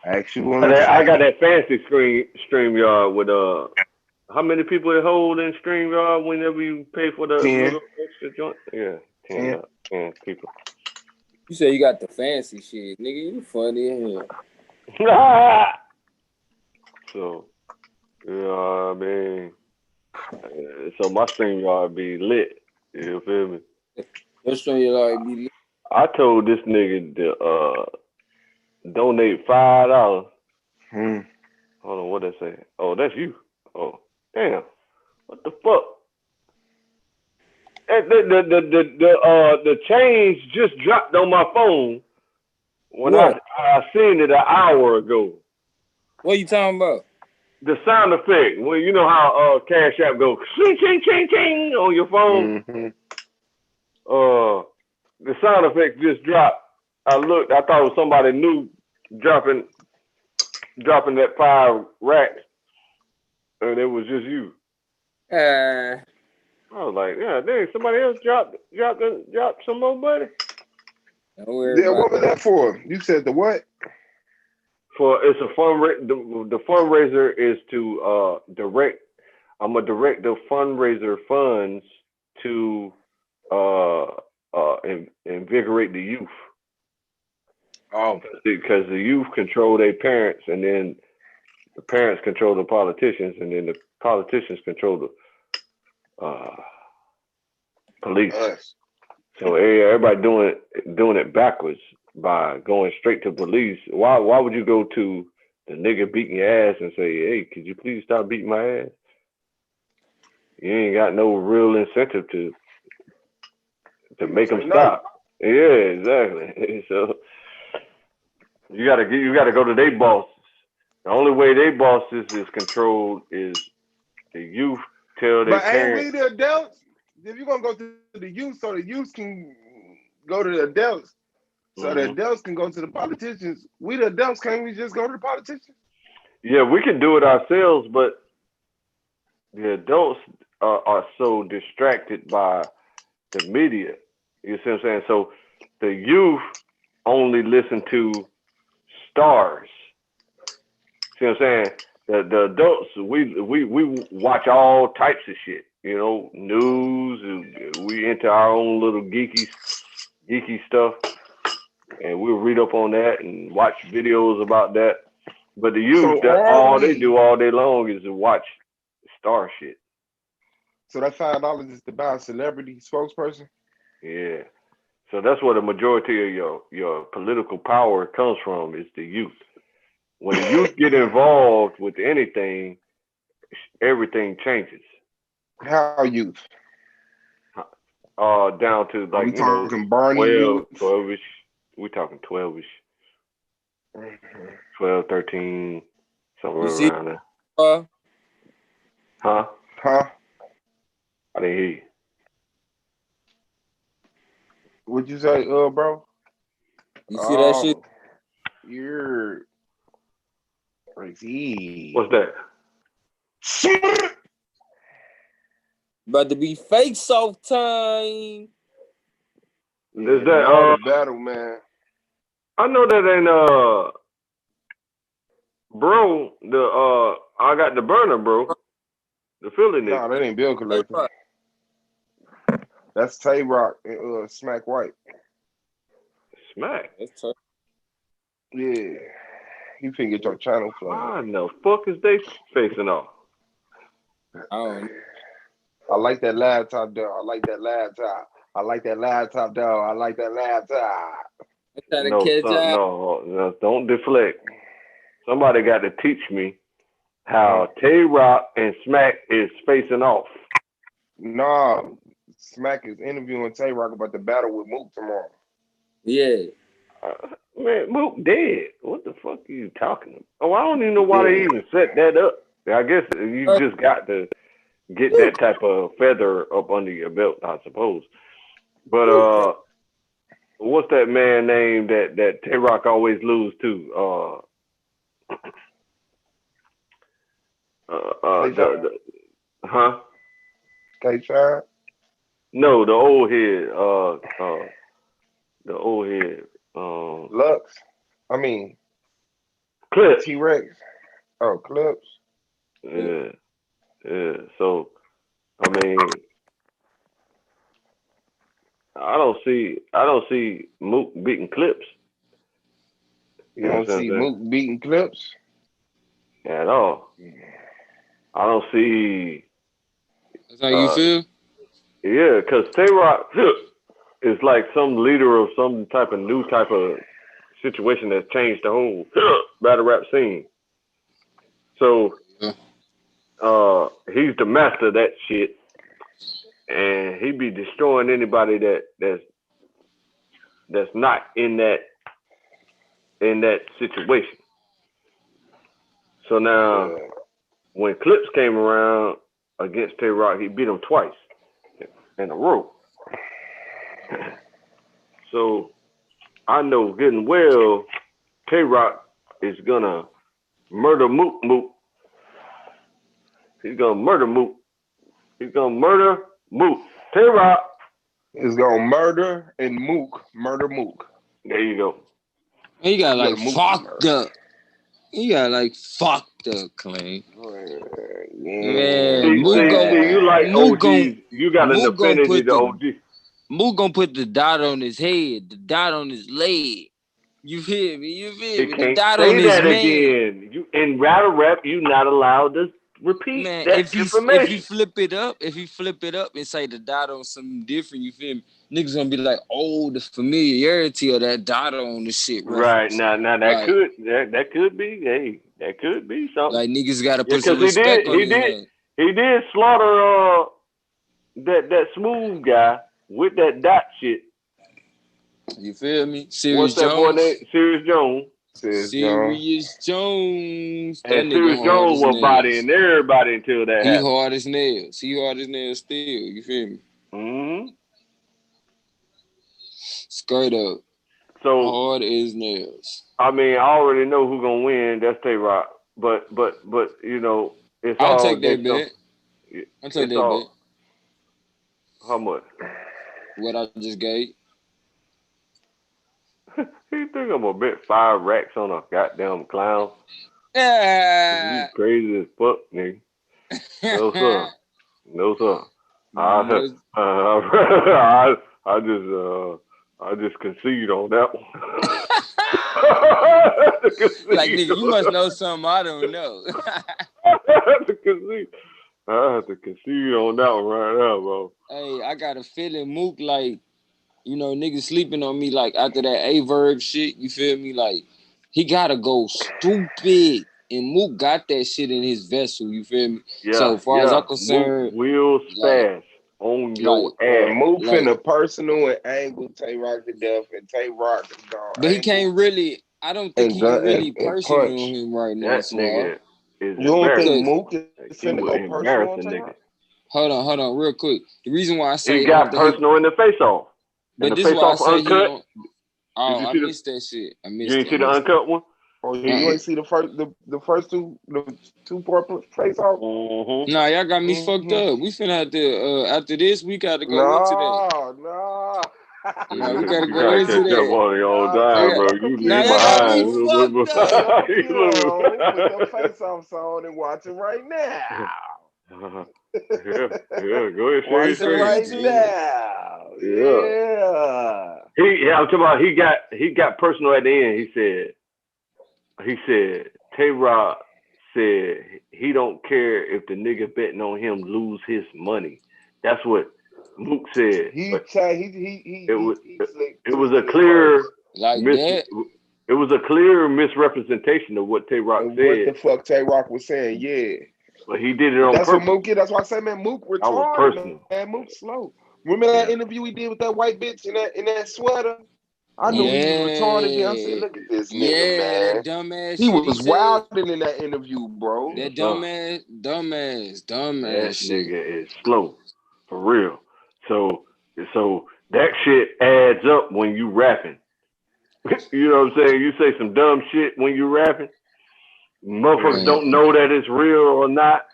Actually, I got that fancy StreamYard with how many people it hold in StreamYard whenever you pay for the 10. little extra joint? Yeah, 10 people. You say you got the fancy shit, nigga. You funny as hell. So, you know what I mean? So my StreamYard be lit. You feel me? Your StreamYard be lit. I told this nigga to donate $5. Hold on, what they say? Oh, that's you. Oh, damn. What the fuck? The change just dropped on my phone when I seen it an hour ago. What you talking about? The sound effect. Well, you know how Cash App goes ching ching ching ching on your phone. The sound effect just dropped. I looked. I thought it was somebody new dropping that 5 racks, and it was just you. I was like, yeah, dang, somebody else dropped some more money. Yeah, what was that for? You said the what? It's a the fundraiser is to direct. I'm gonna direct the fundraiser funds to invigorate the youth. Oh, because the youth control their parents, and then the parents control the politicians, and then the politicians control the police. So everybody doing it backwards by going straight to police. Why would you go to the nigga beating your ass and say, hey, could you please stop beating my ass? You ain't got no real incentive to make them stop. Yeah, exactly. So you gotta go to their bosses. The only way their bosses is controlled is the youth tell their parents. Ain't we the adults? If you're gonna go to the youth, so the youth can go to the adults, so the adults can go to the politicians. We the adults, can't we just go to the politicians? Yeah, we can do it ourselves, but the adults are so distracted by the media. You see what I'm saying? So the youth only listen to stars. See what I'm saying? The adults, we watch all types of shit. You know, news. We into our own little geeky stuff, and we'll read up on that and watch videos about that. But the youth, So that are all they we? do all day long is to watch star shit. So that $5 is to buy a celebrity spokesperson. Yeah. So that's where the majority of your political power comes from is the youth. When the youth get involved with anything, everything changes. How youth? Down to Are like, we talking Barney 12, youth? 12ish. We talking 12ish, Mhm. 12, 13, You somewhere see, around there. uh, Huh? Huh? I didn't hear you. What'd you say, bro? you see that shit? Oh, you're crazy. What's that? About to be fake soft time. Is Yeah, that tomorrow the battle, man. I know that ain't bro, I got the burner, bro. The Philly nigga. Nah, that ain't bill Hey, collector. bro, That's Tay Rock and Smack White. Smack. that's tough. Yeah, you finna get your channel flagged. Why in the fuck is they facing off? I don't know. I like that laptop, though. I like that laptop. I like that laptop, though. I like that laptop. I'm trying to No, catch son, up. no, don't deflect. Somebody got to teach me Huh? how Tay Rock and Smack is facing off. Nah, Smack is interviewing Tay Rock about the battle with Mook tomorrow. Yeah. Man, Mook dead. What the fuck are you talking about? Oh, I don't even know why they Yeah. even set that up. I guess you just got to get that type of feather up under your belt, I suppose. But what's that man name that Tay Rock always lose to? K-Shine? Huh? K-Shine? No, the old head. The old head. Lux? I mean, Clips. T-Rex? Oh, Clips? Yeah, yeah. So I mean, I don't see Mook beating Clips. You You know don't what I'm see saying? Mook beating Clips? At all. I don't see. That's how you Uh, feel? yeah, because Tay Rock is like some leader of some type of new type of situation that's changed the whole battle rap scene. So Yeah. he's the master of that shit, and he be destroying anybody that's not in that situation. So now, Yeah. when Clips came around against Tay Rock, he beat him twice in a row. So I know getting well, Tay Rock is gonna murder Mook Mook. He's gonna murder Mook. He's gonna murder Mook. Tay Rock. It's gonna murder Mook. There you go. He got You got like a Mook to fucked murder. up. He got like fucked up, Clay. Man, See, you like Mook gon' OGs. You got an Mook gon' affinity put to the OG. Mook gon' put the dot on his head, the dot on his leg. You feel me? You feel You me? The can't dot on say his that man. again. You in battle rap, you not allowed to repeat Man, that if he information. flip it up and say the dot on something different, you feel me? Niggas gonna be like, oh, the familiarity of that dot on the shit Right reference. now Like that could be that could be something. like niggas gotta Yeah, put some cause he respect did on he his did name. he did slaughter that smooth guy with that dot shit. You feel me? What's Serious that boy name? Jones. Serious Jones. Says John. Serious Jones. That And nigga Serious hard Jones as was nails. bodying everybody until that He happened. hard as nails. He hard as nails still. You feel me? hmm Straight up. So Hard as nails. I mean, I already know who's gonna win. That's Tay Rock. But it's I'll all take that next up. bet. I'll take It's that bet. all how much? What I just gave. You think I'm gonna bet 5 racks on a goddamn clown? You crazy as fuck, nigga. No sir. No sir. I No, I just concede on that one. I have to like concede nigga, you on must that. know something I don't know. I have to concede. I have to concede on that one right now, bro. Hey, I got a feeling Mook like, you know, niggas sleeping on me like after that A verb shit, you feel me? Like he gotta go stupid. And Mook got that shit in his vessel, you feel me? So Yeah, as far as I'm yeah. Mook concerned, will like spaz on your like ass. Mook like finna personal and angle Tay Rock to death, and Tay Rock is but gonna he angle can't really I don't think and he gun really and personal punch. him right now, That Swab. nigga is You don't think embarrassing. Cause Mook is He finna will go personal embarrass on a Tay nigga. Rock? hold on, real quick. The reason why I He say I don't got think he personal in the face off. In but the this is face why I off say he uncut. don't Did oh you I see the missed that shit. I you missed ain't it. I see the missed it. uncut one? Oh, you Uh-uh. ain't see the first two part face off? Mm-hmm. Nah, y'all got me fucked Mm-hmm. up. We finna have to after this we gotta go into that. No, no. No, we gotta You go gotta into catch up that. on your own Nah, We time, turn got bro. your You now you computer y'all got me behind. on. fucked Turn up. your computer You on. Put your face offs on and watch it right now. yeah, yeah. Go ahead, share your Watch It's it on screen. right YouTube. now. Yeah. Yeah. Yeah, I'm talking about he got personal at the end. He said Tay Rock said he don't care if the nigga betting on him lose his money. That's what Mook said. He But try he it was slick it was a twisted his clear words. Like mis that. it was a clear misrepresentation of what Tay Rock And what said, the fuck Tay Rock was saying, yeah. but he did it But on that's what purpose. Mook is. That's why I say, man, Mook That was retarded, personal. man. Mook slow. Remember that Yeah. interview we did with that white bitch in that sweater? I knew he was retarded. Then I said, Yeah. look at this nigga, Yeah, man. that dumbass He shit he was said. wilding in that interview, bro. Yes, That sir. dumbass That shit. nigga is slow, for real. So that shit adds up when you rapping. You know what I'm saying? You say some dumb shit when you rapping. Motherfuckers Yeah. don't know that it's real or not.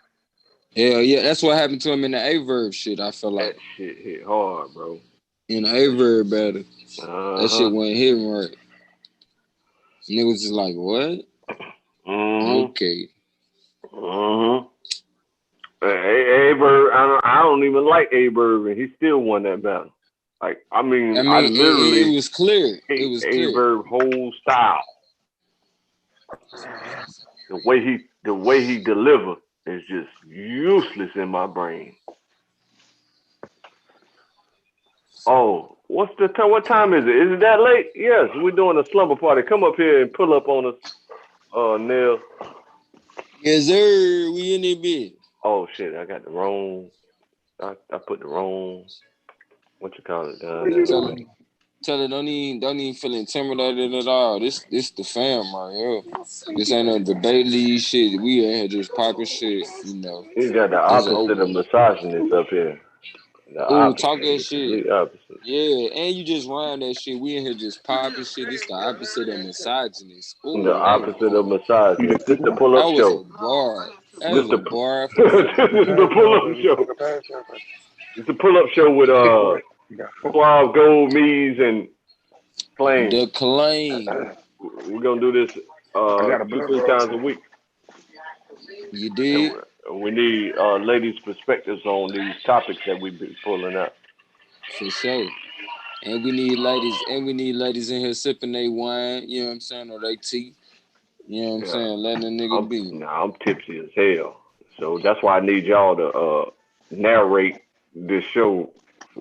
Hell yeah, that's what happened to him in the A-Verb shit, I feel That like. shit hit hard, bro. In the A-Verb battle. That Uh shit huh. wasn't hitting right. Niggas just like, what? Mhm. Okay. Mhm. Aberg, I don't even like Aberg, and he still won that battle. Like, I mean, I I mean, it literally was clear. It hate was clear. Aberg whole style. The way he deliver is just useless in my brain. Oh, what time is it? Is it that late? Yes, we're doing a slumber party. Come up here and pull up on us, Neil. Yes, sir. We in it, bitch. Oh shit, I got the wrong. I put the wrong. What you call it down Where there? you Let Tell me. it, going? don't even feel intimidated at all. This the fam right here. This ain't no debate league shit. We in here just popping shit, you know. He got the It's opposite of open. misogynist up here. The Oh, opposite, talk that the shit. complete opposite. Yeah, and you just rhyme that shit. We in here just popping shit. This the opposite of misogynist. The Oh, that was opposite of hard. misogynist. This the pull That up was show. a bar. That This was the a bar for this real. is the pull up show. It's the pull up show with Suave Gold Mees and Flame. The claim. We're gonna do this I got a two, blunt three roll times a too. week. You And did? we need ladies' perspectives on these topics that we be pulling up. For sure. And we need ladies in here sipping their wine, you know what I'm saying, or they tea. You know what I'm Yeah, saying? Letting a nigga be. I'm tipsy as hell, so that's why I need y'all to narrate this show.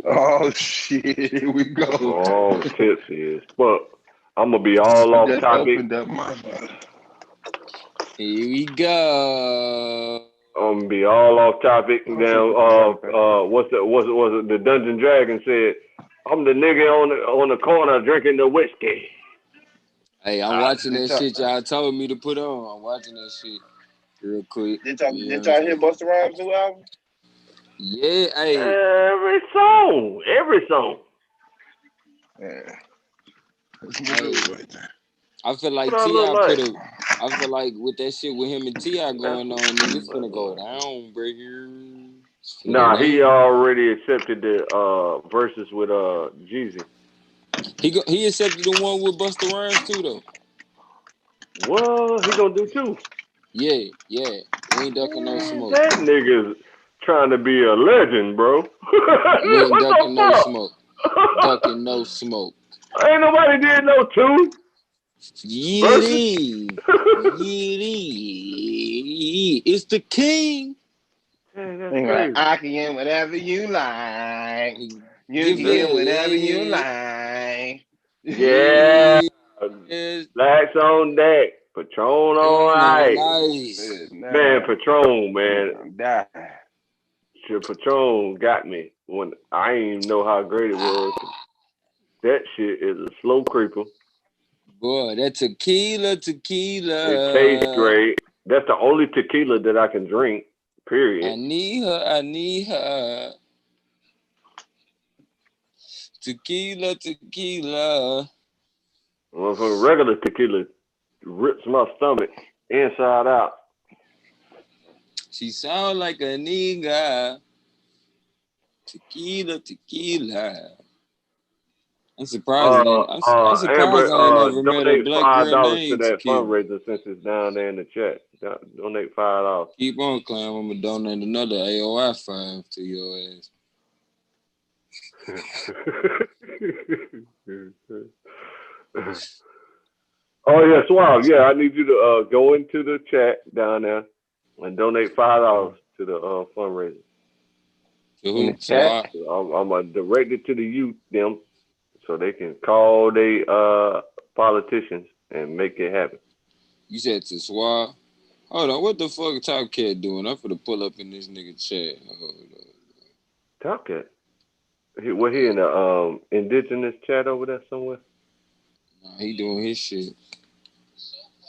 Oh shit, here we go. Oh, I'm tipsy as fuck. I'm gonna be all off Just topic. opened up my Here we go. I'm gonna be all off topic. I should Now, put this on the paper. was it the Dungeon Dragon said? I'm the nigga on the corner drinking the whiskey. Hey, I'm Ah, watching that shit y'all told me to put on. I'm watching that shit real quick. You know did what I'm y'all hear saying? Busta Rhymes' new album? Yeah, hey, Every song. Yeah. hey. I feel What like I look T.I. like? I feel like with that shit with him and T.I. going on, nigga, it's finna go down, bro. It's finna go Nah, he down. already accepted the verses with Jeezy. He accepted the one with Busta Rhymes too, though. What he gonna do too? Yeah. We ain't ducking no smoke. That nigga's trying to be a legend, bro. We ain't What the ducking no fuck? smoke. Ducking no smoke. Ain't nobody did no two verses. Yiddy. It's the king. Dang, that's Ain't like, crazy. I can get whatever you like. You Give can get it. whatever you like. Yeah. Yes. Blacks on deck. Patron on ice. Nice. Man, Nah, Patron, I'm man. gonna die. Shit, Patron got me when I didn't even know how great it was. That shit is a slow creeper. Boy, that tequila. It tastes great. That's the only tequila that I can drink. I Period. need her. Tequila. Well, for regular tequila, rips my stomach inside out. She sound like a nigga. Tequila. I'm surprised. I'm Amber, surprised I ain't never met a donate black girl $5 to named that Tequila. fundraiser since it's down there in the chat. Donate $5. Keep on claiming I'm gonna donate another AOI 5 to your ass. Oh yeah, Suave. Yeah, I need you to go into the chat down there and donate $5 to the fundraiser. To In the who? So chat. I'm gonna direct it to the youth them so they can call they politicians and make it happen. you said to Swab. Hold on, what the fuck Top Cat doing? I'm finna pull up in this nigga chat. Hold on. Top Cat. He in the indigenous chat over there somewhere Nah, he doing his shit.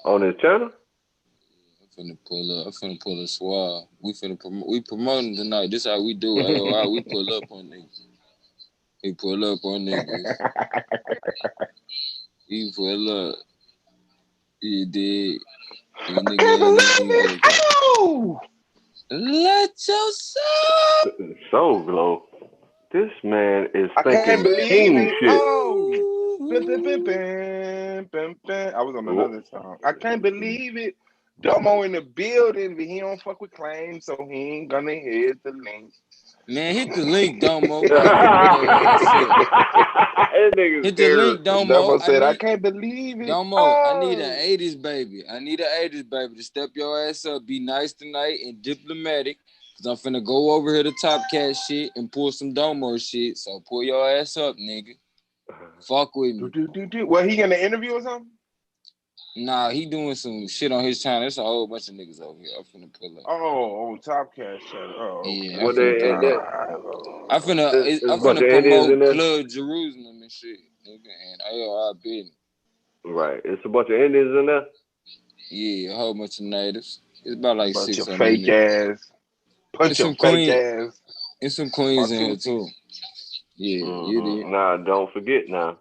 on his channel. I'm finna pull a Swab. We promoting tonight. This how we do. AOI, we pull up on niggas. We pull up on niggas. We pull up. You did. You I can't believe it. nigga. Oh! Let your soul. Soul Glow. This man is I can't thinking believe king it. shit. Oh! Bim, bim, bim, bim, bim, bim. I was on Ooh. another song. I can't believe it. Domo in the building, but he don't fuck with claims, so he ain't gonna hit the link. Man, hit the link, Domo. This I need your ass up. nigga's Hit the scared. link, Domo. Domo said, I can't believe it. Domo, I need an Oh! 80s baby. I need an 80s baby to step your ass up. Be nice tonight and diplomatic. Cause I'm finna go over here to Top Cat shit and pull some Domo shit. So pull your ass up, nigga. Fuck with me. Well, he gonna interview or something? Nah, he doing some shit on his channel. There's a whole bunch of niggas over here. I'm finna pull up. Oh, Top Cash channel. Oh, Yeah, okay. What they pull up. I'm there's a bunch finna of Indians promote in there. Club Jerusalem and shit, nigga. And AOI business. Right. It's a bunch of Indians in there. Yeah, a whole bunch of natives. It's about like Bunch of 600 fake niggas. ass. Bunch of fake ass. And some queens in here too. Yeah, you did. Nah, don't forget now.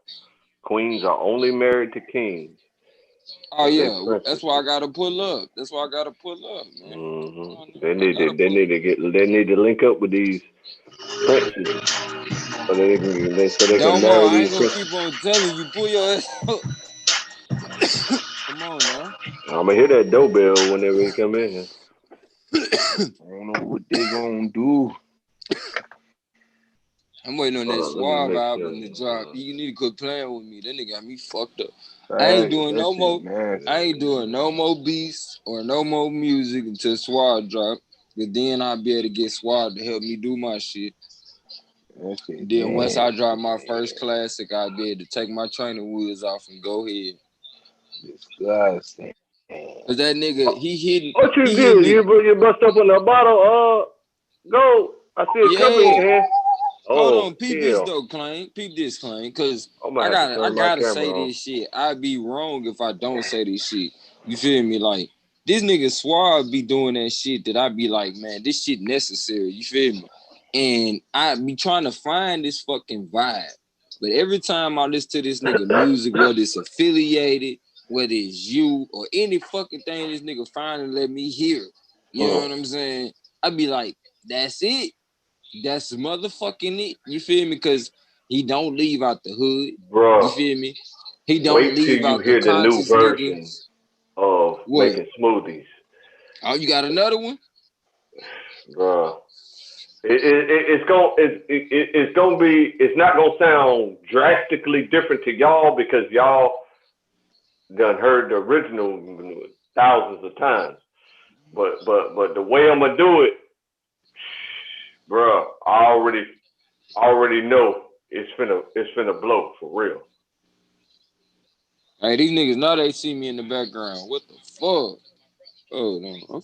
Queens are only married to kings. Oh They yeah, that's princesses. why I gotta pull up. Man. They need to link up with these princes so they can Domo, marry I these ain't gonna princes. keep on telling you. Pull your ass up. Come on now. I'm gonna hear that doorbell whenever he come in here. I don't know what they gonna do. I'm waiting on that Let me Suave make album to drop. sure. You need to quit playing with me. That nigga got me fucked up. I ain't Dang, doing that no shit more. nasty. I ain't doing no more beats or no more music until Suave drop. But then I'll be able to get Suave to help me do my shit. That shit Then once I drop my nasty. first classic, I'll be able to take my training wheels off and go ahead. Disgusting. Cause that nigga, he What you hitting do? it. You bust up in a bottle? Go. I see a cup in your Yeah. hand. Hold Oh on, peep this hell! though, Claim. Peep this, Claim. Cause I'm gonna I have to gotta I turn my gotta camera say on. this shit. I'd be wrong if I don't say this shit. You feel me? Like this nigga Suave be doing that shit that I be like, man, this shit necessary. You feel me? And I be trying to find this fucking vibe. But every time I listen to this nigga music, whether it's affiliated, whether it's you or any fucking thing this nigga finally let me hear, you know what I'm saying? I be like, that's it. That's motherfucking it. You feel me? Because he don't leave out the hood. Bro, You feel me? He don't wait till leave you out the hear the new conscious version niggas. of What? making smoothies. Oh, you got another one? Bro. It's gonna be. It's not gonna sound drastically different to y'all because y'all done heard the original thousands of times. But the way I'm gonna do it, bro, I already know it's finna blow for real. Hey, these niggas now they see me in the background. What the fuck? Oh no, I'm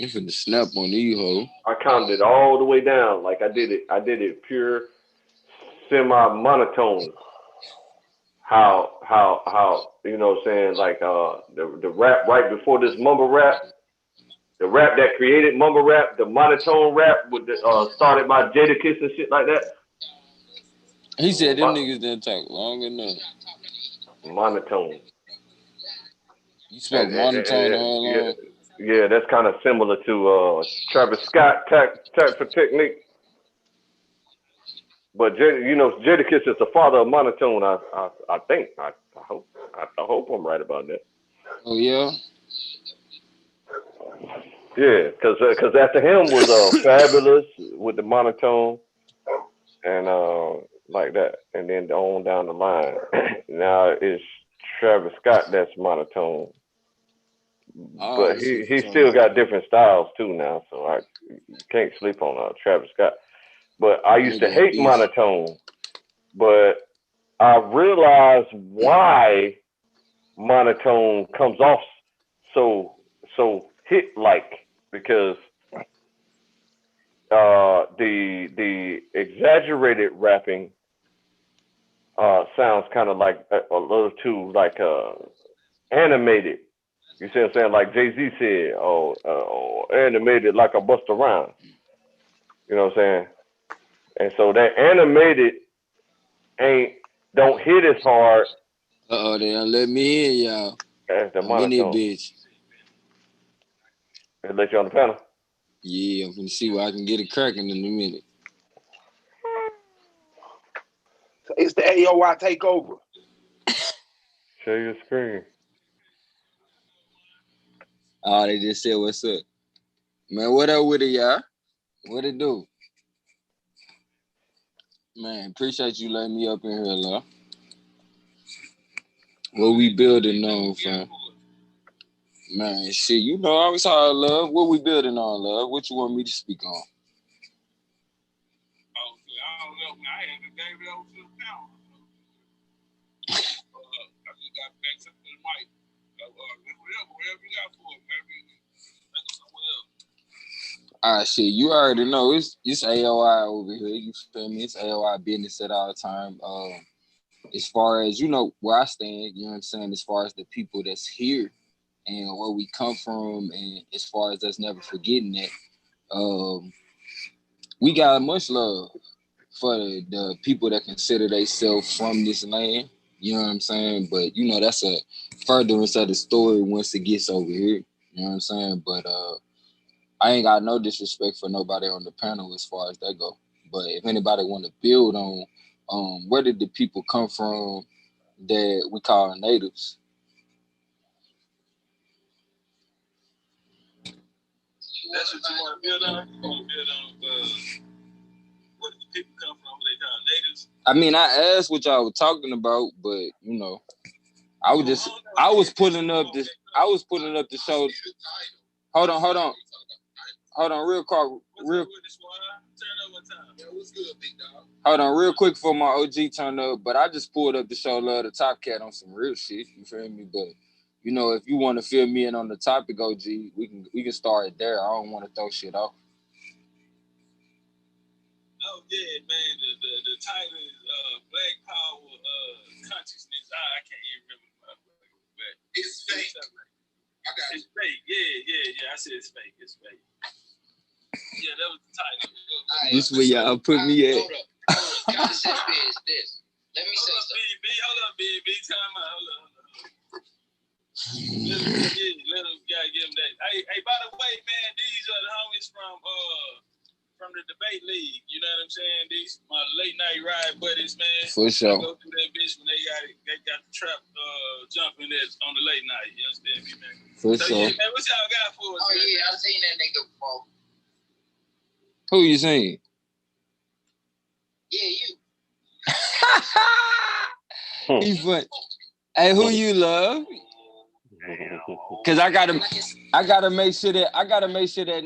finna snap on these hoes. I counted it all the way down, like I did it. I did it pure semi-monotone. How you know what I'm saying, like the rap right before this mumble rap, the rap that created mumble rap, the monotone rap with the started by Jadakiss and shit like that. He said them niggas didn't talk long enough. Monotone. You spoke monotone the whole Yeah, long. yeah, that's kind of similar to Travis Scott type of technique. But Jadakiss is the father of monotone. I think. I hope I'm right about that. Oh yeah. Yeah, because after him was Fabulous with the monotone and like that, and then on down the line. Now it's Travis Scott that's monotone, Oh, but I see what he you're he talking still about. got different styles too now. So I can't sleep on Travis Scott. But I used to Nigga a hate beast. monotone, but I realized why monotone comes off so hit like because the exaggerated rapping sounds kind of like a little too like animated. You see what I'm saying? Like Jay Z said, animated like a Busta Rhymes. You know what I'm saying? And so that animated ain't don't hit as hard They done let me in, y'all. as the I'm in here, monotone. bitch. They let you on the panel. Yeah, I'm finna see where I can get it cracking in a minute. It's the AOI takeover. Share your screen. Oh, they just said what's up. Man, what up with it, y'all? What it do? Man, appreciate you letting me up in here, love. What we building on, fam? Man, shit, you know I was hard, love. What we building on, love? What you want me to speak on? Shit, you already know it's AOI over here. You feel me? It's AOI business at all time. As far as you know where I stand, you know what I'm saying. As far as the people that's here and where we come from, and as far as us never forgetting that, we got much love for the people that consider themselves from this land. You know what I'm saying? But you know that's a furtherance of the story once it gets over here. You know what I'm saying? But I ain't got no disrespect for nobody on the panel as far as that go. But if anybody want to build on where did the people come from that we call natives? That's what you want to build on? You want to build on where did the people come from they call natives? I mean, I asked what y'all were talking about, but you know, I was pulling up the show. Hold on, real quick. Hold on, real quick for my OG turn up. But I just pulled up the show Love the Top Cat on some real shit. You feel me? But you know, if you want to fill me in on the topic, OG, we can start there. I don't want to throw shit off. Oh yeah, man. The title is Black Power Consciousness. I can't even remember, but it's fake. I got it's fake. Yeah. I said it's fake. It's fake. Yeah, that was the title. This is where y'all put me at. Hold up. Y'all said this. Let me say something. Hold up, BB. Time out. Hold up. Let him get him that. Hey, by the way, man, these are the homies from from the debate league. You know what I'm saying? These my late night ride buddies, man. For sure. I go through that bitch when they got the trap jumping that's on the late night. You understand me, man? For so sure. Yeah, man, what y'all got for us? Oh man? Yeah, I've seen that nigga before. Who you seen? Yeah, you. He fun. Hey, who you love? Cause I gotta make sure that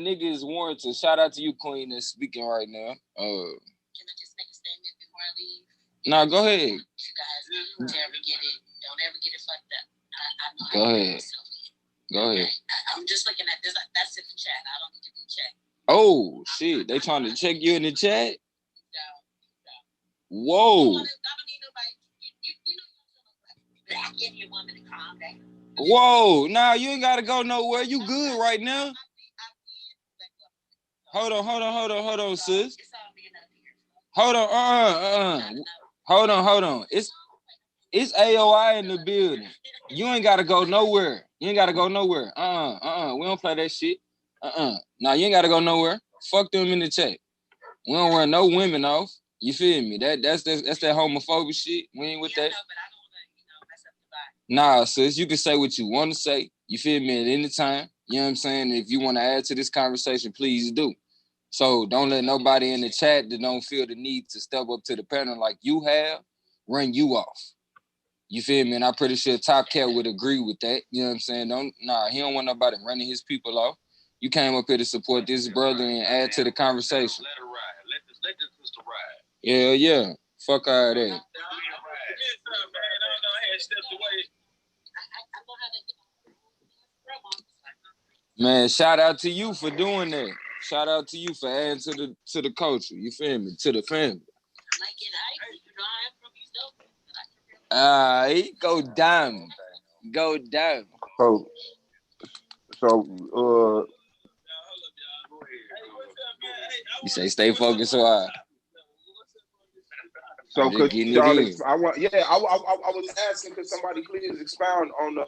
nigga is warranted. Shout out to you, Queen, that's speaking right now. Can I just make a statement before I leave? No, go ahead. You guys don't ever get it fucked up. I know go how ahead. Go ahead. I'm just looking at this. That's in the chat. I don't need to be checked. Oh shit! They trying to check you in the chat? No. Whoa. I don't need nobody. I give you a woman to calm down. Whoa! Nah, you ain't gotta go nowhere. You good right now? Hold on, sis. Hold on, Hold on. It's AOI in the building. You ain't gotta go nowhere. We don't play that shit. Nah, you ain't gotta go nowhere. Fuck them in the chat. We don't run no women off. You feel me? That's that homophobic shit. We ain't with that. Nah, sis, you can say what you want to say. You feel me at any time. You know what I'm saying? If you want to add to this conversation, please do. So don't let nobody in the chat that don't feel the need to step up to the panel like you have run you off. You feel me? And I'm pretty sure Top Cat would agree with that. You know what I'm saying? He don't want nobody running his people off. You came up here to support this brother and add to the conversation. Let her ride. Let the sister ride. Yeah. Fuck all that. Man, shout out to you for doing that. Shout out to you for adding to the culture. You feel me? To the family. Go down. Go down. So You say stay focused so hard. So could y'all? I was asking, could somebody please expound on the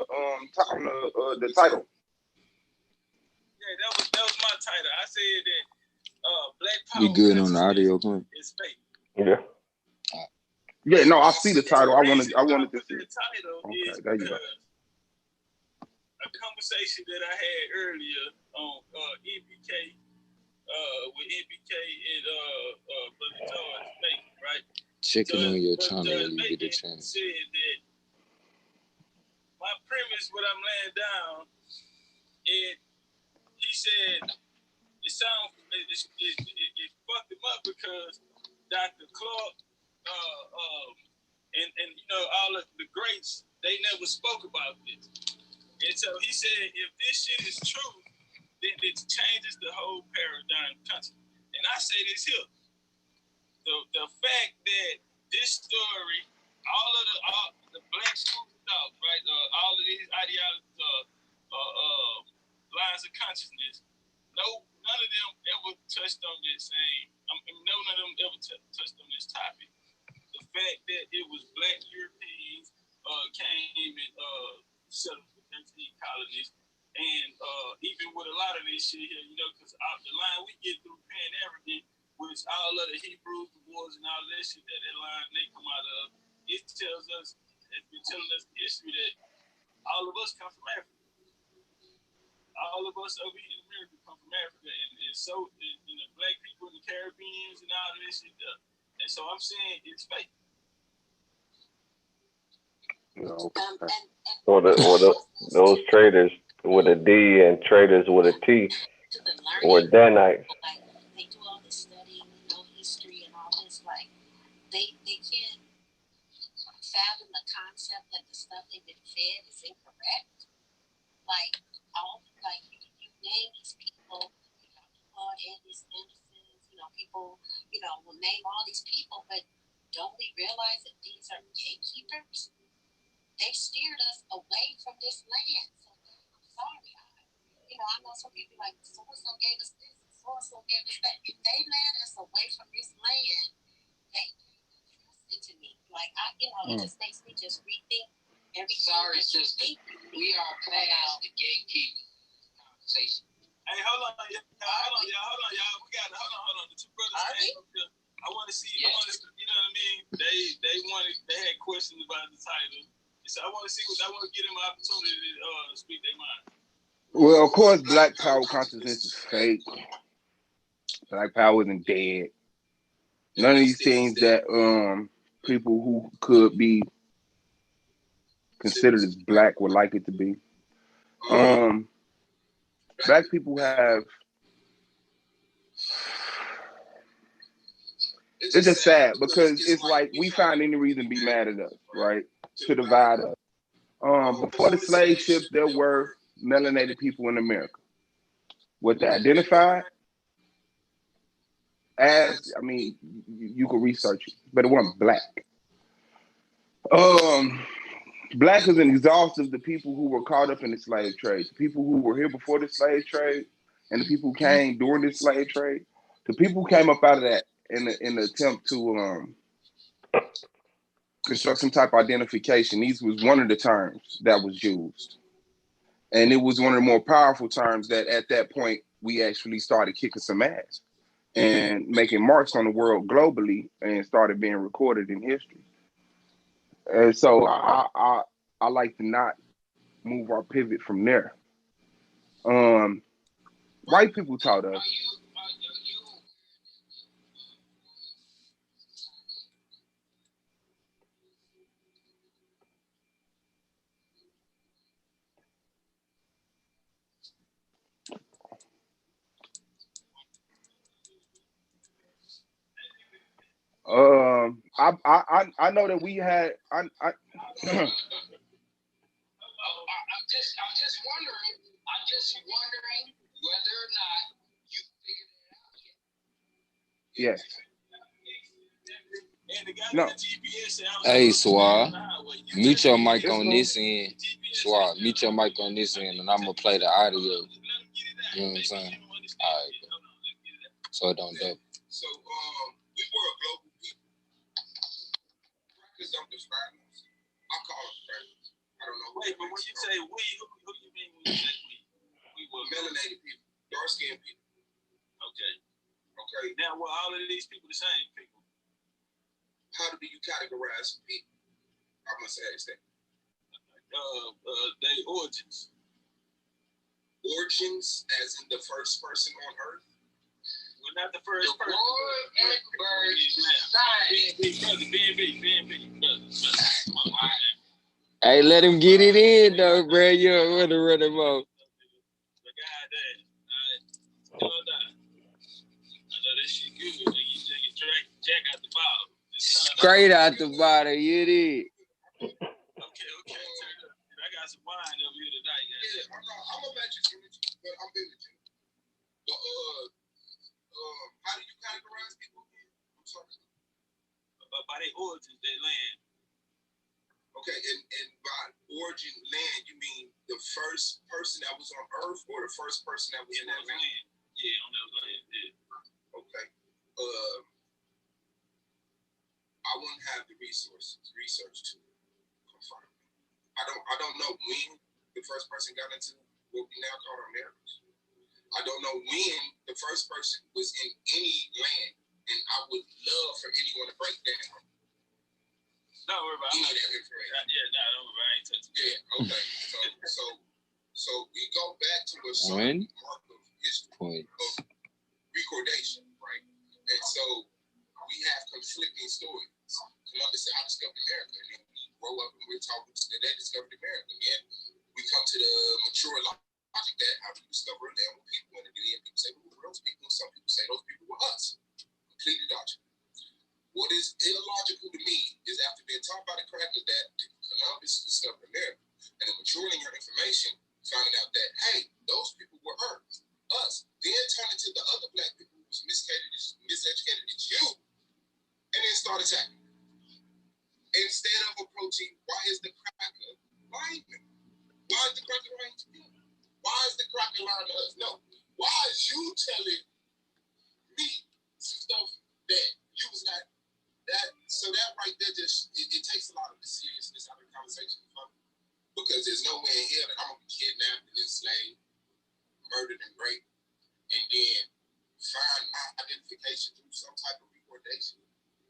title? Yeah, that was my title. I said that Black Power. We good on the audio point. Is fake. Yeah. Yeah, no, I see the title. I wanted to see. The title is there you go. A conversation that I had earlier on NBK with NBK and Brother George Macon, right? Checking on your channel when you get a chance. Said that my premise, what I'm laying down, he said it fucked him up because Dr. Clark and you know all of the greats, they never spoke about this. And so he said if this shit is true, then it changes the whole paradigm country. And I say this here. The fact that this story, all the black school of thought, right? All of these ideologies, lines of consciousness, none of them ever touched on this same. None of them ever touched on this topic. The fact that it was black Europeans came and settled the 13 colonies, and even with a lot of this shit here, you know, because the line we get through Pan-African, which all of the Hebrews, the wars, and all that shit that line they come out of, it tells us, it's been telling us history that all of us come from Africa. All of us over here in America come from Africa, and so the black people in the Caribbeans and all of this shit there. And so I'm saying it's fake. Or those traders with a D and traders with a T or Danites. Like they do all this studying, they know history and all this. Like they can't fathom the concept that the stuff they've been fed is incorrect. Like you name these people, you know, Claude Andes, Andersons, you know, people, you know, will name all these people, but don't we realize that these are gatekeepers? They steered us away from this land. So I'm sorry. I know some people like so-and-so gave us this, so-and-so gave us that. If they led us away from this land, they trusted to me. Like it just makes me just rethink everything. Sorry, sister. We are past the gatekeeping conversation. Hey, hold on, y'all. Hold on. The two brothers came up here. I want to see. Yeah. You know what I mean? They had questions about the title. So I want to see what I want to give them an opportunity to speak their mind. Well, of course, Black Power consciousness is fake. Black Power isn't dead. None of these things that people who could be considered as black would like it to be. Black people have. It's just sad because it's like we find any reason to be mad at us, right? To divide us. Before the slave ships, there were melanated people in America. What they identified as, I mean, you could research it, but it wasn't black. Black is an exhaustive the people who were caught up in the slave trade, the people who were here before the slave trade, and the people who came during the slave trade. The people who came up out of that in the attempt to construct some type of identification. These was one of the terms that was used. And it was one of the more powerful terms that at that point we actually started kicking some ass and making marks on the world globally and started being recorded in history. And so I like to not move our pivot from there. White people taught us. I know that we had I'm just wondering whether or not you figured it out yet. Yes. No. Hey, Swab, mute your mic on this end. Swab, mute your mic on this end, and I'm gonna play the audio. You know what I'm saying? All right. So it don't double. So we were a global people. Crackers don't describe us. I call them crackers. I don't know. Wait, but when you say we, who do you mean when you say we? We were melanated people, dark skinned people. Okay. Okay. Now, were all of these people the same people? How do you categorize people? I must ask that. Their origins. Origins, as in the first person on Earth? Well, not the first person. Hey, let him get it in, though, bro. You don't want to run him off. The guy there. I know that shit good. You take a jack out the bottle. Straight out the bottle, you did. Okay. I got some wine over here tonight. Yeah, I'm a magic image, but I'm biblical. But how do you categorize people again? I'm sorry. By their origins, their land. Okay, and by origin land, you mean the first person that was on Earth or the first person that was in that land? Yeah, on that land. Yeah. Okay. I wouldn't have the research to confirm. I don't know when the first person got into what we now call Americans. I don't know when the first person was in any land, and I would love for anyone to break down. Don't worry about any of that information. Don't worry. I ain't touching. Yeah. Okay. So we go back to a certain mark of history of recordation, right? And so we have conflicting stories. Columbus said, I discovered America. And then we grow up and we're talking that they discovered America. And then we come to the mature logic that how do you discover a land with people? And then people say, well, who were those people? And some people say those people were us. Completely logical. What is illogical to me is after being taught by the crackers that Columbus discovered America and then maturing your information, finding out that, hey, those people were us. Then turning to the other black people who was miseducated as you, and then start attacking. Instead of approaching, why is the cracker lying? Why is the cracker lying to you? Why is the cracker lying to us? No. Why is you telling me some stuff that you was not that? So that right there just it takes a lot of the seriousness out of the conversation, because there's no way in hell that I'm gonna be kidnapped and enslaved, murdered and raped, and then find my identification through some type of recordation,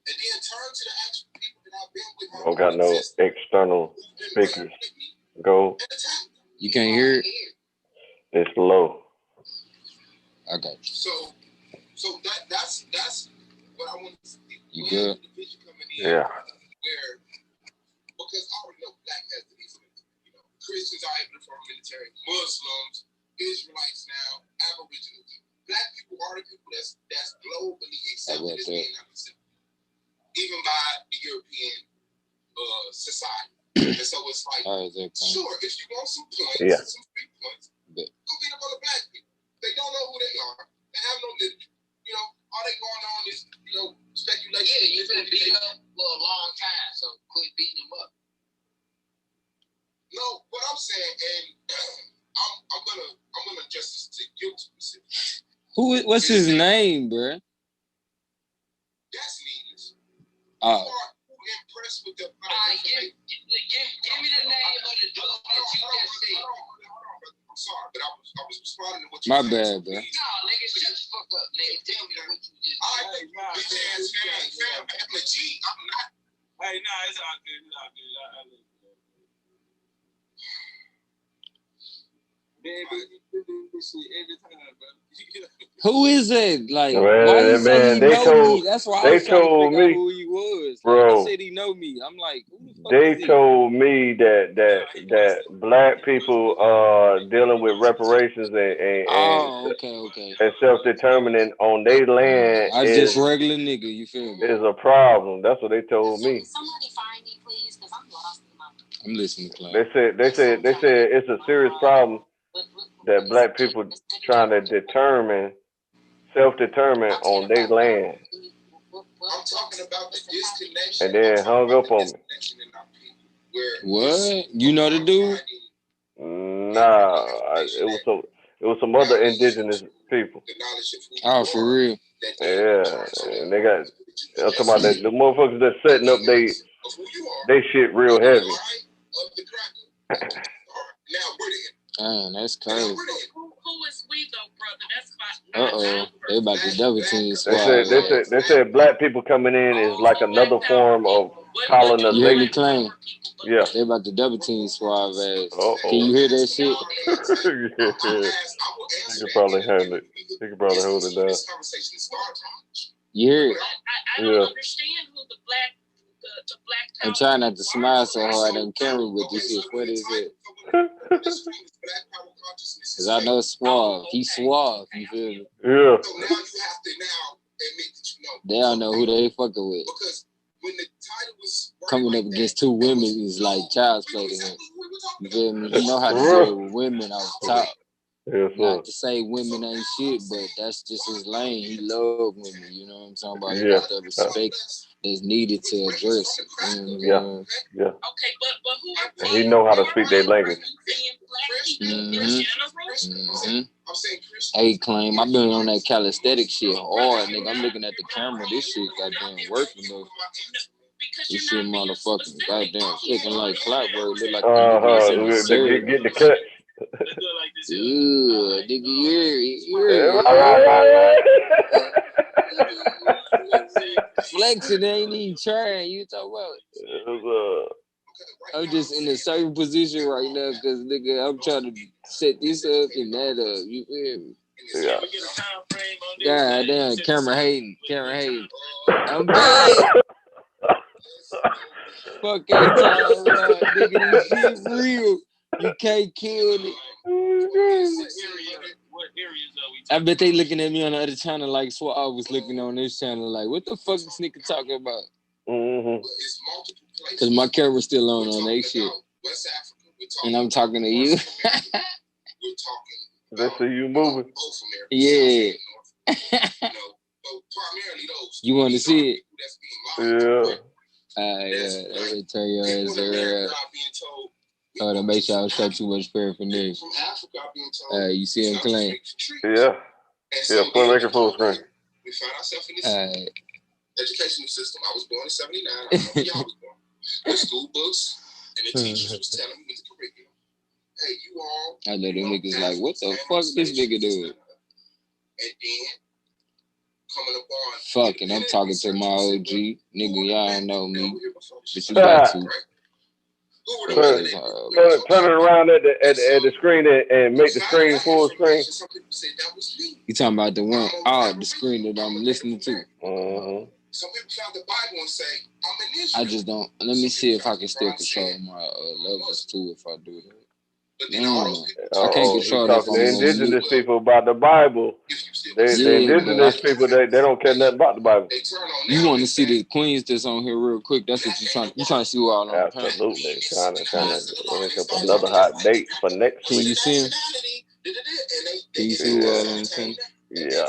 and then turn to the actual people that I've been with. Don't got no external speakers. Go. You can't hear it? It's low. Okay. So that's what I want to see. You good? Yeah. Where, because I already know black has the defense. You know, Christians are able to form military, Muslims, Israelites now, Aboriginals. Black people are the people that's globally accepted as being unaccepted, even by the European society. And so it's like, sure, if you want some points, some free points, go beat up on the black people. They don't know who they are. They have no literature. You know, all they going on is, you know, speculation. Yeah, you've been beat up for a long time, so quit beating them up. No, what I'm saying, and I'm gonna address this to you specifically. What's his name, bro? That's needless. Oh. Who impressed with the give me the name of the dude that you just said. I'm sorry, but I was responding to what you said. My bad, bro. No, nigga, shut the fuck up, nigga. Tell me what you just said. I'm a G. I'm not. Hey, nah, it's all good. It's all good. I live. Who is it? Like, Man, why he say he know me? That's why I was trying to figure out who he was. Bro, he said he know me. I'm like, who the fuck they is he? told me that black people are dealing with reparations and self-determining on their land I just regular nigga, you feel me? Is a problem. That's what they told me. Somebody find me, please, because I'm lost in my. I'm listening, Clay. They said it's a serious problem that black people trying to self-determine on their land. I'm talking about the disconnection. And then hung up on me. What? You know the dude? Nah, it was some other indigenous people. Oh, for real? Yeah, and they got. I'm talking about the motherfuckers that's setting up they shit real heavy. That's crazy. Who is we though, brother? That's They about to double team squad. They said black people coming in is like another form of colonization. You hear me claim? Yeah. They about to double team squad ass. Can you hear that shit? Yeah. You can probably handle it. You can probably hold it down. You hear it? I don't understand who the black I'm trying not to smile so hard on camera, but this is what is it? Cause I know Suave. He's Suave. You feel me? Yeah. They don't know who they fucking with. Coming up against two women is like child's play to him. You feel me? He know how to deal with women off top. Yes, not to say women ain't shit, but that's just his lane. He love women. You know what I'm talking about? He got that respect that's needed to address it. Yeah. Okay, but who are and he know how to speak their language. Hey, Claim, I've been on that calisthenic shit hard, nigga. I'm looking at the camera. This shit goddamn working though. This shit motherfucking goddamn clicking like clockwork. Look like get the cuts. Yeah, nigga, flexing ain't even trying. You talking about? I'm just in a certain position right now because nigga, I'm trying to set this up and that up. You feel me? Yeah. God damn, camera hating. I'm bad. Fuck that time, nigga. This shit real. You can't kill it. I bet they looking at me on the other channel like Swab was looking on this channel like, what the fuck this nigga talking about? Cause my camera's still on that shit. And I'm talking to you. They see you moving. Yeah. You want to see it? Yeah. Yeah. Let me tell you ass there. To make sure I don't show too much paraphernalia. You see him Claim? Yeah. Yeah, make it full screen. We found ourselves in this educational system. I was born in 79. I don't know when y'all was born. The school books and the teachers was telling me the curriculum. Hey, you all. I know them niggas like, what the fuck this nigga doing? and then coming upon. Fucking, I'm talking to my OG nigga. Y'all know me, but you got to. Turn it around at the screen and make the screen full screen. You talking about the one? Oh, the screen that I'm listening to. Some people found the Bible and say, I'm in Israel. I just don't. Let me see if I can still control my levels too. If I do that. I can't control it if talking I'm to indigenous people about the Bible. The indigenous people, they don't care nothing about the Bible. You want to see the queens that's on here real quick? That's what you're trying. You trying to see who all on the panel? Absolutely, trying to link up another hot date for next week. Can you see him? Can you see who all on the panel? Yeah.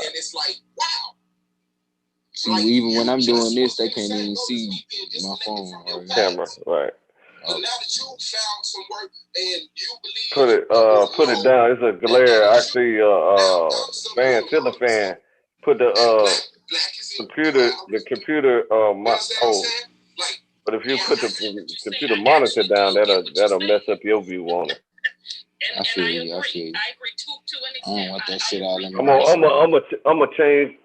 See, even when I'm doing this, they can't even see my phone. Camera, right? So now that you found some work and you believe put it down. It's a glare. I see ceiling fan. Put the computer but if you put the computer monitor down, that'll mess up your view on it. I feel you. I don't want that shit all in my I'm gonna change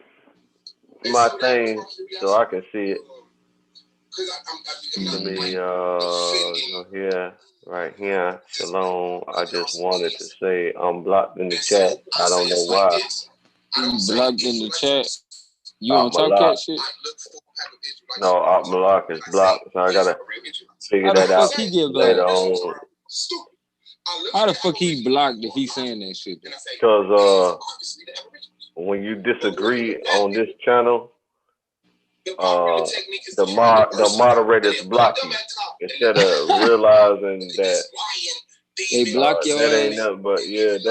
my thing so I can see it. Let me go here, right here. Shalom. I just wanted to say I'm blocked in the chat. I don't know why. You blocked in the chat? You on Top Cat shit? No, Malak is blocked, so I gotta figure that out later on. How the fuck he blocked if he saying that shit? Because when you disagree on this channel, the moderators block you instead of realizing that they block your that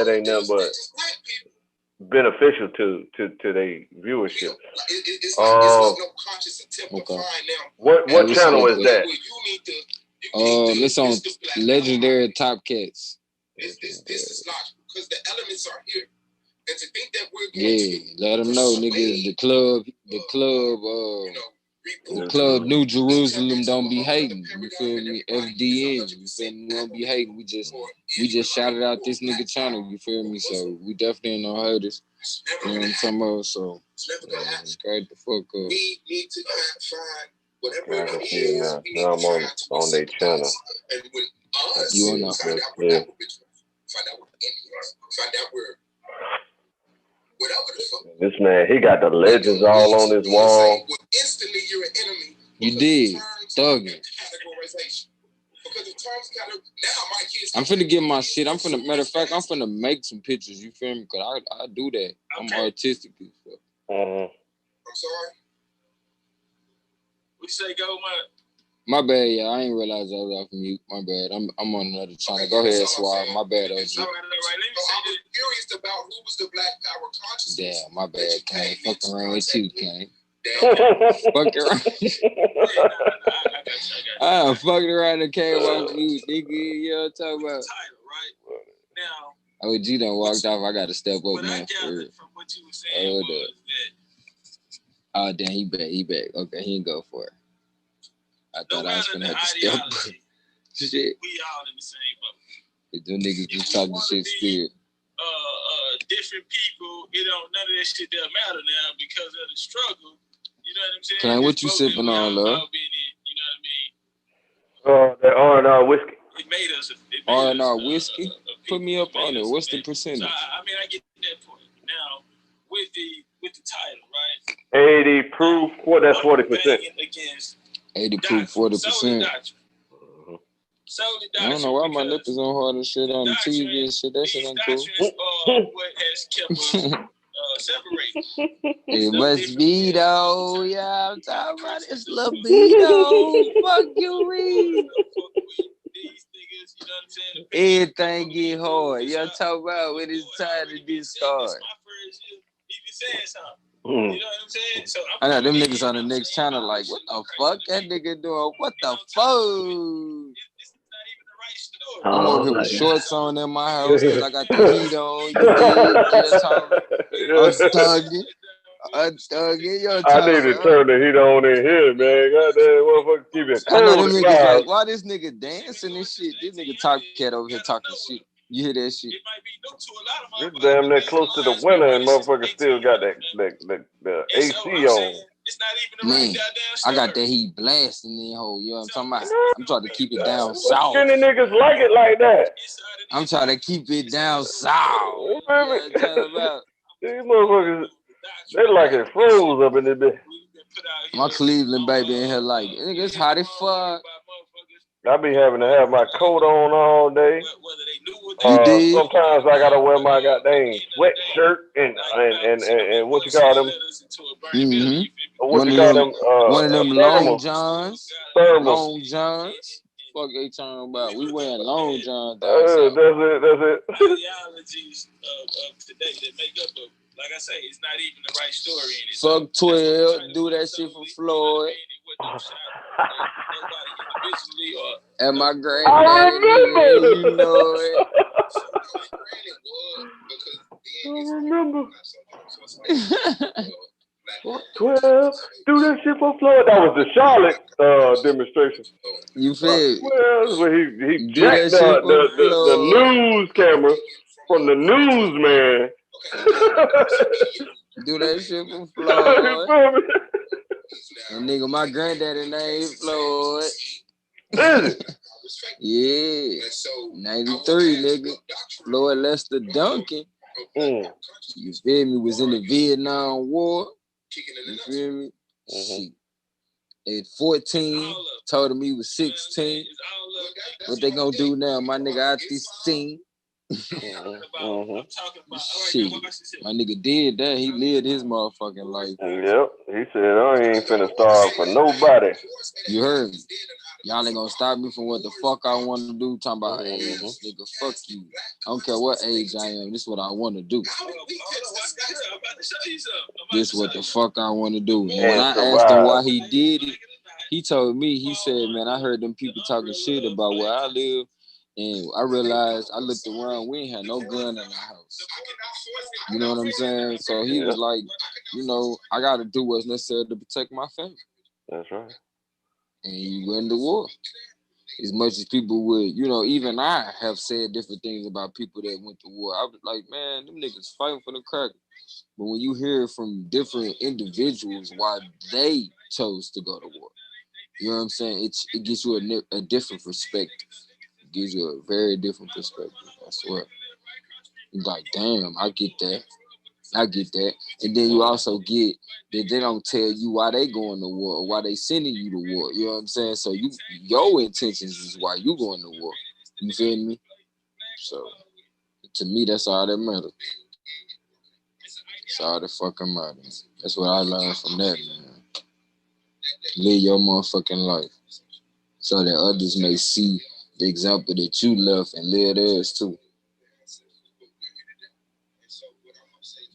ain't nothing but beneficial to their viewership. Okay. What channel is that? It's on Legendary Top Cats. This is logical because the elements are here. And to think that we're let them know, niggas. The club New Jerusalem don't be hating. You feel me? FDN. You feel me? We don't be hating. We just shouted out this nigga channel. You feel me? So we definitely ain't no haters. You know what I'm talking about? So straight the fuck up. We need to find whatever it is. Now I'm on their channel. And when you on that? Find out where whatever the fuck. This man, he got the legends all on his wall. Instantly, you're an enemy. You did, thugging. I'm finna get my shit. Matter of fact, I'm finna make some pictures. You feel me? Cause I do that. I'm artistic as fuck. I'm sorry. We say go, man. My bad, yeah. I ain't realize I was off mute. My bad. I'm on another channel. Go ahead, Swab. My bad, OG. All right. Let me say this. Curious about who was the Black Power consciousness. Damn, my bad, Kane. Fucking around with you, Kane. Fucking around. I fucked around and came off mute, nigga. You know what I'm talking about? Now, OG done walked off. I got to step up now. From what you were saying was that. Oh, damn, he back. Okay, he didn't go for it. I thought I was gonna have to step up. Shit. We all in the same boat. Them niggas just talking shit still. Different people, none of that shit doesn't matter now because of the struggle. You know what I'm saying? Klein, what you sipping on, love? You know what I mean? That R&R whiskey. It made us. R&R whiskey? Put me up on it. What's the percentage? So, I get that point. Now, with the title, right? 80 proof. What? That's 40%. 80 proof, 40%. I don't know why my lip is on hard and shit on the TV and shit. That shit ain't cool. What has kept us separated? It must be though. Yeah, I'm talking about this libido. Fuck you, Reed. These niggas, you know what I'm saying? Everything get hard. Y'all talk about when it's time to discard. This my first year even saying something. You know what I'm saying? So I got them niggas on the next channel like, what the fuck that nigga doing? What the fuck? I'm over here with shorts on in my house because I got the heat on. You dig? I'm thugging. I need to turn the heat on in here, man. Goddamn, motherfucker, keep it cold. I know them niggas like, why this nigga dancing and shit? This nigga Top Cat over here talking shit. You hear that shit? It might be new to a lot of It's motherfuckers. damn near close to the winter, and motherfuckers still got the And so AC I'm on. saying it's not even the right goddamn I story. got that heat blasting in hole. You know what I'm talking about? I'm trying to keep it down What south. skinny niggas like it like that? I'm trying to keep it down south. You know what I'm talking about? These motherfuckers, they like it froze up in the bit. My Cleveland baby in here like, nigga, it's hot as fuck. I be having to have my coat on all day. You did? Sometimes I gotta wear my goddamn sweatshirt and what you call them? Mm-hmm. What you call them? One of them long johns. Thermals. Long johns. Fuck they talking about? We wearing long johns down That's south. it. Ideologies of today that make up of, like I say, it's not even the right story. Fuck 12, do that shit for Floyd. And my granddaddy, I remember. you know it. I remember. 12, do that shit for Floyd. That was the Charlotte demonstration. You feel? Well, where he Do jacked that shit for the Floyd. news camera from the newsman. Do that shit for Floyd. And nigga, my granddaddy named Floyd. Is it? Yeah. 93, nigga. Floyd Lester Duncan. You feel me? Was in the Vietnam War. You feel me? Shit. At 14, told him he was 16. What they gonna do now? My nigga out this team. Shit. My nigga did that. He lived his motherfucking life. Yep. He said, I ain't finna starve for nobody. You heard me. Y'all ain't gonna stop me from what the fuck I want to do. Talking about age, nigga, fuck you. I don't care what age I am. This is what I want to do. This is what the fuck I want to do. And when I asked him why he did it, he told me, he said, man, I heard them people talking shit about where I live. And I realized, I looked around, we ain't had no gun in the house. You know what I'm saying? So he was like, you know, I got to do what's necessary to protect my family. That's right. And he went to war. As much as people would, you know, even I have said different things about people that went to war. I was like, man, them niggas fighting for the cracker. But when you hear from different individuals why they chose to go to war, you know what I'm saying? It gives you a different perspective. It gives you a very different perspective. I swear. You're like, damn, I get that. I get that. And then you also get that they don't tell you why they going to war or why they sending you to war. You know what I'm saying? So your intentions is why you going to war. You feel me? So to me, that's all that matters. That's all that fucking matters. That's what I learned from that, man. Live your motherfucking life so that others may see the example that you left and live theirs too.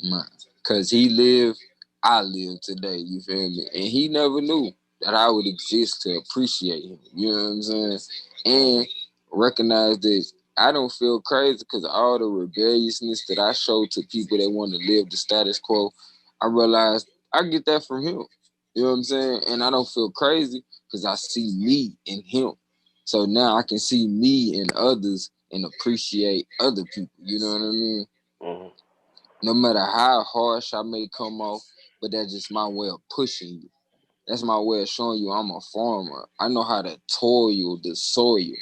Man. Cause he lived, I live today, you feel me? And he never knew that I would exist to appreciate him. You know what I'm saying? And recognize that I don't feel crazy because all the rebelliousness that I show to people that want to live the status quo, I realized I get that from him. You know what I'm saying? And I don't feel crazy because I see me in him. So now I can see me in others and appreciate other people. You know what I mean? No matter how harsh I may come off, but that's just my way of pushing you. That's my way of showing you I'm a farmer. I know how to toil the soil.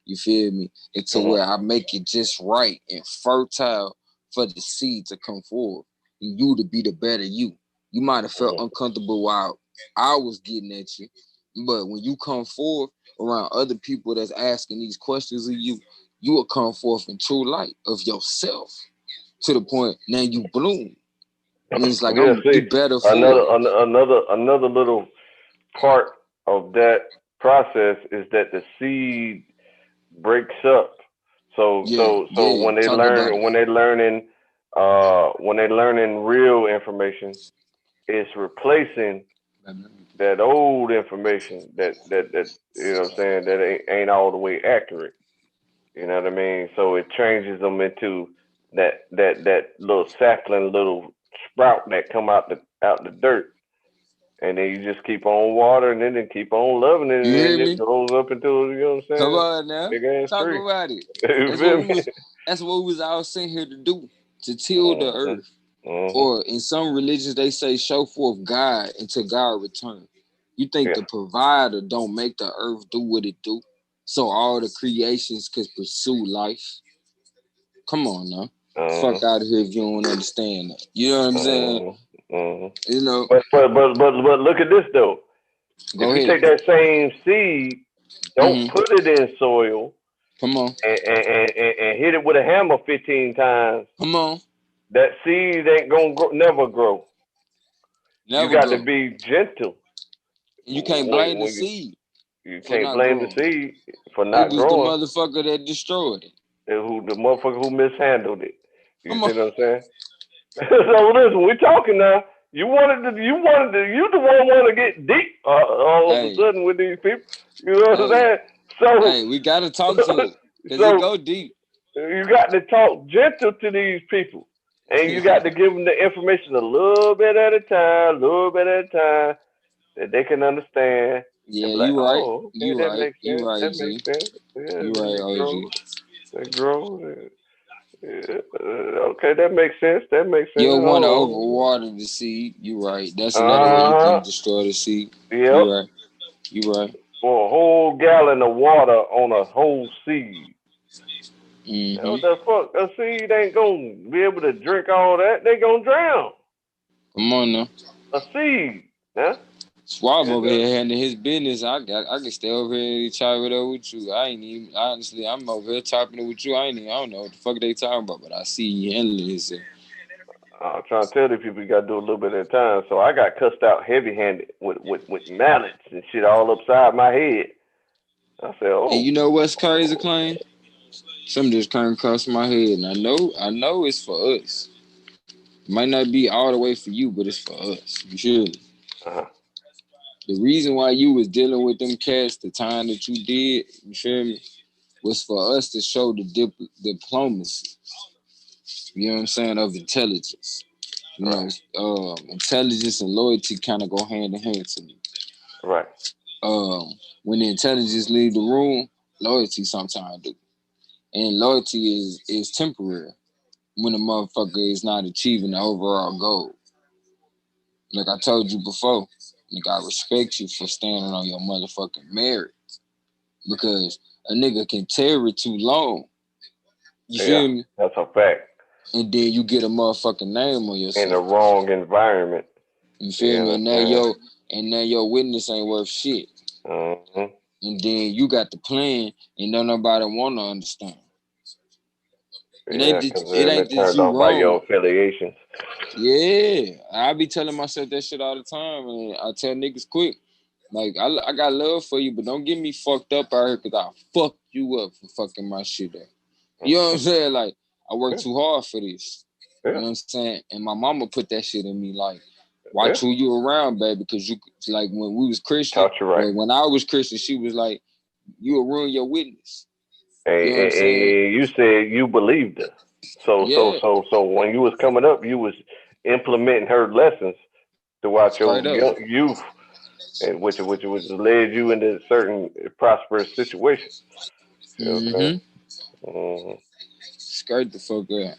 You feel me? Into where I make it just right and fertile for the seed to come forward. And you to be the better you. You might have felt uncomfortable while I was getting at you. But when you come forth around other people that's asking these questions of you, you will come forth in true light of yourself. To the point now you bloom. And it's like you better for another little part of that process is that the seed breaks up. So when they learning real information, it's replacing that old information that you know what I'm saying that ain't all the way accurate. You know what I mean? So it changes them into that little sapling, little sprout that come out the dirt, and then you just keep on watering it and keep on loving it, and then it grows up into, you know what I'm saying? Come on now, big ass talk tree. about it. You feel me? That's what we was all sent here to do, to till the earth. Or in some religions, they say, show forth God until God return. You think the provider don't make the earth do what it do, so all the creations could pursue life? Come on now. Fuck out of here if you don't understand that. You know what I'm saying? You know. But look at this though. Go if you ahead. take that same seed, don't put it in soil. Come on. And hit it with a hammer 15 times. Come on. That seed ain't gonna never grow. You Never got to grow. be gentle. You can't blame the seed. You for can't not blame the growing. seed for It not was the growing. motherfucker that destroyed it. The motherfucker who mishandled it. You Come see on. what I'm saying? So listen, we talking now. You the one want to get deep all of a sudden with these people. You know what I'm saying? So we gotta talk to it because so it go deep. You got to talk gentle to these people, and you got to give them the information a little bit at a time, that they can understand. Yeah, And be like, you right. oh, okay, You that right. makes You sense. right, That G. makes sense. Yeah, You then right, it OG. grows. It grows. Okay, that makes sense. That makes sense. You'll want to Oh, overwater the seed. You right. That's another way you can destroy the seed. Yep. You right. You right. For a whole gallon of water on a whole seed. What the fuck? A seed ain't gonna be able to drink all that. They gonna drown. Come on now. A seed, huh? Swab over here handling his business. I can stay over here and chop it up with you. I ain't even honestly. I'm over here chopping it with you. I don't know what the fuck they talking about, but I see you handling this. I'm trying to tell the people you got to do a little bit at a time. So I got cussed out heavy-handed with mallets and shit all upside my head. I said, "Oh." And you know what's crazy, Claim? Something just came across my head, and I know it's for us. It might not be all the way for you, but it's for us. You should. The reason why you was dealing with them cats the time that you did, you feel me, was for us to show the diplomacy. You know what I'm saying, of intelligence. You know, intelligence and loyalty kind of go hand in hand to me. Right. When the intelligence leave the room, loyalty sometimes do. And loyalty is temporary when a motherfucker is not achieving the overall goal. Like I told you before, nigga, I respect you for standing on your motherfucking merit. Because a nigga can tear it too long. You feel me? That's a fact. And then you get a motherfucking name on yourself. In the wrong environment. You feel me? And now your witness ain't worth shit. And then you got the plan and don't nobody want to understand. It ain't that you wrong. By your affiliations. Yeah, I be telling myself that shit all the time, and I tell niggas quick, like I got love for you, but don't get me fucked up out here because I fuck you up for fucking my shit up. You know what I'm saying? Like I work too hard for this. You know what I'm saying? And my mama put that shit in me, like watch who you around, baby, because you like when we was Christian, when I was Christian, she was like, you'll ruin your witness. You know what I'm saying? You said you believed her. So when you was coming up, you was implementing her lessons throughout your youth, and which led you into certain prosperous situations. Skirt the fuck out.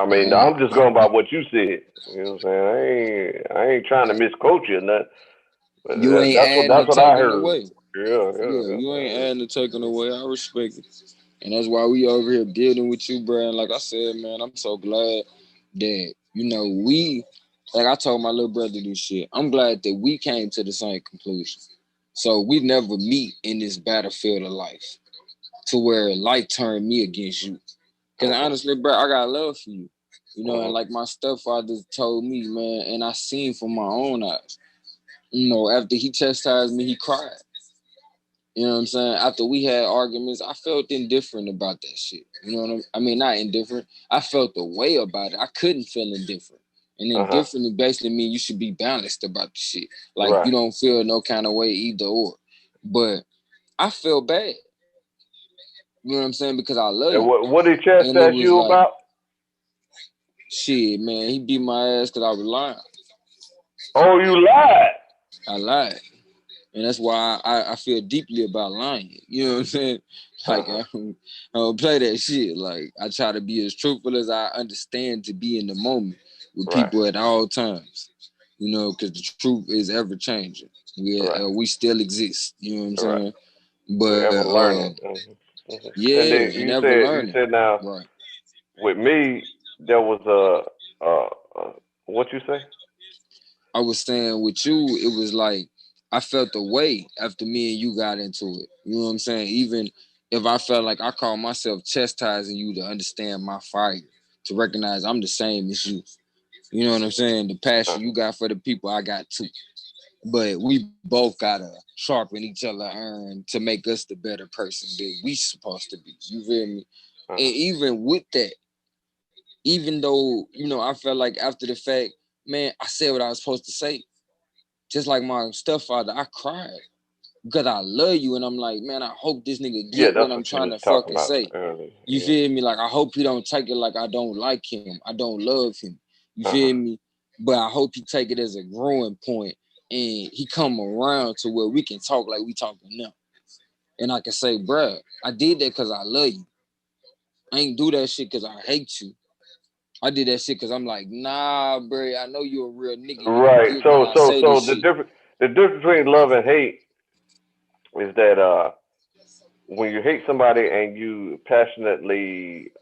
I mean, I'm just going by what you said. You know what I'm saying? I ain't trying to misquote you or nothing. But you ain't that's what I heard. Away. Yeah, you ain't adding or taking away. I respect it. And that's why we over here building with you, bro. And like I said, man, I'm so glad that, you know, like I told my little brother this shit, I'm glad that we came to the same conclusion. So we never meet in this battlefield of life to where life turned me against you. Because honestly, bro, I got love for you. You know, and like my stepfather told me, man, and I seen from my own eyes. You know, after he chastised me, he cried. You know what I'm saying? After we had arguments, I felt indifferent about that shit. You know what I mean? Not indifferent. I felt the way about it. I couldn't feel indifferent. And indifferent basically means you should be balanced about the shit. Like you don't feel no kind of way either or. But I feel bad. You know what I'm saying? Because I love you. What did he chastise you about? Shit, man. He beat my ass because I was lying. Oh, you lied? I lied. And that's why I feel deeply about lying. You know what I'm saying? Like I don't play that shit. Like I try to be as truthful as I understand to be in the moment with people at all times. You know, because the truth is ever changing. We still exist. You know what I'm saying? We're But ever learning. And yeah, then and ever you learning. said now Right. with me there was what you say? I was saying with you, it was like I felt the way after me and you got into it. You know what I'm saying? Even if I felt like I call myself chastising you to understand my fire, to recognize I'm the same as you. You know what I'm saying? The passion you got for the people, I got too. But we both gotta sharpen each other iron to make us the better person that we supposed to be. You feel me? And even with that, even though, you know, I felt like after the fact, man, I said what I was supposed to say. Just like my stepfather, I cried because I love you, and I'm like, man, I hope this nigga Yeah, get what that's I'm what you trying was to talking fucking about say. earlier. You feel me? Like I hope he don't take it like I don't like him, I don't love him. You feel me? But I hope he take it as a growing point, and he come around to where we can talk like we talking now, and I can say, bruh, I did that because I love you. I ain't do that shit because I hate you. I did that shit because I'm like, nah, bro. I know you're a real nigga. You don't Right. get when I say this The shit. difference between love and hate is that when you hate somebody and you passionately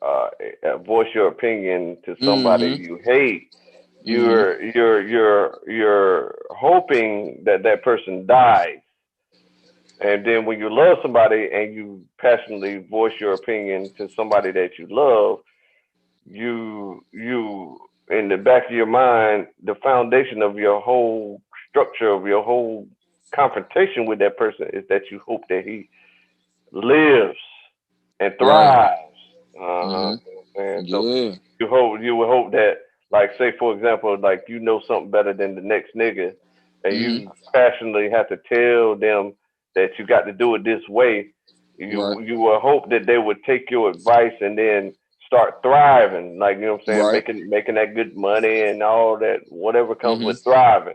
voice your opinion to somebody Mm-hmm. you hate, Mm-hmm. you're hoping that that person dies. And then when you love somebody and you passionately voice your opinion to somebody that you love, you in the back of your mind, the foundation of your whole structure of your whole confrontation with that person is that you hope that he lives and Right. thrives. Mm-hmm. And so Yeah. you would hope that, like, say for example, like you know something better than the next nigga, and Mm-hmm. you passionately have to tell them that you got to do it this way. Right. You will hope that they would take your advice and then start thriving, like, you know what I'm saying, Right. making that good money and all that, whatever comes Mm-hmm. with thriving.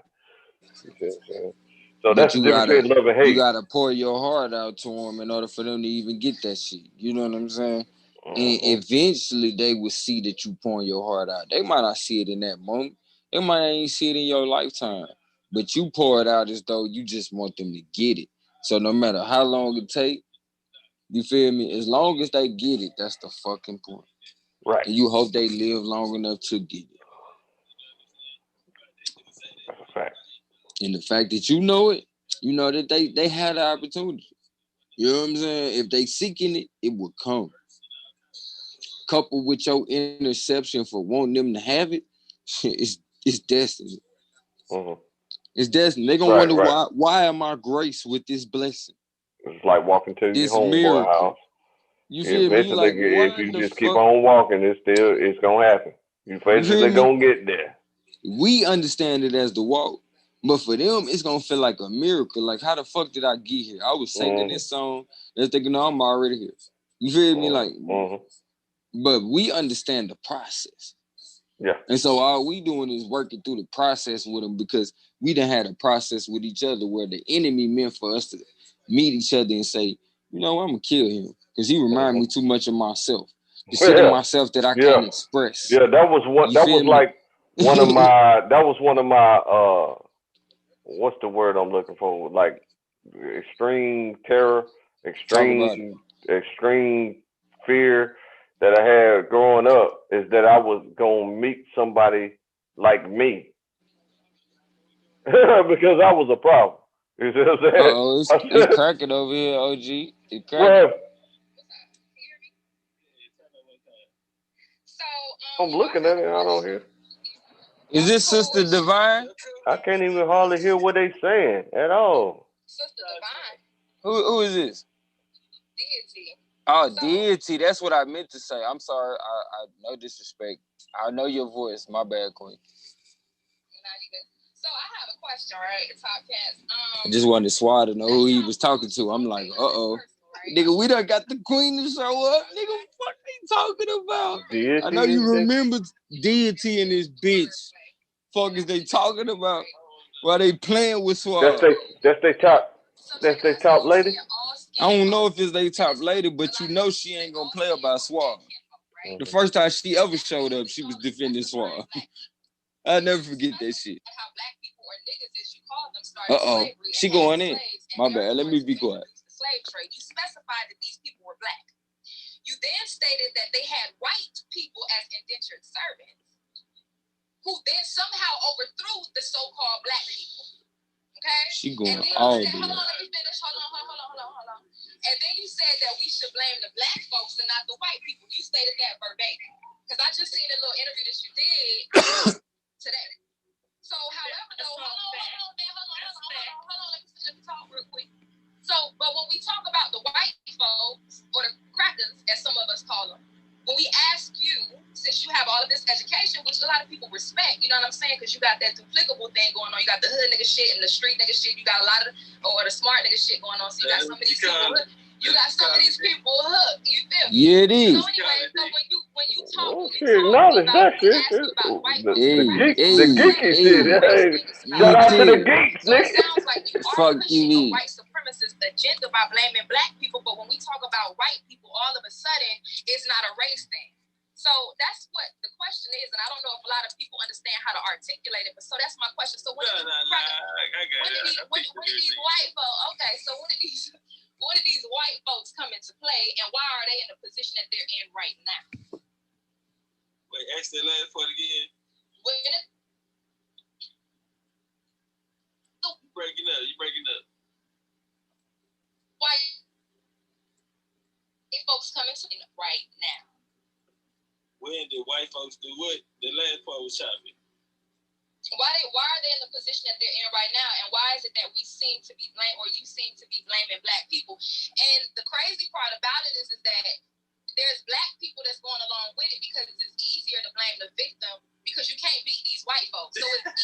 You see what I'm saying? So that's But the difference between love and you hate. gotta pour your heart out to them in order for them to even get that shit. You know what I'm saying? And Hmm. eventually they will see that you pouring your heart out. They might not see it in that moment. They might not even see it in your lifetime. But you pour it out as though you just want them to get it. So no matter how long it take, you feel me? As long as they get it, that's the fucking point. Right. And you hope they live long enough to get it. That's a fact. And the fact that you know it, you know that they had the opportunity. You know what I'm saying? If they seeking it, it will come. Coupled with your interception for wanting them to have it, it's destiny. Hmm. It's destiny. They're gonna Right, wonder right. why am I graced with this blessing, It's like walking to your this homeboy miracle. house. You feel me? Eventually, Like if why you the just keep fuck? on walking, it's gonna happen. You You feel eventually me? gonna get there. We understand it as the walk, but for them, it's gonna feel like a miracle. Like how the fuck did I get here? I was singing Hmm. this song. They're thinking, no, I'm already here. You feel me? Like, Hmm. but we understand the process. Yeah. And so all we doing is working through the process with them because we done had a process with each other where the enemy meant for us to meet each other and say, you know, I'm gonna kill him because he remind Hmm. me too much of myself, the shit in Yeah. myself that I Yeah. can't express. Yeah. That was one. You That feel was me? like one of my. That was one of my. What's the word I'm looking for? Like extreme terror, Talk about it. extreme fear that I had growing up is that I was gonna meet somebody like me because I was a problem. You see what I'm saying? Uh-oh, I it's said, cracking over here, OG. It's cracking. well, I'm looking at it. I don't hear. Is this Sister Divine? I can't even hardly hear what they saying at all. Who is this? Oh, deity. That's what I meant to say. I'm sorry. I no disrespect. I know your voice. My bad, Queen. So I have a question, right? Top Cats. I just wanted Swad to know who he was talking to. I'm like, nigga, we done got the Queen to show up. Nigga, what they talking about? I know Deity you is they? remember deity in this bitch. Fuck is they talking about? While they playing with That's Swad? they. That's they top. That's their top lady. I don't know if it's they top lady, but you know she ain't gonna play about Suave. The first time she ever showed up, she was defending Suave. I'll never forget that shit. Uh-oh. She going in. My bad. Let me be quiet. You specified that these people were black. You then stated that they had white people as indentured servants, who then somehow overthrew the so-called black people. Okay? She going all the Hold on, let me finish. Hold on. And then you said that we should blame the black folks and not the white people. You stated that verbatim. Because I just seen a little interview that you did today. So, however, though, hold on, let me talk real quick. So, but when we talk about the white folks, or the crackers, as some of us call them, when we ask you, since you have all of this education, which a lot of people respect, you know what I'm saying? Because you got that duplicable thing going on. You got the hood nigga shit and the street nigga shit. You got a lot of, or the smart nigga shit going on. So you got some of these people hooked. You got some of these people hooked. You feel me? Yeah, it is. So anyway, so when you talk, Acknowledge that shit. The geeky shit. Hey, shout out to the geeks, so it sounds like you are pushing a white supremacist agenda by blaming black people, but when we talk about white people, all of a sudden, it's not a race thing. So that's what the question is, and I don't know if a lot of people understand how to articulate it, but so that's my question. So when did these white folks, okay, so when did these white folks come into play, and why are they in the position that they're in right now? Wait, ask that last part again. You breaking up. White folks come into right now. When did white folks do what? The last part was choppy. Why are they in the position that they're in right now, and why is it that we seem to be you seem to be blaming black people? And the crazy part about it is that there's black people that's going along with it because it's easier to blame the victim because you can't beat these white folks. So it's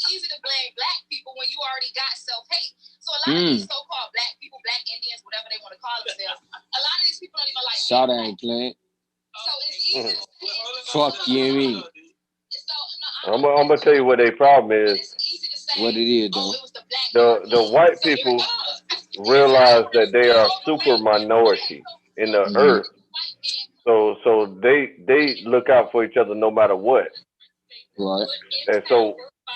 easy to blame black people when you already got self-hate. So a lot of these so-called black people, black Indians, whatever they want to call themselves, a lot of these people don't even like Shot ain't playing. So it's easy to say. Fuck you and me. I'm gonna tell you what their problem is. What it is, though. The white people realize that they are super minority in the earth. So they look out for each other no matter what. Right. And so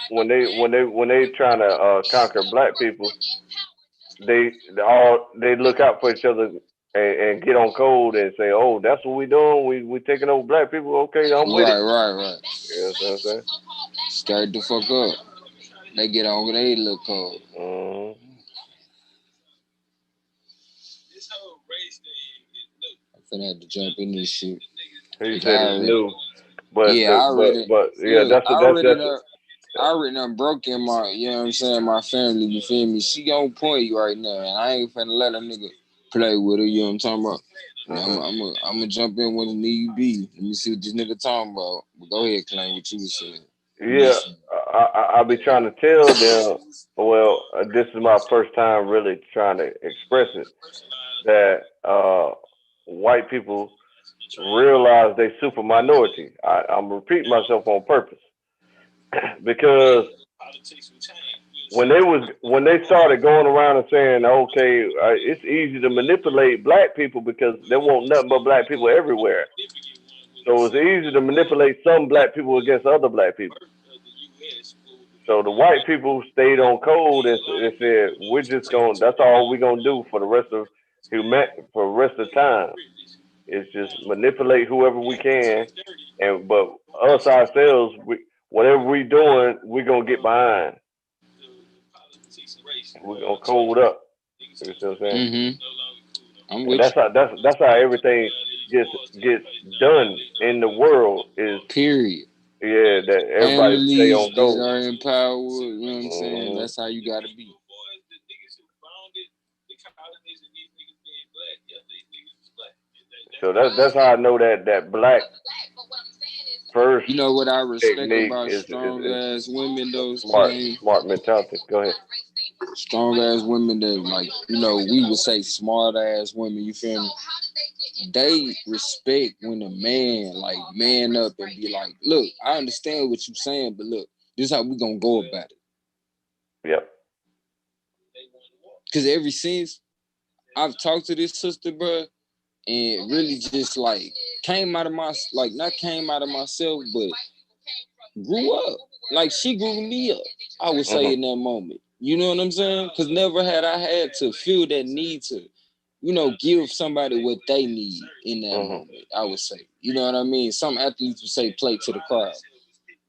when they trying to conquer black people, they look out for each other and get on code and say, oh, that's what we doing. We taking over black people. Okay, I'm with it. Right. You know what I'm saying? Scared the fuck up. They get on with their little code. This whole race thing is new. I'm finna have to jump in this shit. He said it's new, but I already done broke in my, you know what I'm saying, my family, you feel me? She on point right now, and I ain't finna let a nigga play with her, you know what I'm talking about? I'm gonna jump in when it need be. Let me see what this nigga talking about. But go ahead, Clay, what you was saying. Yeah, I be trying to tell them. Well, this is my first time really trying to express it. That white people realize they super minority. I'm repeating myself on purpose because when they started going around and saying, okay, it's easy to manipulate black people because they want nothing but black people everywhere. So it's easy to manipulate some black people against other black people. So the white people stayed on code and said, we're just going, that's all we're going to do for the rest of for the rest of the time. It's just manipulate whoever we can. But us ourselves, whatever we doing, we're going to get behind. We're going to code up. You see what I'm saying? I'm and that's how everything gets done in the world is period. Yeah, that everybody stay on code. That are in power, you know what I'm saying? That's how you gotta be. So that's how I know that black first. You know what I respect about is strong ass women, those smart mentality. Go ahead. Strong ass women that, like, you know, we would say smart ass women, you feel me? They respect when a man like man up and be like, look, I understand what you're saying, but look, this is how we gonna go about it. Yep. because ever since I've talked to this sister, bro, and really just like came out of my like not came out of myself, but grew up. Like she grew me up, I would say in that moment. You know what I'm saying? Because never had I had to feel that need to, give somebody what they need in that moment, I would say. You know what I mean? Some athletes would say play to the crowd.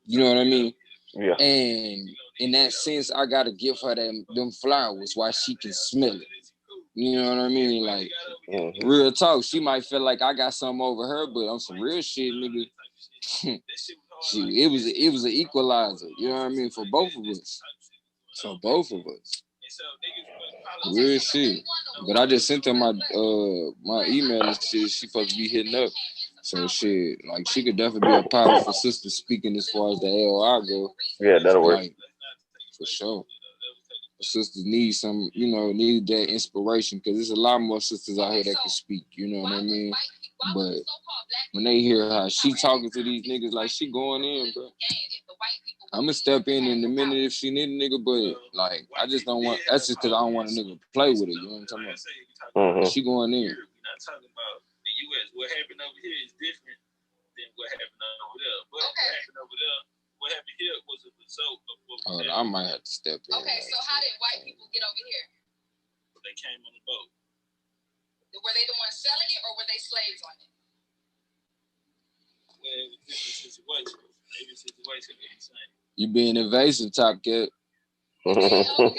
You know what I mean? Yeah. And in that sense, I gotta give her them flowers while she can smell it. You know what I mean? Like real talk. She might feel like I got something over her, but on some real shit, nigga. It was an equalizer. You know what I mean? For both of us. For both of us. Real shit. But I just sent her my email and shit. She supposed to be hitting up. So shit, like she could definitely be a powerful sister speaking as far as the LR go. Yeah, that'll work. Like, for sure. The sisters need some, need that inspiration because there's a lot more sisters out here that can speak, you know what I mean? But when they hear how she talking to these niggas, like she going in, bro. I'm gonna step in the minute if she need a nigga, but like I just don't want. That's just because I don't want a nigga to play with her. You know what I'm talking about? She going in. We're not talking about the U.S. What happened over here is different than what happened over there. But what happened over there, what happened here was a result of what was happening. I might have to step in. Okay, so how did white people get over here? They came on the boat. Were they the ones selling it, or were they slaves on it? Well, it was different situations. Every situation is the same. You being invasive, Top Cat. Okay. So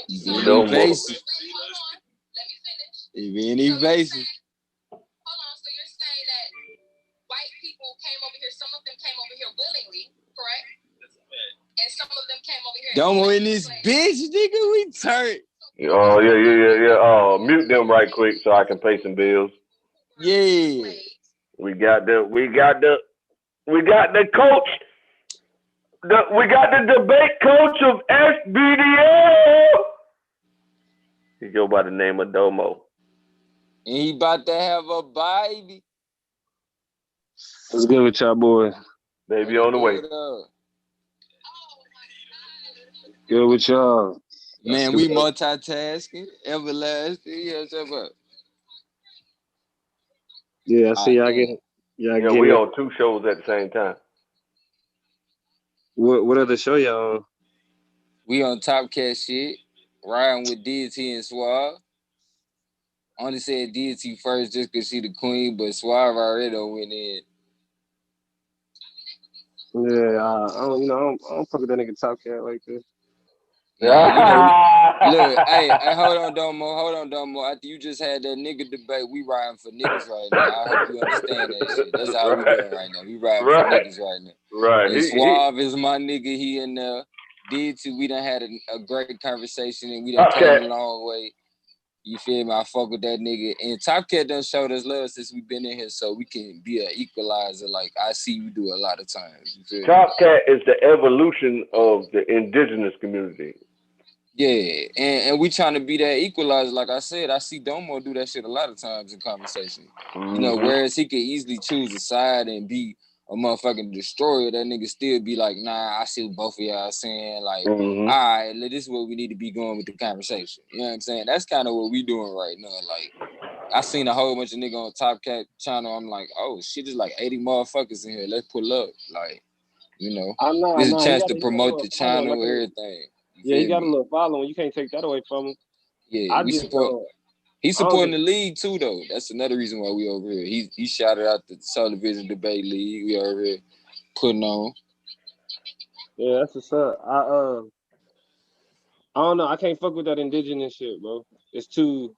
you being invasive. Let me finish. You being invasive. Hold on. So you're saying that white people came over here. Some of them came over here willingly, correct? That's a fact. And some of them came over here. Don't in this bitch, nigga. We turn. Oh yeah. Mute them right quick so I can pay some bills. Yeah. We got the coach. We got the debate coach of SBDL. He go by the name of Domo. And he about to have a baby. What's good with y'all boys? Baby on the way. Good with y'all. Man, we multitasking. Everlasting. Yeah, what's up? Yeah, I see y'all getting. Yeah, we on two shows at the same time. What other show y'all on? We on Top Cat shit. Riding with Deity and Suave. Only said Deity first just because she the queen, but Suave already went in. Yeah, I don't fuck with that nigga Top Cat like this. Yeah, look, hey, hold on, Domo. After you just had that nigga debate, we riding for niggas right now. I hope you understand that shit. That's how we doing right now. We riding for niggas right now. Right. And Suave is my nigga. He in there. Deity, we done had a great conversation and we done came a long way. You feel me? I fuck with that nigga. And Top Cat done showed us love since we been in here so we can be an equalizer like I see you do a lot of times. You feel Top Cat is the evolution of the indigenous community. Yeah, and we trying to be that equalizer. Like I said, I see Domo do that shit a lot of times in conversation. Whereas he could easily choose a side and be a motherfucking destroyer, that nigga still be like, nah, I see what both of y'all saying. Like, all right, this is what we need to be going with the conversation. You know what I'm saying? That's kind of what we doing right now. Like, I seen a whole bunch of niggas on Top Cat channel. I'm like, oh, shit, there's like 80 motherfuckers in here. Let's pull up. Like, this is a chance to promote the channel, everything. Yeah, he got a little following. You can't take that away from him. Yeah, he's supporting the league too, though. That's another reason why we over here. He shouted out the Television Debate League. We over here putting on. Yeah, that's what's up. I don't know. I can't fuck with that indigenous shit, bro. It's too.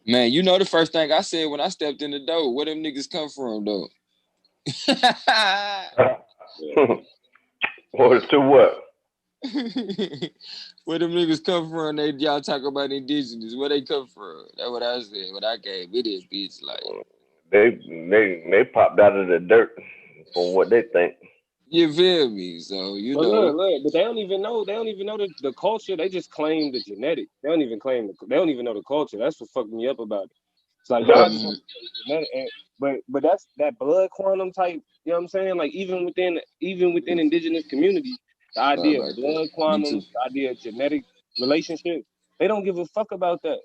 Man, the first thing I said when I stepped in the door, where them niggas come from, though? Or to what? Where them niggas come from? Y'all talk about indigenous. Where they come from? That's what I said. What I gave it is, bitch. Like they popped out of the dirt from what they think. You feel me? So Look, but they don't even know. They don't even know the culture. They just claim the genetic. They don't even they don't even know the culture. That's what fucked me up about it. It's like y'all just genetic, but that's that blood quantum type. You know what I'm saying? Like even within indigenous community, the idea of Right there. blood Me too. quantum, the idea of genetic relationships. They don't give a fuck about that.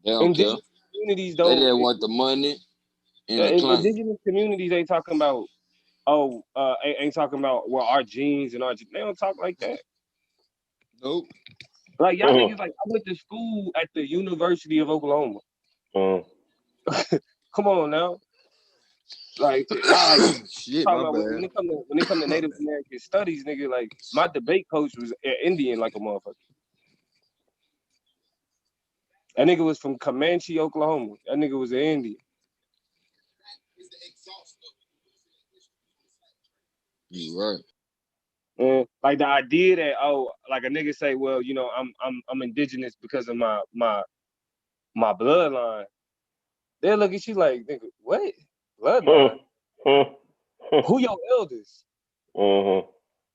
They don't care. Indigenous communities They don't. just want the money and the claim. Indigenous communities ain't talking about. Ain't talking about our genes and they don't talk like that. Nope. Like y'all niggas, like I went to school at the University of Oklahoma. Come on now, like Shit, talking my about bad. when it come to Native American studies, nigga. Like my debate coach was Indian, like a motherfucker. That nigga was from Comanche, Oklahoma. That nigga was an Indian. You right. And like the idea that like a nigga say, well, I'm indigenous because of my bloodline. They look at you like, nigga, what bloodline? Who your elders? You know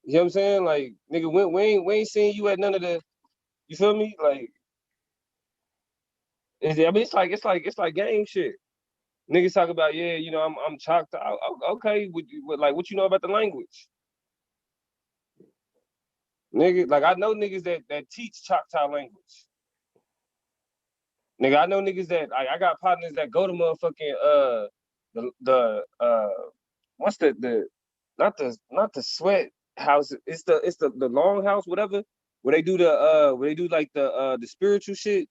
what I'm saying? Like, nigga, we ain't seen you at none of the. You feel me? Like, it's like game shit. Niggas talk about, yeah, I'm Choctaw. Okay, what you know about the language? Nigga, like I know niggas that teach Choctaw language. Nigga, I know niggas that I got partners that go to motherfucking what's the not the sweat house. It's the long house, whatever, where they do like the spiritual shit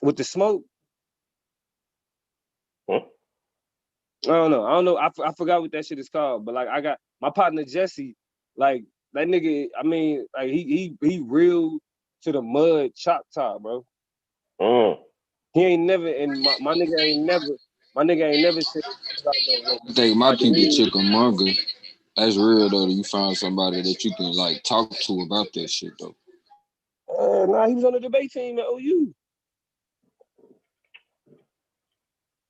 with the smoke. I don't know. I forgot what that shit is called. But like I got my partner Jesse, like that nigga. I mean, like he real to the mud Choctaw, bro. He ain't never, and my nigga ain't never said about I think my my people dude. Chickamauga. That's real though. That you find somebody that you can like talk to about that shit though. Nah, he was on the debate team at OU.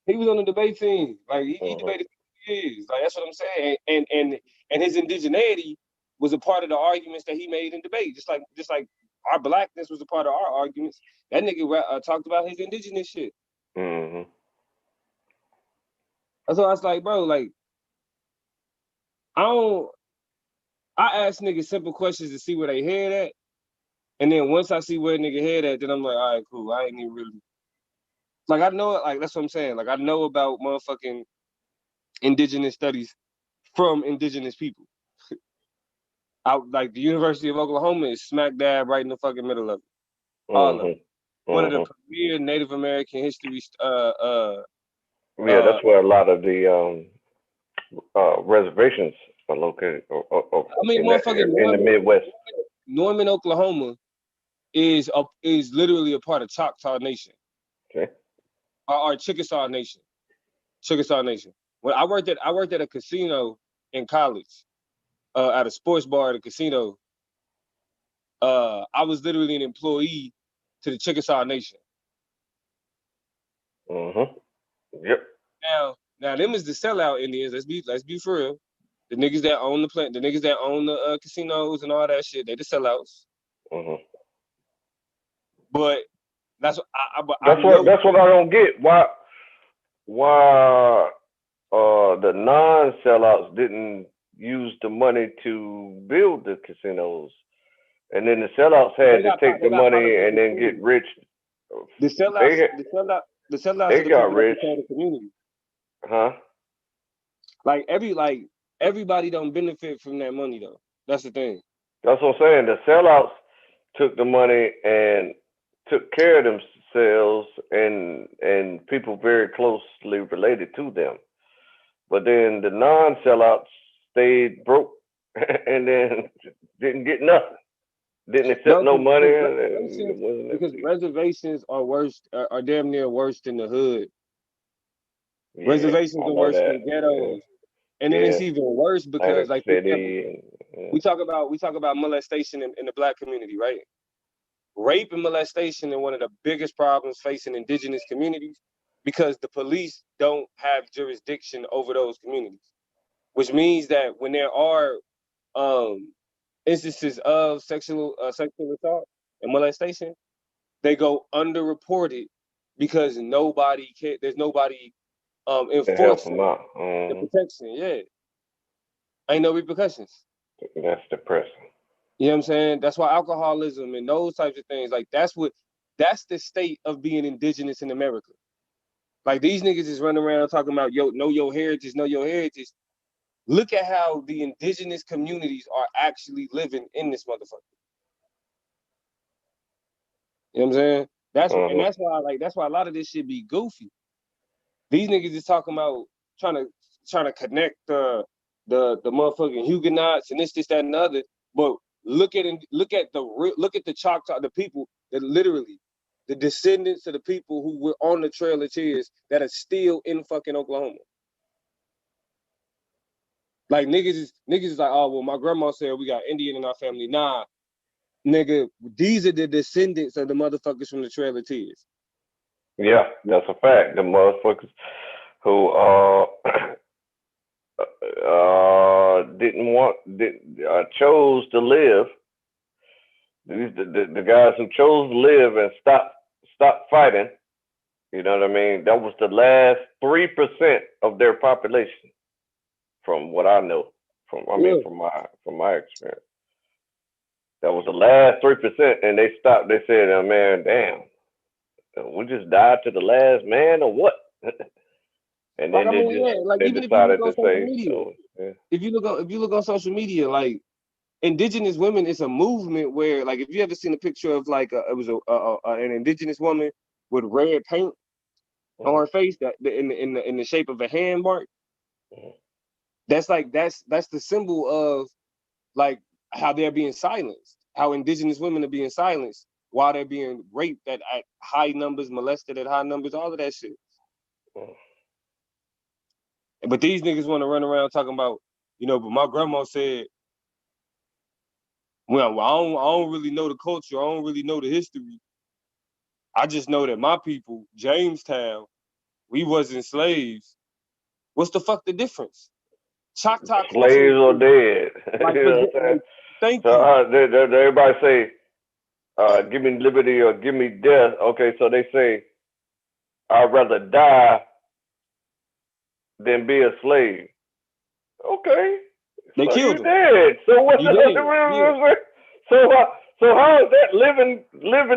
He was on the debate team. Like he debated for years. Like that's what I'm saying. And his indigeneity was a part of the arguments that he made in debate. Just like our blackness was a part of our arguments. That nigga talked about his indigenous shit. That's why I was like, bro, like I ask niggas simple questions to see where they head at. And then once I see where nigga head at, then I'm like, all right, cool. I ain't even really like I know it, like that's what I'm saying. Like I know about motherfucking indigenous studies from indigenous people. Like the University of Oklahoma is smack dab right in the fucking middle of it. All of it. One of the premier Native American history. Yeah, that's where a lot of the reservations are located, I mean, in that motherfucking in the Midwest. Norman, Oklahoma is literally a part of Choctaw Nation. Okay. Or Chickasaw Nation. Chickasaw Nation. When I worked at a casino in college, at a sports bar at a casino. I was literally an employee to the Chickasaw Nation. Yep. Now them is the sellout Indians. Let's be for real. The niggas that own the plant, the niggas that own the casinos and all that shit, they the sellouts. But that's what I know. That's what I don't get. Why the non-sellouts didn't use the money to build the casinos, and then the sellouts had to take the money and then get rich. The sellouts are the got people that rich, control the community. huh? Like everybody don't benefit from that money though. That's the thing. That's what I'm saying. The sellouts took the money and took care of themselves and people very closely related to them. But then the non-sellouts stayed broke and then didn't get nothing. Didn't accept no money. Because reservations are worse, are damn near worse than the hood. Yeah, Reservations I are know worse that. than ghettos. And then it's even worse because, Atlantic like, for example, City. we talk about molestation in the black community, right? Rape and molestation are one of the biggest problems facing indigenous communities because the police don't have jurisdiction over those communities, which means that when there are instances of sexual assault and molestation, they go underreported because there's nobody to help enforcing them out. the protection. Yeah, ain't no repercussions. That's depressing. You know what I'm saying? That's why alcoholism and those types of things, like that's the state of being indigenous in America. Like these niggas is running around talking about know your heritage, know your heritage. Look at how the indigenous communities are actually living in this motherfucker. You know what I'm saying? That's why a lot of this shit be goofy. These niggas is talking about trying to connect the motherfucking Huguenots and this, that, and the other. But look at the Choctaw, the people that literally the descendants of the people who were on the Trail of Tears that are still in fucking Oklahoma. Like niggas is like, oh well, my grandma said we got Indian in our family. Nah, nigga, these are the descendants of the motherfuckers from the Trail of Tears. Yeah, that's a fact. The motherfuckers who chose to live. The guys who chose to live and stop fighting. You know what I mean? That was the last 3% of their population, from what I know. From my experience, that was the last 3%, and they stopped. They said, "Oh man, damn, we just died to the last man, or what?" And Like then I mean, yeah, like they even if you look decided on to social say, media, "So, yeah." if you look on social media, like indigenous women, it's a movement where, like, if you ever seen a picture of like it was an indigenous woman with red paint on her face that in the shape of a hand mark, that's the symbol of like how they're being silenced, how indigenous women are being silenced while they're being raped at high numbers, molested at high numbers, all of that shit. But these niggas want to run around talking about, but my grandma said, well, I don't really know the culture. I don't really know the history. I just know that my people, Jamestown, we wasn't slaves. What's the fuck the difference? Choctaw culture Slaves are dead. like, You know what I'm saying? thank So you. everybody say, "Give me liberty or give me death." Okay, so they say, "I'd rather die than be a slave." Okay, They so you killed him. dead. So what? You did. Yeah. So how is that living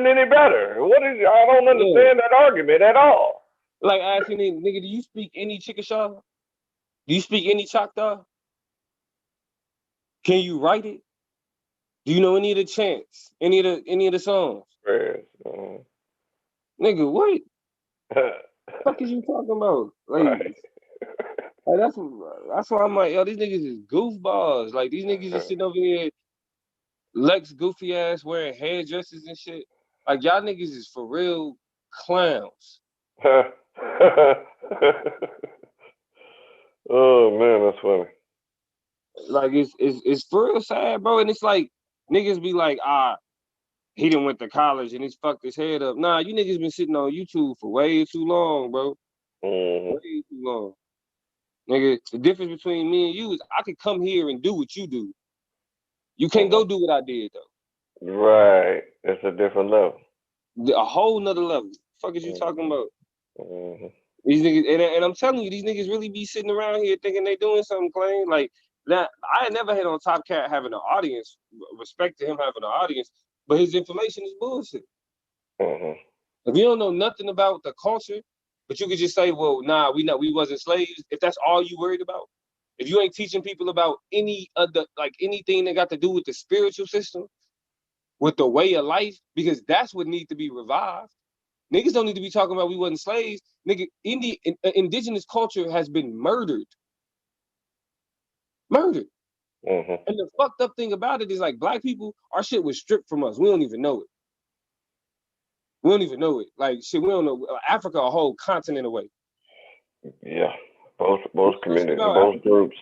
any better? What is? I don't Yeah. understand that argument at all. Like asking me, nigga, do you speak any Chickasaw? Do you speak any Choctaw? Can you write it? Do you know any of the chants? Any of the songs? Nigga, what? Fuck is you talking about? Right. Like that's why I'm like, yo, these niggas is goofballs. Like these niggas just sitting over here, Lex goofy ass wearing hairdressers and shit. Like y'all niggas is for real clowns. Oh man, that's funny. Like it's for real sad, bro. And it's like niggas be like, he done went to college and he's fucked his head up. Nah, you niggas been sitting on YouTube for way too long, bro. Way too long. Nigga, the difference between me and you is I could come here and do what you do. You can't go do what I did though. Right. It's a different level. A whole nother level. Fuck is you talking about? Mm-hmm. These niggas, and I'm telling you, these niggas really be sitting around here thinking they doing something clean. Like that, I never had on Top Cat having an audience. Respect to him having an audience, but his information is bullshit. Mm-hmm. If you don't know nothing about the culture, but you could just say, well, nah, we wasn't slaves. If that's all you worried about, if you ain't teaching people about any other, like anything that got to do with the spiritual system, with the way of life, because that's what needs to be revived. Niggas don't need to be talking about we wasn't slaves. Nigga, indigenous culture has been murdered. Murdered. Mm-hmm. And the fucked up thing about it is like black people, our shit was stripped from us. We don't even know it. We don't even know it. Like shit, we don't know. Africa, a whole continent away. Yeah. Both communities, both groups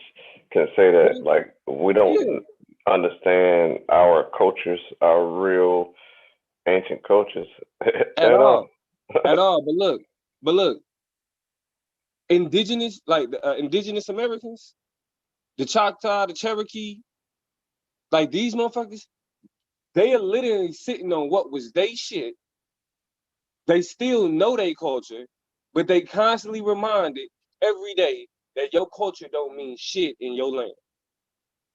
can say that. Like we don't understand our cultures, our real ancient cultures at all. At all. But look, indigenous, like indigenous Americans, the Choctaw, the Cherokee, like these motherfuckers, they are literally sitting on what was they shit. They still know their culture, but they constantly reminded every day that your culture don't mean shit in your land.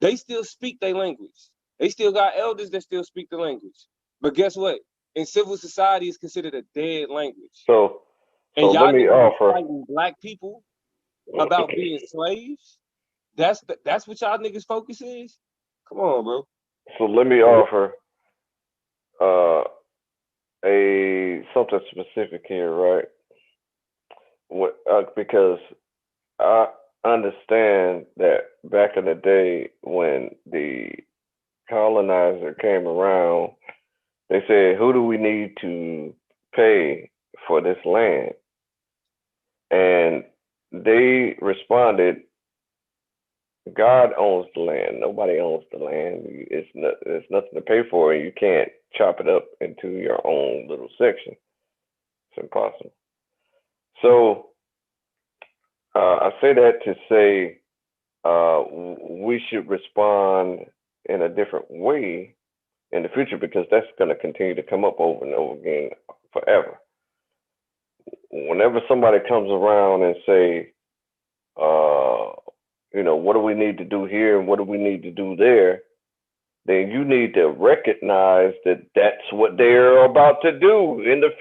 They still speak their language. They still got elders that still speak the language. But guess what? In civil society, it's considered a dead language. So And let y'all me niggas is offer. fighting black people about being slaves. That's what y'all niggas focus is. Come on, bro. So let me offer uh, something specific here, right? Because I understand that back in the day when the colonizer came around, they said, "Who do we need to pay for this land?" And they responded, God owns the land. Nobody owns the land. It's nothing to pay for, and you can't chop it up into your own little section. It's impossible. So I say that to say we should respond in a different way in the future because that's going to continue to come up over and over again forever. Whenever somebody comes around and say, what do we need to do here and what do we need to do there? Then you need to recognize that that's what they're about to do in the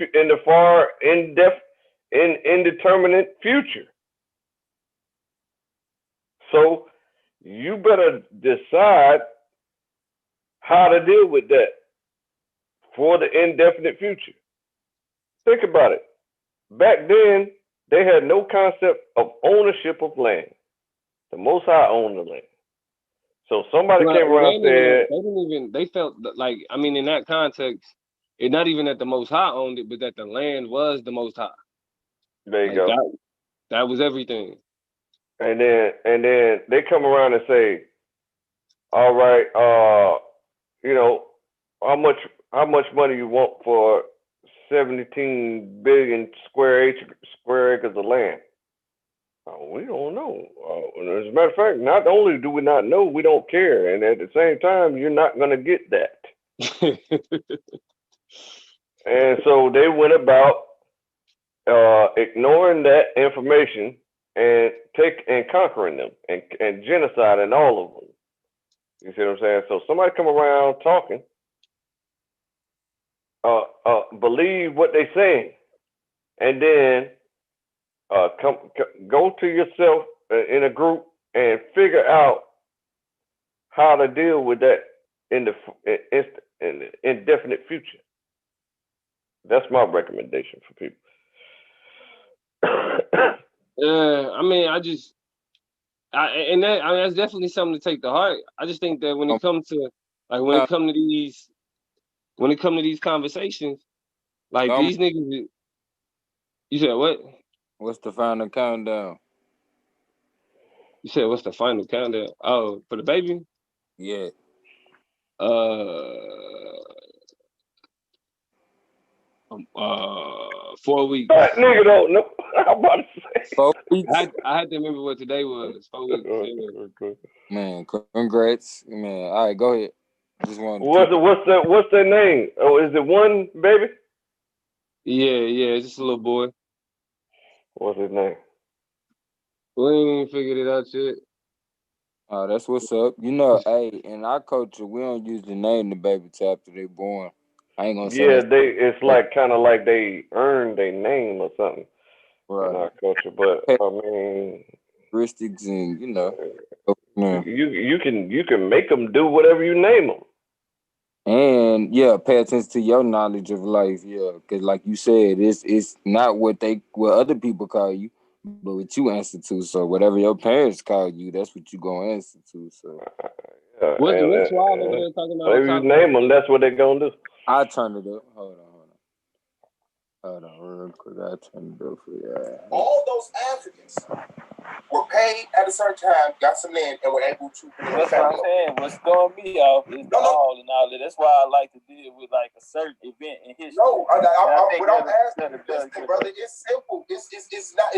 far indeterminate future. So you better decide how to deal with that for the indefinite future. Think about it. Back then, they had no concept of ownership of land. The Most High owned the land. So somebody came around and said, they felt like, I mean, in that context, it's not even that the Most High owned it, but that the land was the Most High. There you go. That was everything. And then they come around and say, all right, how much money you want for 17 billion square acres of land? We don't know. As a matter of fact, not only do we not know, we don't care. And at the same time, you're not going to get that. And so they went about ignoring that information and conquering them and genociding all of them. You see what I'm saying? So somebody come around talking, believe what they saying, and then go to yourself in a group and figure out how to deal with that in the indefinite future. That's my recommendation for people. I mean, that's definitely something to take to heart. I just think that when it comes to these conversations, like these niggas, you said what? What's the final countdown? You said what's the final countdown? Oh, for the baby? Yeah. 4 weeks. That nigga don't know. I'm about to say 4 weeks. I had to remember what today was. 4 weeks. Man, congrats, man. All right, go ahead. Just wanted what's their name? Oh, is it one baby? Yeah, it's just a little boy. What's his name? We ain't even figured it out yet. Oh, that's what's up. You know, hey, in our culture, we don't usually name the baby till after they born. I ain't gonna say. Yeah, it's like kind of like they earned their name or something in our culture. But I mean, characteristics and you can make them do whatever you name them. And pay attention to your knowledge of life, because like you said, it's not what other people call you, but what you answer to. So whatever your parents call you, that's what you gonna answer to. So what's Wild over there talking about? Whatever you name them, that's what they're gonna do. I turn it up. Hold on, real quick. I turn it up for you. All those Africans were paid at a certain time, got some land, and were able to. That's what I'm saying. What's throwing me off is the all and all that. That's why I like to deal with like a certain event in history. No, what I'm asking, listen, brother, it's simple. It's not.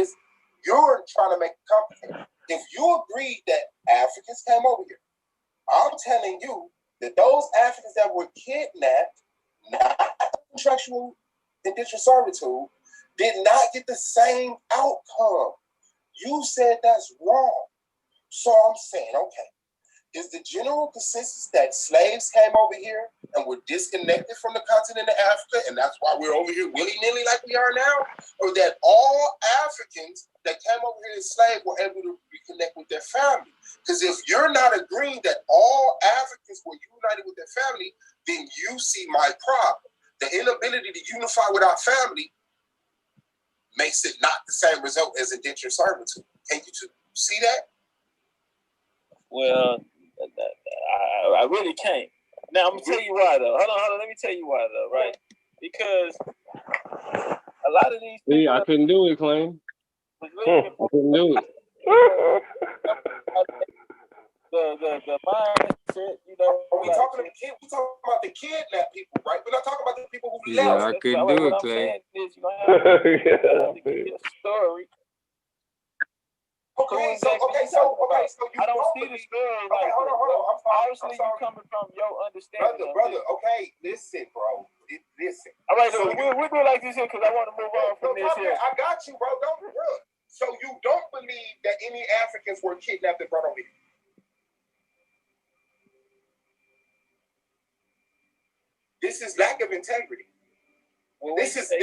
You're trying to make it complicated. If you agree that Africans came over here, I'm telling you that those Africans that were kidnapped, not contractual indentured servitude, did not get the same outcome. You said that's wrong. So I'm saying, okay, is the general consensus that slaves came over here and were disconnected from the continent of Africa, and that's why we're over here willy-nilly like we are now? Or that all Africans that came over here as slaves were able to reconnect with their family? Because if you're not agreeing that all Africans were united with their family, then you see my problem. The inability to unify with our family makes it not the same result as indentured servitude. Can you see that? Well, I really can't. Now, I'm going to tell you why, though. Hold on. Let me tell you why, though, right? Because a lot of these people... I couldn't do it, Claim. I couldn't do it. The mindset, you know... We talking about the kidnapped people, right? We're not talking about the people who Yeah, left. I couldn't do it, Clay. Story. Okay, so you I don't see the story. Okay, hold on. Obviously, you coming from your understanding. Brother. Okay, listen, bro. Listen. All right, so we'll do it like this here because I want to move on from this here. I got you, bro. Don't run. So you don't believe that any Africans were kidnapped and brought over here? This is lack of integrity. Well, this is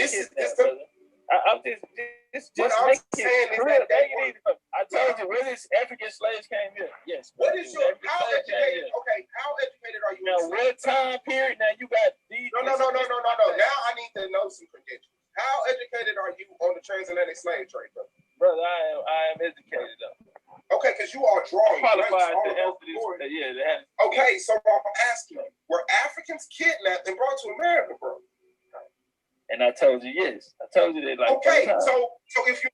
I'm just what I'm saying is that I told you when these African slaves came here. Yes. What is your how educated? Okay, how educated are you? Now, what time period? Now you got these. No. Now I need to know some credentials. How educated are you on the transatlantic slave trade, brother? Brother, I am educated though. Okay, because you are drawing. Qualified to answer this. Yeah. Okay, so I'm asking you: were Africans kidnapped and brought to America, bro? And I told you yes. I told you that like. Okay, so if you,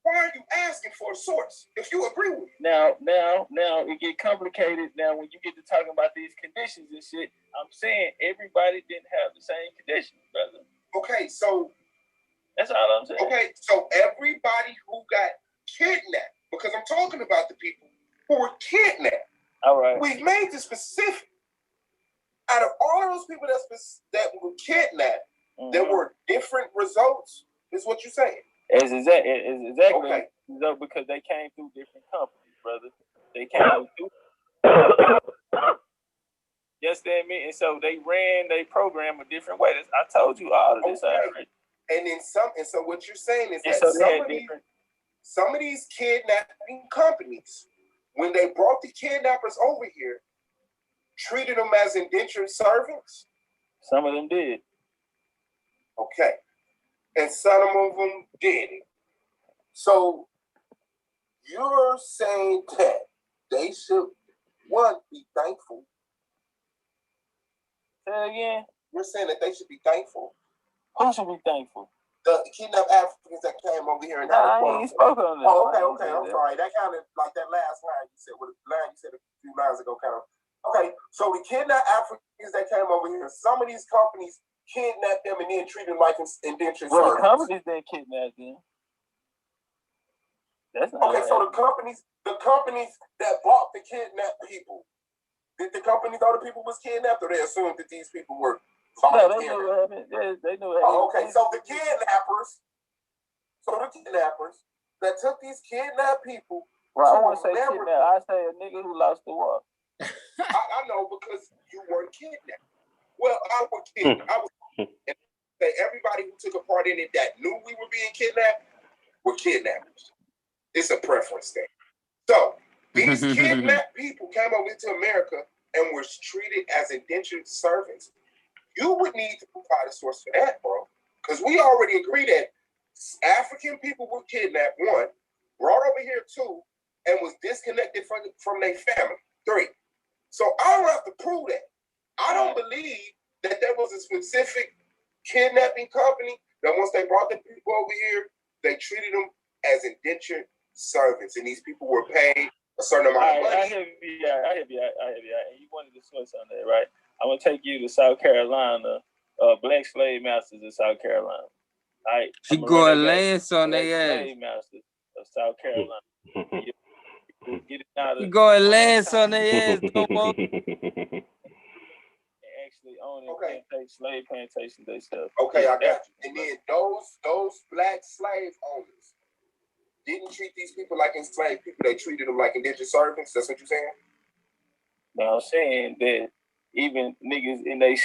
why are you asking for a source if you agree with me? Now it get complicated. Now when you get to talking about these conditions and shit, I'm saying everybody didn't have the same conditions, brother. Okay, so that's all I'm saying. Okay, so everybody who got kidnapped, because I'm talking about the people who were kidnapped. All right. We've made this specific. Out of all those people that were kidnapped, there were different results, is what you're saying. It's exactly okay. Because they came through different companies, brother. They came through. Yes, they mean, and so they ran their program a different way. I told you all of this already. And so what you're saying is that some of these kidnapping companies, when they brought the kidnappers over here, treated them as indentured servants. Some of them did. Okay. And some of them didn't. So you're saying that they should, one, be thankful. Say it again. You're saying that they should be thankful. Who should be thankful? The kidnapped Africans that came over here and I ain't spoken on that. Oh, okay. I'm sorry. That kind of like that last line you said. What line you said a few lines ago, kind of. Okay, so the kidnapped Africans that came over here, some of these companies kidnapped them and then treated them like indentured servants. The companies didn't kidnap them. That's not okay. So the companies that bought the kidnapped people, did the companies know the people was kidnapped, or they assumed that these people were? No, they knew what happened. They knew what happened. Oh, okay, so the kidnappers that took these kidnapped people. Well, I want to say kidnapped. I say a nigga who lost the war. I know because you weren't kidnapped. Well, I was kidnapped. Everybody who took a part in it that knew we were being kidnapped were kidnappers. It's a preference thing. So these kidnapped people came over to America and were treated as indentured servants. You would need to provide a source for that, bro. Because we already agreed that African people were kidnapped, 1, brought over here, 2, and was disconnected from their family, 3. So I don't have to prove that. I don't believe that there was a specific kidnapping company that once they brought the people over here, they treated them as indentured servants, and these people were paid a certain amount of money. I hear you. And you wanted to source on that, right? I'm gonna take you to South Carolina, Black slave masters in South Carolina. All right. You go and lance on their ass. Slave masters of South Carolina. You go and lance on their ass, Tomo. Actually owning slave plantations themselves. Okay, I got you. And then those black slave owners didn't treat these people like enslaved people. They treated them like indentured servants. That's what you're saying? Now I'm saying that even niggas in they